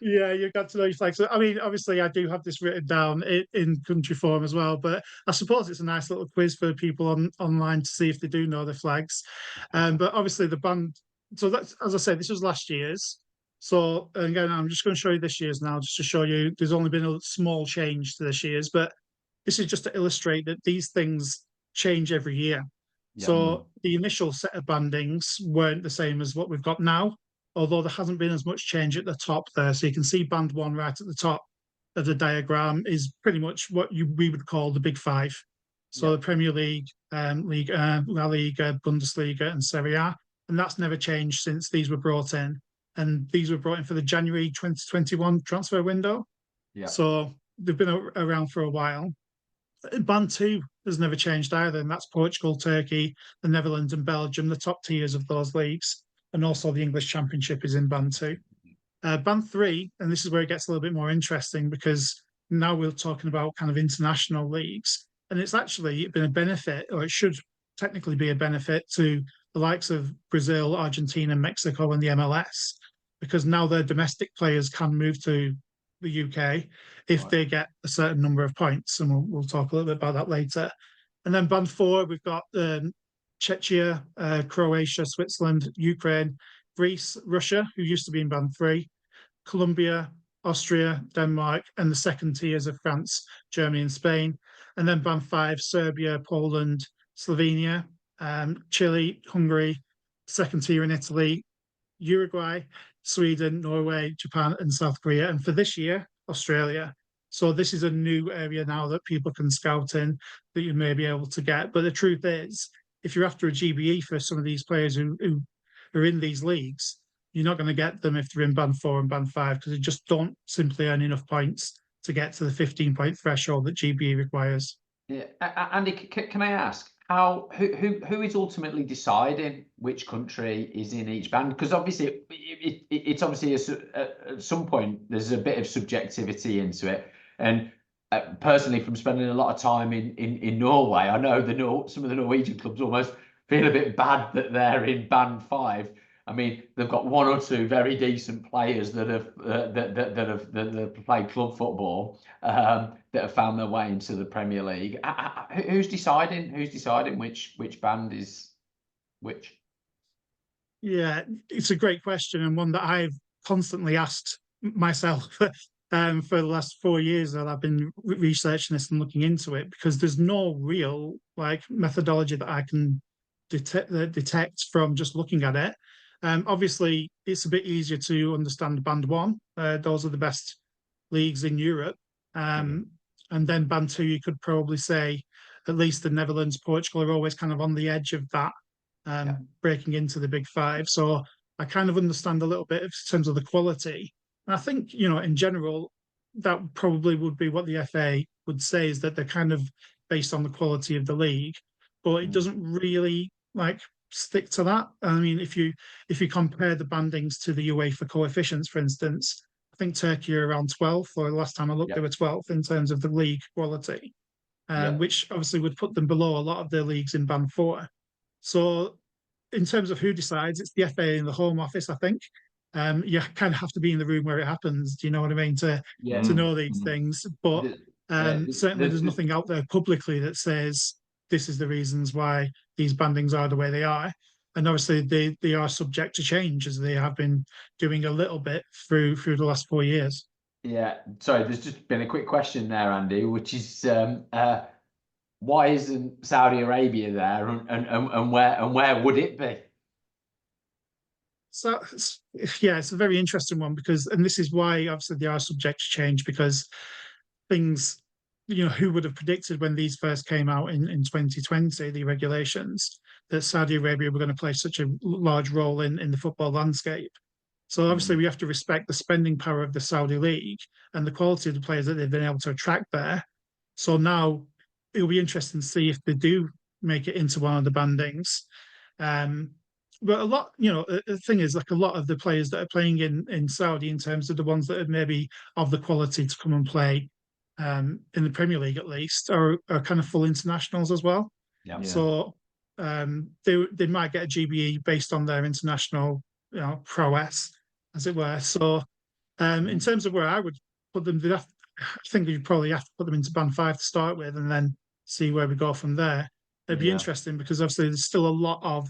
Yeah, you've got to know your flags. So, I mean, obviously, I do have this written down in country form as well, but I suppose it's a nice little quiz for people online to see if they do know the flags. But obviously, the band. So that's, as I said, this was last year's. So again, I'm just going to show you this year's now, just to show you there's only been a small change to this year's, but this is just to illustrate that these things change every year. Yeah. So the initial set of bandings weren't the same as what we've got now, although there hasn't been as much change at the top there. So you can see band 1 right at the top of the diagram is pretty much what we would call the big 5. So the Premier League, Liga, La Liga, Bundesliga and Serie A. And that's never changed since these were brought in. And these were brought in for the January 2021 transfer window. Yeah. So they've been around for a while. Band 2 has never changed either, and that's Portugal, Turkey, the Netherlands and Belgium, the top tiers of those leagues. And also the English Championship is in Band 2. Band 3, and this is where it gets a little bit more interesting, because now we're talking about kind of international leagues. And it's actually been a benefit, or it should technically be a benefit, to the likes of Brazil, Argentina, Mexico and the MLS, because now their domestic players can move to the UK if they get a certain number of points, and we'll talk a little bit about that later. And then Band 4, we've got Czechia, Croatia, Switzerland, Ukraine, Greece, Russia, who used to be in Band 3, Colombia, Austria, Denmark, and the second tiers of France, Germany and Spain. And then Band 5, Serbia, Poland, Slovenia, Chile, Hungary, second tier in Italy, Uruguay, Sweden, Norway, Japan and South Korea. And for this year, Australia. So this is a new area now that people can scout in, that you may be able to get. But the truth is, if you're after a GBE for some of these players who are in these leagues, you're not going to get them if they're in Band 4 and Band 5, because they just don't simply earn enough points to get to the 15-point threshold that GBE requires. Yeah, Andy, can I ask, who is ultimately deciding which country is in each band? Because obviously it's obviously at some point there's a bit of subjectivity into it, and personally, from spending a lot of time in Norway, I know some of the Norwegian clubs almost feel a bit bad that they're in Band 5. I mean, they've got one or two very decent players that have played club football, that have found their way into the Premier League. Who's deciding? Who's deciding which band is which? Yeah, it's a great question, and one that I've constantly asked myself for the last 4 years that I've been researching this and looking into it, because there's no real like methodology that I can detect from just looking at it. Obviously, it's a bit easier to understand Band 1. Those are the best leagues in Europe. And then Band 2, you could probably say at least the Netherlands, Portugal are always kind of on the edge of that, breaking into the big five. So I kind of understand a little bit in terms of the quality. And I think, in general, that probably would be what the FA would say, is that they're kind of based on the quality of the league, but it doesn't really stick to that. I mean, if you compare the bandings to the UEFA coefficients, for instance, I think Turkey are around 12th, or the last time I looked, they were 12th in terms of the league quality, which obviously would put them below a lot of their leagues in Band 4. So in terms of who decides, it's the FA and the Home Office, I think. You kind of have to be in the room where it happens, do you know what I mean, to know these things. But certainly there's nothing out there publicly that says this is the reasons why these bandings are the way they are. And obviously they are subject to change, as they have been doing a little bit through the last 4 years. Yeah, sorry, there's just been a quick question there, Andy, which is why isn't Saudi Arabia there, and where would it be? So yeah, it's a very interesting one, because, and this is why obviously they are subject to change, because things, who would have predicted when these first came out in 2020, the regulations, that Saudi Arabia were going to play such a large role in the football landscape. So obviously we have to respect the spending power of the Saudi League and the quality of the players that they've been able to attract there. So now it'll be interesting to see if they do make it into one of the bandings. But a lot, the thing is, like, a lot of the players that are playing in Saudi, in terms of the ones that are maybe of the quality to come and play in the Premier League at least, are kind of full internationals as well. So they might get a GBE based on their international, prowess, as it were. So in terms of where I would put them, I think you'd probably have to put them into Band 5 to start with, and then see where we go from there. It'd be interesting, because obviously there's still a lot of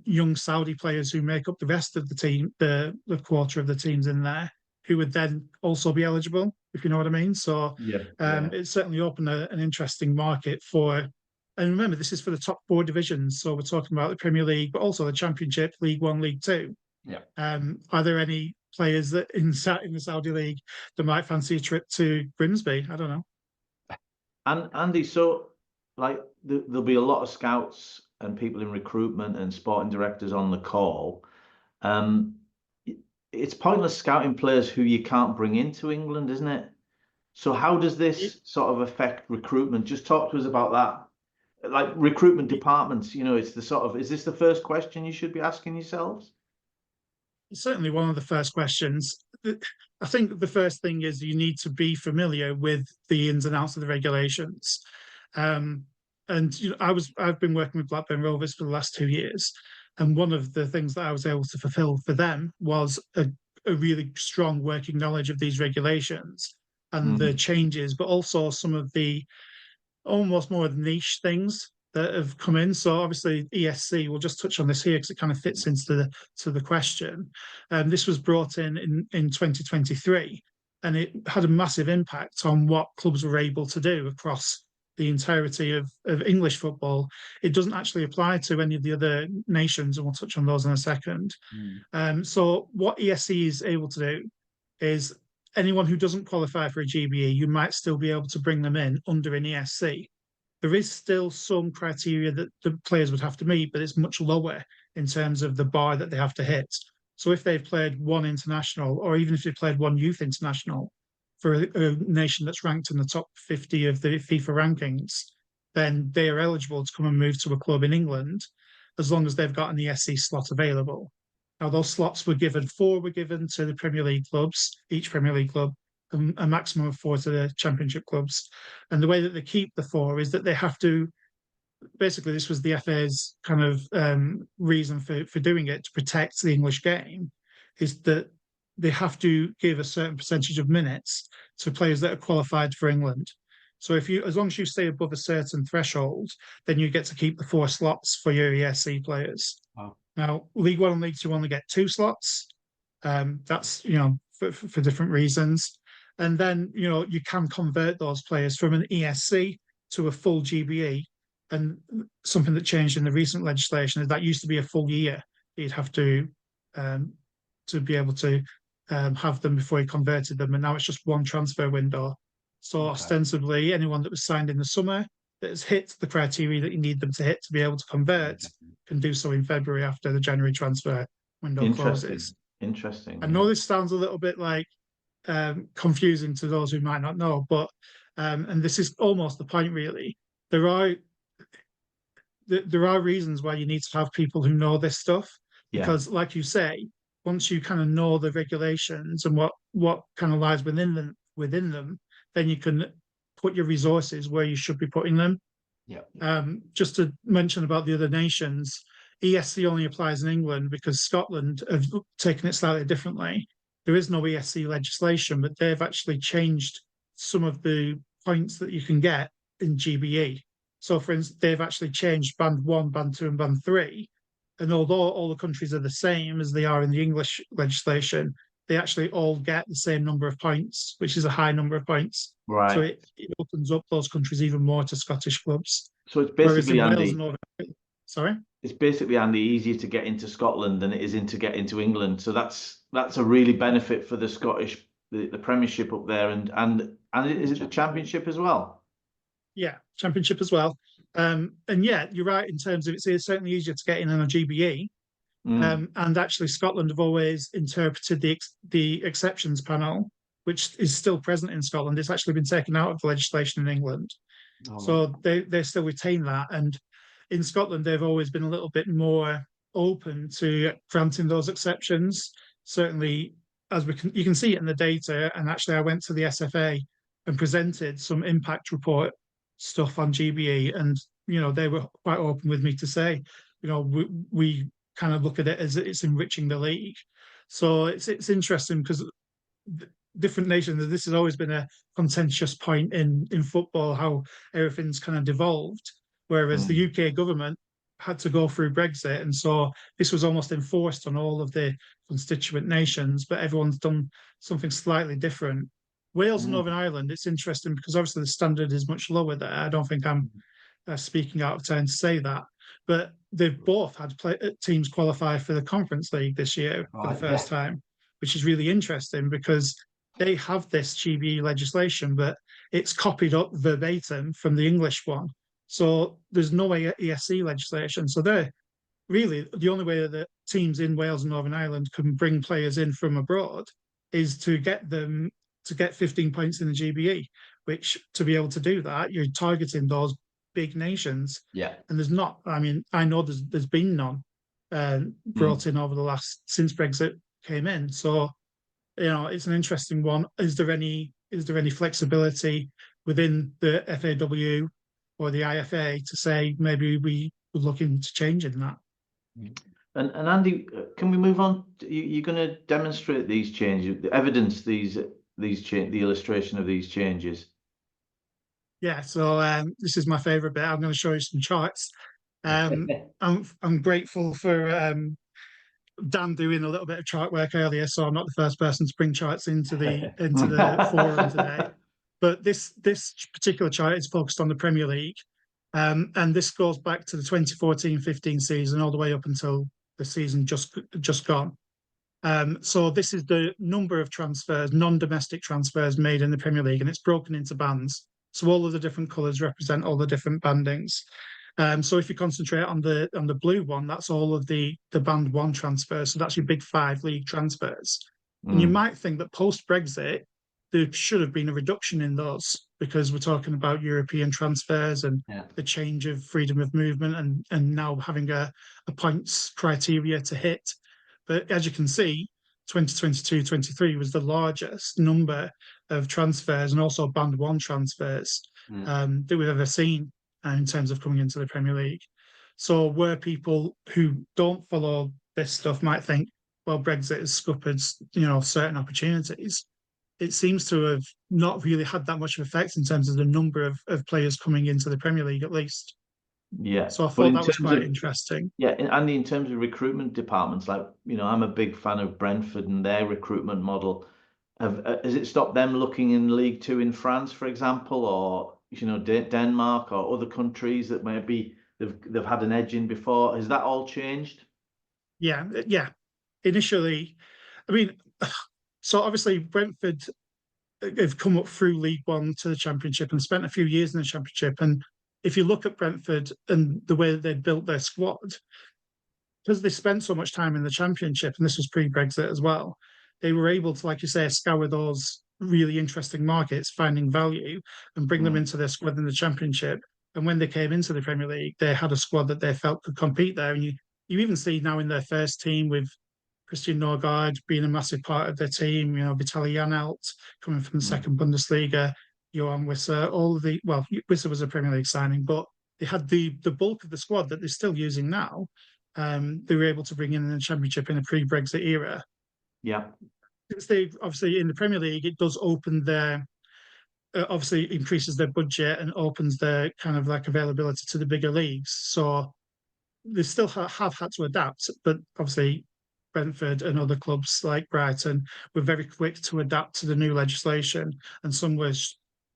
young Saudi players who make up the rest of the team, the quarter of the teams in there, who would then also be eligible, if you know what I mean. So it's certainly opened an interesting market for, and remember, this is for the top 4 divisions. So we're talking about the Premier League, but also the Championship, League 1, League 2. Are there any players that in the Saudi League that might fancy a trip to Grimsby? I don't know. And Andy, so there'll be a lot of scouts and people in recruitment and sporting directors on the call. It's pointless scouting players who you can't bring into England, isn't it? So how does this sort of affect recruitment? Just talk to us about that. Like recruitment departments, it's the sort of, is this the first question you should be asking yourselves? It's certainly one of the first questions. I think the first thing is you need to be familiar with the ins and outs of the regulations. And I've been working with Blackburn Rovers for the last 2 years, and one of the things that I was able to fulfil for them was a really strong working knowledge of these regulations and the changes, but also some of the almost more niche things that have come in. So obviously ESC, we'll just touch on this here because it kind of fits into the question. This was brought in 2023, and it had a massive impact on what clubs were able to do across the entirety of English football. It doesn't actually apply to any of the other nations, and we'll touch on those in a second. So what ESC is able to do is anyone who doesn't qualify for a GBE, you might still be able to bring them in under an ESC. There is still some criteria that the players would have to meet, but it's much lower in terms of the bar that they have to hit. So if they've played one international, or even if they've played one youth international for a nation that's ranked in the top 50 of the FIFA rankings, then they are eligible to come and move to a club in England, as long as they've got an ESC slot available. Now, those slots were given to the Premier League clubs, each Premier League club, a maximum of 4 to the championship clubs. And the way that they keep the 4 is that they have to, basically this was the FA's kind of reason for doing it, to protect the English game, is that they have to give a certain percentage of minutes to players that are qualified for England. So as long as you stay above a certain threshold, then you get to keep the 4 slots for your ESC players. Wow. Now, League One and League Two only get 2 slots. That's, for different reasons. And then, you can convert those players from an ESC to a full GBE. And something that changed in the recent legislation is that used to be a full year. You'd have to be able to have them before you converted them. And now it's just 1 transfer window. So ostensibly, anyone that was signed in the summer that has hit the criteria that you need them to hit to be able to convert can do so in February after the January transfer window closes. Interesting. I know this sounds a little bit like confusing to those who might not know, but and this is almost the point really. There are reasons why you need to have people who know this stuff, because like you say, once you kind of know the regulations and what kind of lies within them, then you can put your resources where you should be putting them. Just to mention about the other nations, ESC only applies in England because Scotland have taken it slightly differently. There is no ESC legislation, but they've actually changed some of the points that you can get in GBE. So, for instance, they've actually changed Band 1, Band 2, and Band 3. And although all the countries are the same as they are in the English legislation, they actually all get the same number of points, which is a high number of points. Right. So it opens up those countries even more to Scottish clubs. So it's basically, Andy, sorry? It's basically, Andy, easier to get into Scotland than it is to get into England. So that's a really benefit for the Scottish, the Premiership up there, and is it the Championship as well? Yeah, Championship as well. And yeah, you're right in terms of it's certainly easier to get in on a GBE. And actually, Scotland have always interpreted the exceptions panel, which is still present in Scotland. It's actually been taken out of the legislation in England. So they still retain that. And in Scotland, they've always been a little bit more open to granting those exceptions. Certainly, as you can see it in the data. And actually, I went to the SFA and presented some impact report stuff on GBE, and they were quite open with me to say, we kind of look at it as it's enriching the league. So it's interesting because different nations, this has always been a contentious point in football, how everything's kind of devolved, whereas the UK government had to go through Brexit, and so this was almost enforced on all of the constituent nations, but everyone's done something slightly different. Wales and Northern Ireland, it's interesting because obviously the standard is much lower there. I don't think I'm speaking out of turn to say that, but they've both had teams qualify for the Conference League this year for the first time, which is really interesting because they have this GBE legislation, but it's copied up verbatim from the English one. So there's no ESC legislation. So they're really the only way that teams in Wales and Northern Ireland can bring players in from abroad is to get them to get 15 points in the GBE, which to be able to do that, you're targeting those big nations. Yeah. And there's not, I mean, I know there's been none brought in over the last, since Brexit came in. So, it's an interesting one. Is there any flexibility within the FAW or the IFA to say maybe we would look into changing that? And Andy, can we move on? You're going to demonstrate these changes, the evidence, the illustration of these changes. Yeah, so this is my favourite bit. I'm going to show you some charts. I'm grateful for Dan doing a little bit of chart work earlier, so I'm not the first person to bring charts into the forum today. But this particular chart is focused on the Premier League, and this goes back to the 2014-15 season all the way up until the season just gone. So this is the number of transfers, non-domestic transfers made in the Premier League, and it's broken into bands. So all of the different colours represent all the different bandings. So if you concentrate on the blue one, that's all of the band 1 transfers. So that's your big 5 league transfers. And you might think that post-Brexit, there should have been a reduction in those because we're talking about European transfers and the change of freedom of movement and now having a points criteria to hit. But as you can see, 2022-23 was the largest number of transfers and also Band 1 transfers that we've ever seen in terms of coming into the Premier League. So where people who don't follow this stuff might think, well, Brexit has scuppered, certain opportunities, it seems to have not really had that much of effect in terms of the number of players coming into the Premier League, at least. Yeah. So I thought that was quite interesting. Yeah, and in terms of recruitment departments, like, I'm a big fan of Brentford and their recruitment model. Has it stopped them looking in League Two in France, for example, or Denmark or other countries that maybe they've had an edge in before? Has that all changed? Yeah. Initially, I mean, so obviously Brentford have come up through League One to the Championship and spent a few years in the Championship. And if you look at Brentford and the way that they built their squad, because they spent so much time in the Championship, and this was pre-Brexit as well, they were able to, like you say, scour those really interesting markets, finding value and bring them into their squad in the Championship. And when they came into the Premier League, they had a squad that they felt could compete there. And you even see now in their first team with Christian Norgard being a massive part of their team, Vitaly Janelt coming from the second Bundesliga, Johan Wissa, Wissa was a Premier League signing, but they had the bulk of the squad that they're still using now. They were able to bring in the Championship in a pre-Brexit era. Yeah. Since they obviously in the Premier League, it does open their, obviously increases their budget and opens their kind of like availability to the bigger leagues. So they still have had to adapt, but obviously Brentford and other clubs like Brighton were very quick to adapt to the new legislation, and some were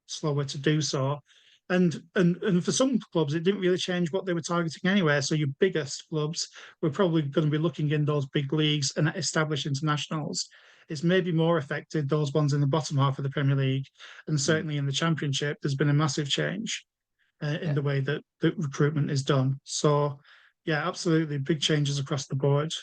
slower to do so. And for some clubs, it didn't really change what they were targeting anyway. So your biggest clubs were probably going to be looking in those big leagues and established internationals. It's maybe more affected those ones in the bottom half of the Premier League, and certainly in the Championship, there's been a massive change in the way that recruitment is done. So, yeah, absolutely, big changes across the board.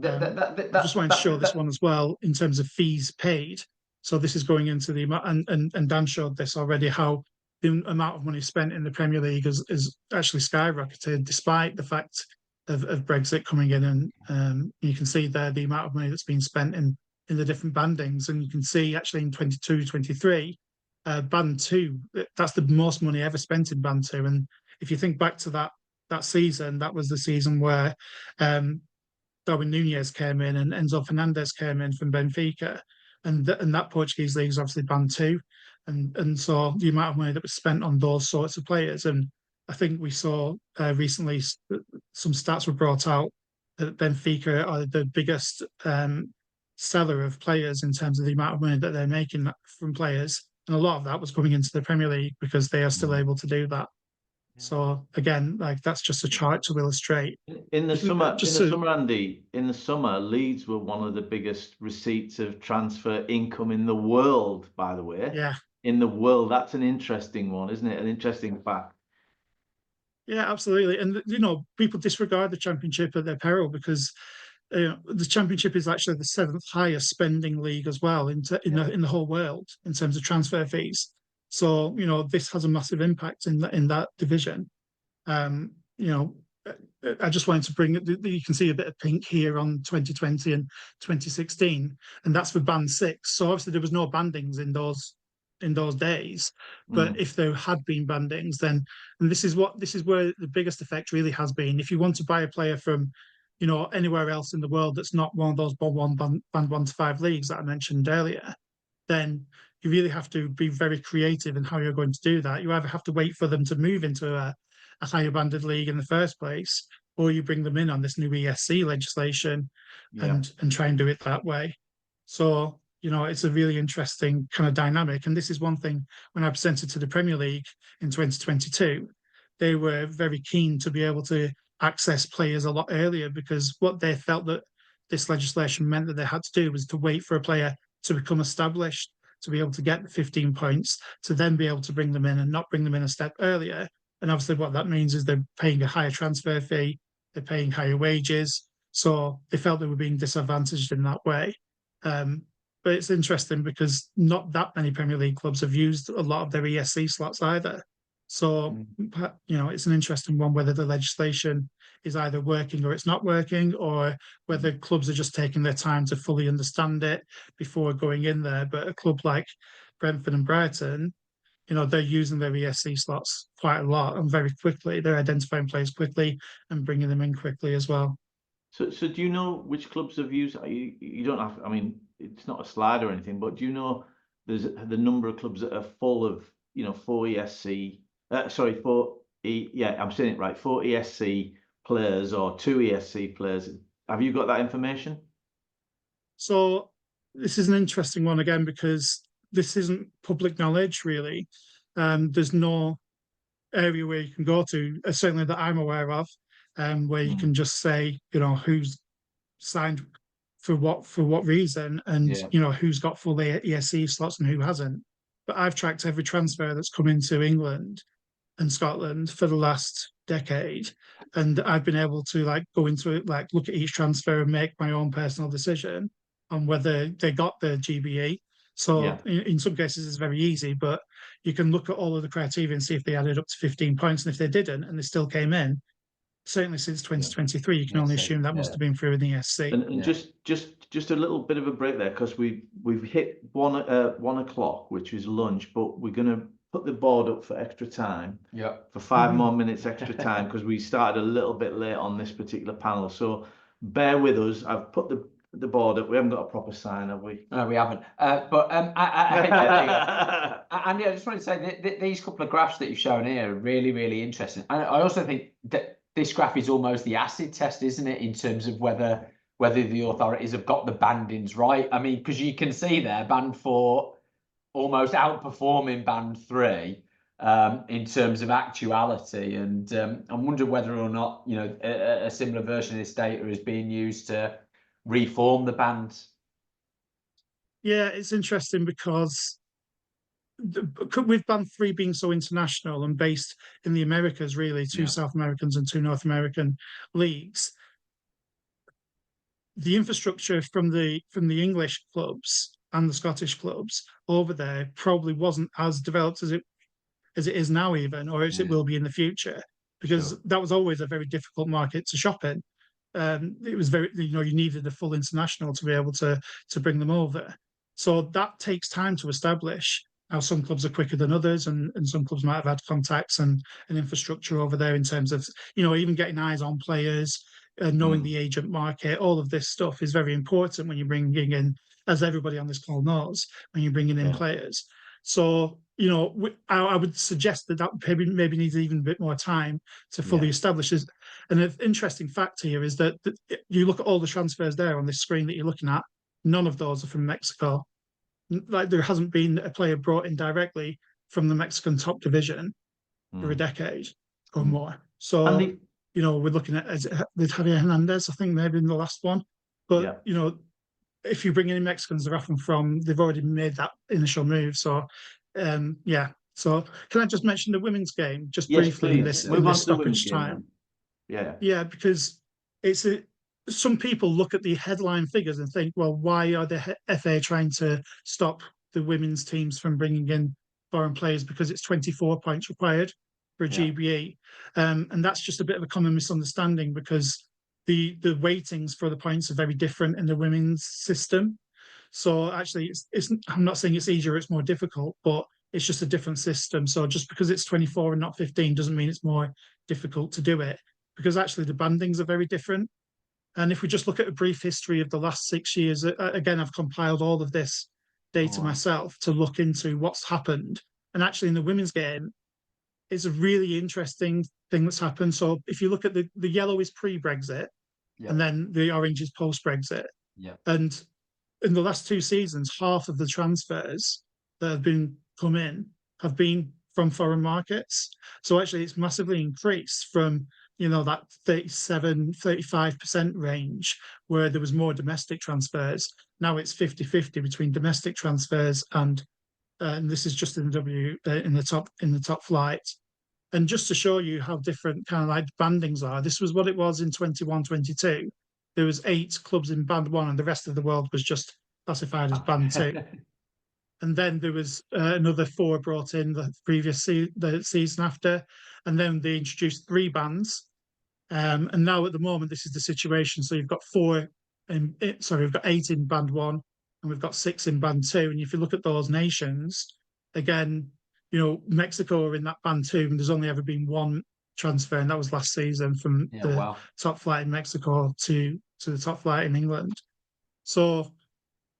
I just wanted to show this one as well in terms of fees paid. So this is going into the amount, and Dan showed this already, how the amount of money spent in the Premier League is actually skyrocketed despite the fact of Brexit coming in. And you can see there the amount of money that's been spent in the different bandings. And you can see actually in 22-23, Band 2, that's the most money ever spent in Band 2. And if you think back to that season, that was the season where Darwin Núñez came in and Enzo Fernandez came in from Benfica, and that Portuguese league is obviously Band 2, and so the amount of money that was spent on those sorts of players. And I think we saw recently some stats were brought out that Benfica are the biggest seller of players in terms of the amount of money that they're making from players, and a lot of that was coming into the Premier League because they are still able to do that. So again, like that's just a chart to illustrate. In the summer, Andy, in the summer, Leeds were one of the biggest receipts of transfer income in the world, by the way. Yeah. In the world, that's an interesting one, isn't it? An interesting fact. Yeah, absolutely. And people disregard the Championship at their peril because the Championship is actually the 7th highest spending league as well in the whole world in terms of transfer fees. So, this has a massive impact in that division. I just wanted to bring it. You can see a bit of pink here on 2020 and 2016, and that's for Band 6. So obviously there was no bandings in those days. But if there had been bandings, then, and this is where the biggest effect really has been. If you want to buy a player from, anywhere else in the world that's not one of those Band 1 to 5 leagues that I mentioned earlier, then you really have to be very creative in how you're going to do that. You either have to wait for them to move into a higher banded league in the first place, or you bring them in on this new ESC legislation and try and do it that way. So, it's a really interesting kind of dynamic. And this is one thing when I presented to the Premier League in 2022, they were very keen to be able to access players a lot earlier, because what they felt that this legislation meant that they had to do was to wait for a player to become established, to be able to get the 15 points, to then be able to bring them in and not bring them in a step earlier. And obviously what that means is they're paying a higher transfer fee, they're paying higher wages. So they felt they were being disadvantaged in that way. But it's interesting because not that many Premier League clubs have used a lot of their ESC slots either. So, it's an interesting one, whether the legislation is either working or it's not working, or whether clubs are just taking their time to fully understand it before going in there. But a club like Brentford and Brighton, you know, they're using their ESC slots quite a lot and very quickly. They're identifying players quickly and bringing them in quickly as well. So do you know which clubs have used? You don't have. I mean, it's not a slide or anything, but do you know there's the number of clubs that are full of, you know, 4 ESC? Sorry, 4 yeah, I'm saying it right. 4 ESC players or 2 ESC players. Have you got that information? So this is an interesting one again, because this isn't public knowledge really. There's no area where you can go to, certainly that I'm aware of, where you can just say, you know, who's signed for what reason, and you know, who's got full ESC slots and who hasn't. But I've tracked every transfer that's come into England and Scotland for the last decade, and I've been able to like go into it, like look at each transfer and make my own personal decision on whether they got the GBE. So in some cases it's very easy, but you can look at all of the criteria and see if they added up to 15 points, and if they didn't and they still came in, certainly since 2023, you can only assume that must have been through an ESC. And just a little bit of a break there, because we've hit 1 o'clock, which is lunch, but we're going to put the board up for extra time. For 5 more minutes extra time, because we started a little bit late on this particular panel. So bear with us. I've put the board up. We haven't got a proper sign, have we? No, we haven't. But Andy, I just wanted to say that these couple of graphs that you've shown here are really, really interesting. And I also think that this graph is almost the acid test, isn't it, in terms of whether the authorities have got the bandings right. I mean, because you can see there, band 4 almost outperforming band 3 in terms of actuality. And I wonder whether or not, you know, a similar version of this data is being used to reform the bands. Yeah, it's interesting because with band 3 being so international and based in the Americas, really, 2 South Americans and 2 North American leagues, the infrastructure from the English clubs and the Scottish clubs over there probably wasn't as developed as it is now, even, or as it will be in the future, because that was always a very difficult market to shop in. It was very, you know, you needed a full international to be able to bring them over. So that takes time to establish. Now, some clubs are quicker than others, and some clubs might have had contacts and infrastructure over there in terms of, you know, even getting eyes on players, knowing the agent market. All of this stuff is very important when you're bringing in, as everybody on this call knows, when you're bringing in players. So, you know, I would suggest that maybe needs even a bit more time to fully establish this. And an interesting fact here is that you look at all the transfers there on this screen that you're looking at, none of those are from Mexico. Like, there hasn't been a player brought in directly from the Mexican top division for a decade or more. So, you know, we're looking at with Javier Hernandez, I think maybe in the last one. But, you know, if you bring in Mexicans, they're often they've already made that initial move. So, So, can I just mention the women's game just briefly in this stoppage time? Yeah, because some people look at the headline figures and think, well, why are the FA trying to stop the women's teams from bringing in foreign players? Because it's 24 points required for a GBE. And that's just a bit of a common misunderstanding, because the weightings for the points are very different in the women's system. So actually, I'm not saying it's easier, it's more difficult, but it's just a different system. So just because it's 24 and not 15 doesn't mean it's more difficult to do it, because actually the bandings are very different. And if we just look at a brief history of the last 6 years, again, I've compiled all of this data myself to look into what's happened. And actually in the women's game, it's a really interesting thing that's happened. So if you look at the yellow is pre-Brexit, and then the orange is post-Brexit. And in the last 2 seasons, half of the transfers that have come in have been from foreign markets. So actually it's massively increased from, you know, that 35% range where there was more domestic transfers. Now it's 50-50 between domestic transfers and this is just in the top flight. And just to show you how different kind of like bandings are, this was what it was in 21-22. There was 8 clubs in band 1 and the rest of the world was just classified as band 2. And then there was another 4 brought in the previous the season after. And then they introduced 3 bands. And now at the moment, this is the situation. So you've got we've got 8 in band 1 and we've got 6 in band 2. And if you look at those nations, again, you know, Mexico are in that band 2, and there's only ever been one transfer, and that was last season from the top flight in Mexico to the top flight in England. So,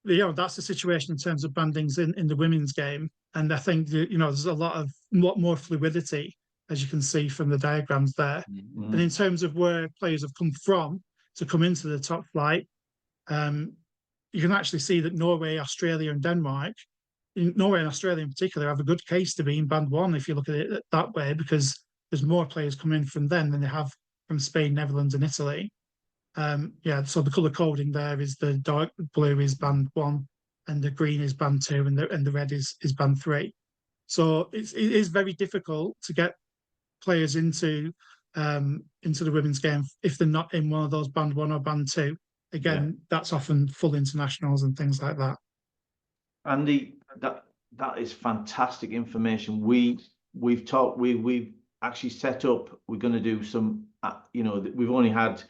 you know, that's the situation in terms of bandings in the women's game. And I think that, you know, there's a lot more fluidity, as you can see from the diagrams there. Mm-hmm. And in terms of where players have come from to come into the top flight, you can actually see that Norway, Australia, and Denmark, Norway and Australia in particular, have a good case to be in band 1 if you look at it that way, because there's more players coming from them than they have from Spain, Netherlands, and Italy. So the colour coding there is the dark blue is band 1, and the green is band 2, and the red is band 3. So it is very difficult to get players into the women's game if they're not in one of those band 1 or band 2. Again, that's often full internationals and things like that. Andy, that is fantastic information. We've actually set up. We're going to do some. We've only had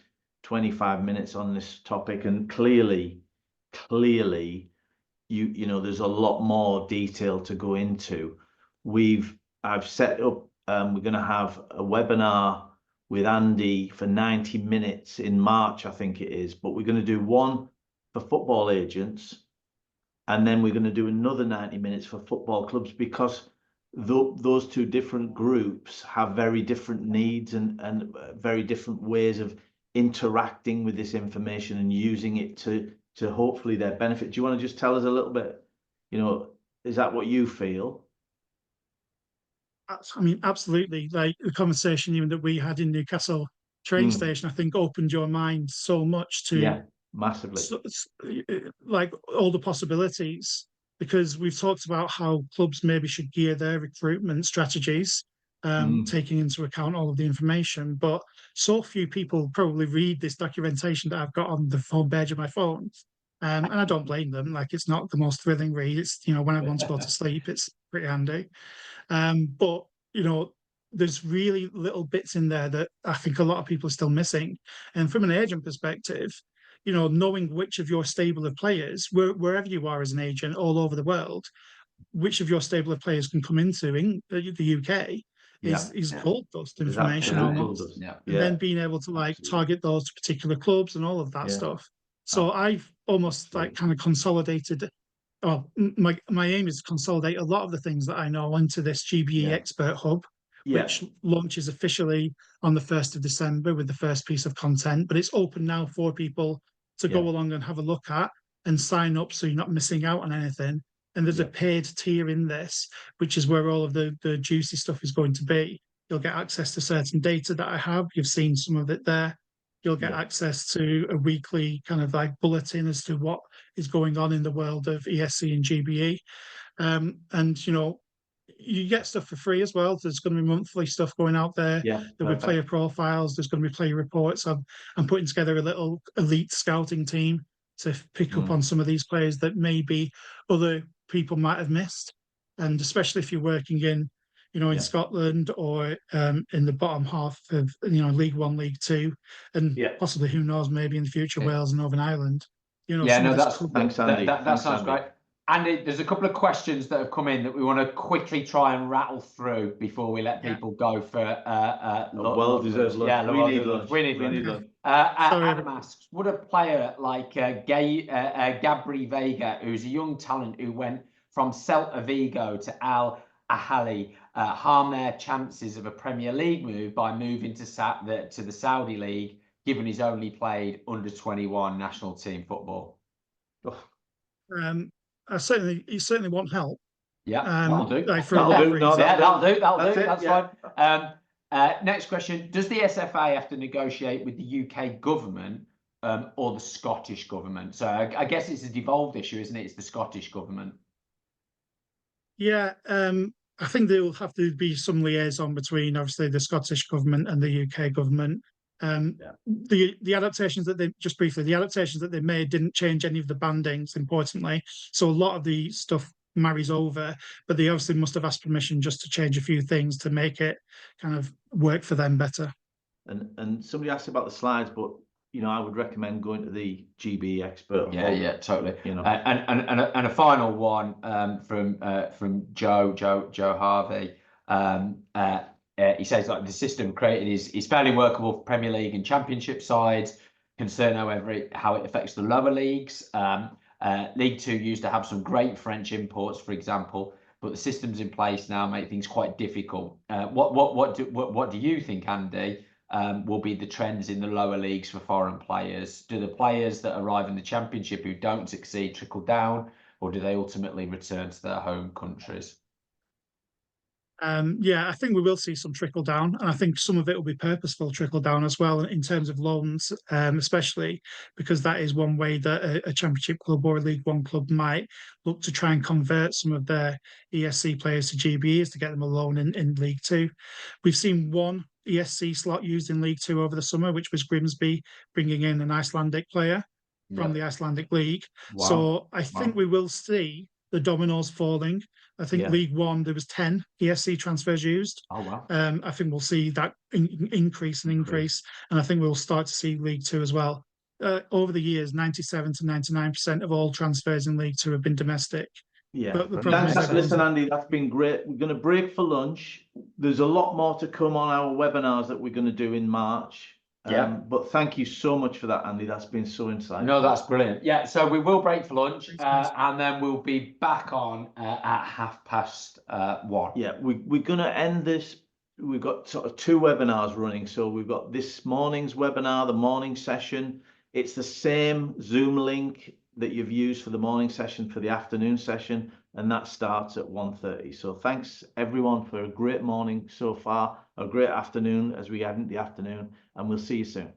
25 minutes on this topic, and clearly, there's a lot more detail to go into. I've set up. We're going to have a webinar with Andy for 90 minutes in March, I think it is. But we're going to do one for football agents, and then we're going to do another 90 minutes for football clubs, because those two different groups have very different needs and very different ways of interacting with this information and using it to hopefully their benefit. Do you want to just tell us a little bit, is that what you feel? I mean, absolutely. Like the conversation even that we had in Newcastle train station, I think opened your mind so much to massively, like all the possibilities, because we've talked about how clubs maybe should gear their recruitment strategies, taking into account all of the information. But so few people probably read this documentation that I've got on the home page of my phone. And I don't blame them. Like, it's not the most thrilling read. It's, when I want to go to sleep, it's pretty handy. But, there's really little bits in there that I think a lot of people are still missing. And from an agent perspective, knowing which of your stable of players, wherever you are as an agent all over the world, which of your stable of players can come into the UK is gold dust information almost. And then being able to target those particular clubs and all of that stuff. So I've almost kind of consolidated. My aim is to consolidate a lot of the things that I know into this GBE Expert Hub, which launches officially on the 1st of December with the first piece of content. But it's open now for people to go along and have a look at and sign up, so you're not missing out on anything. And there's a paid tier in this, which is where all of the juicy stuff is going to be. You'll get access to certain data that I have. You've seen some of it there. You'll get access to a weekly kind of bulletin as to what is going on in the world of ESC and GBE. And, you get stuff for free as well. There's going to be monthly stuff going out there. There'll be player profiles. There's going to be player reports. I'm putting together a little elite scouting team to pick up on some of these players that maybe other people might have missed. And especially if you're working in, in Scotland or in the bottom half of, League One, League Two, and possibly, who knows, maybe in the future, Wales and Northern Ireland. Thanks, Andy. That sounds great. Andy, there's a couple of questions that have come in that we want to quickly try and rattle through before we let people go for well-deserved lunch. We need lunch. Adam asks, would a player like Gabri Veiga, who's a young talent who went from Celta Vigo to Al Ahly, harm their chances of a Premier League move by moving to the Saudi League, given he's only played under 21 national team football? He certainly won't help. That'll do. That'll do. That's fine. Next question: does the SFA have to negotiate with the UK government or the Scottish government? So I guess it's a devolved issue, isn't it? It's the Scottish government. Yeah, I think there will have to be some liaison between, obviously, the Scottish government and the UK government. The adaptations that the adaptations that they made didn't change any of the bandings, importantly. So a lot of the stuff marries over, but they obviously must have asked permission just to change a few things to make it kind of work for them better. And somebody asked about the slides, but you know, I would recommend going to the GB expert. Yeah, totally. You know, and a final one from Joe Harvey. He says like the system created is fairly workable for Premier League and Championship sides. Concern, however, how it affects the lower leagues. League Two used to have some great French imports, for example, but the systems in place now make things quite difficult. What do you think, Andy, will be the trends in the lower leagues for foreign players? Do the players that arrive in the Championship who don't succeed trickle down, or do they ultimately return to their home countries? Yeah, I think we will see some trickle down, and I think some of it will be purposeful trickle down as well in terms of loans, especially because that is one way that a Championship club or a League One club might look to try and convert some of their ESC players to GBEs to get them a loan in League Two. We've seen one ESC slot used in League Two over the summer, which was Grimsby bringing in an Icelandic player from the Icelandic League. Wow. So I think we will see the dominoes falling. I think League One, there was 10 ESC transfers used. Oh, wow. I think we'll see that increase, and I think we'll start to see League Two as well. Over the years, 97 to 99% of all transfers in League Two have been domestic. Yeah. But the problem is listen, Andy, that's been great. We're going to break for lunch. There's a lot more to come on our webinars that we're going to do in March. But thank you so much for that, Andy. That's been so insightful. No, that's brilliant. Yeah, so we will break for lunch, and then we'll be back on at 1:30. Yeah, we're going to end this. We've got sort of 2 webinars running. So we've got this morning's webinar, the morning session. It's the same Zoom link that you've used for the morning session for the afternoon session, and that starts at 1:30. So thanks everyone for a great morning so far, a great afternoon as we head into the afternoon, and we'll see you soon.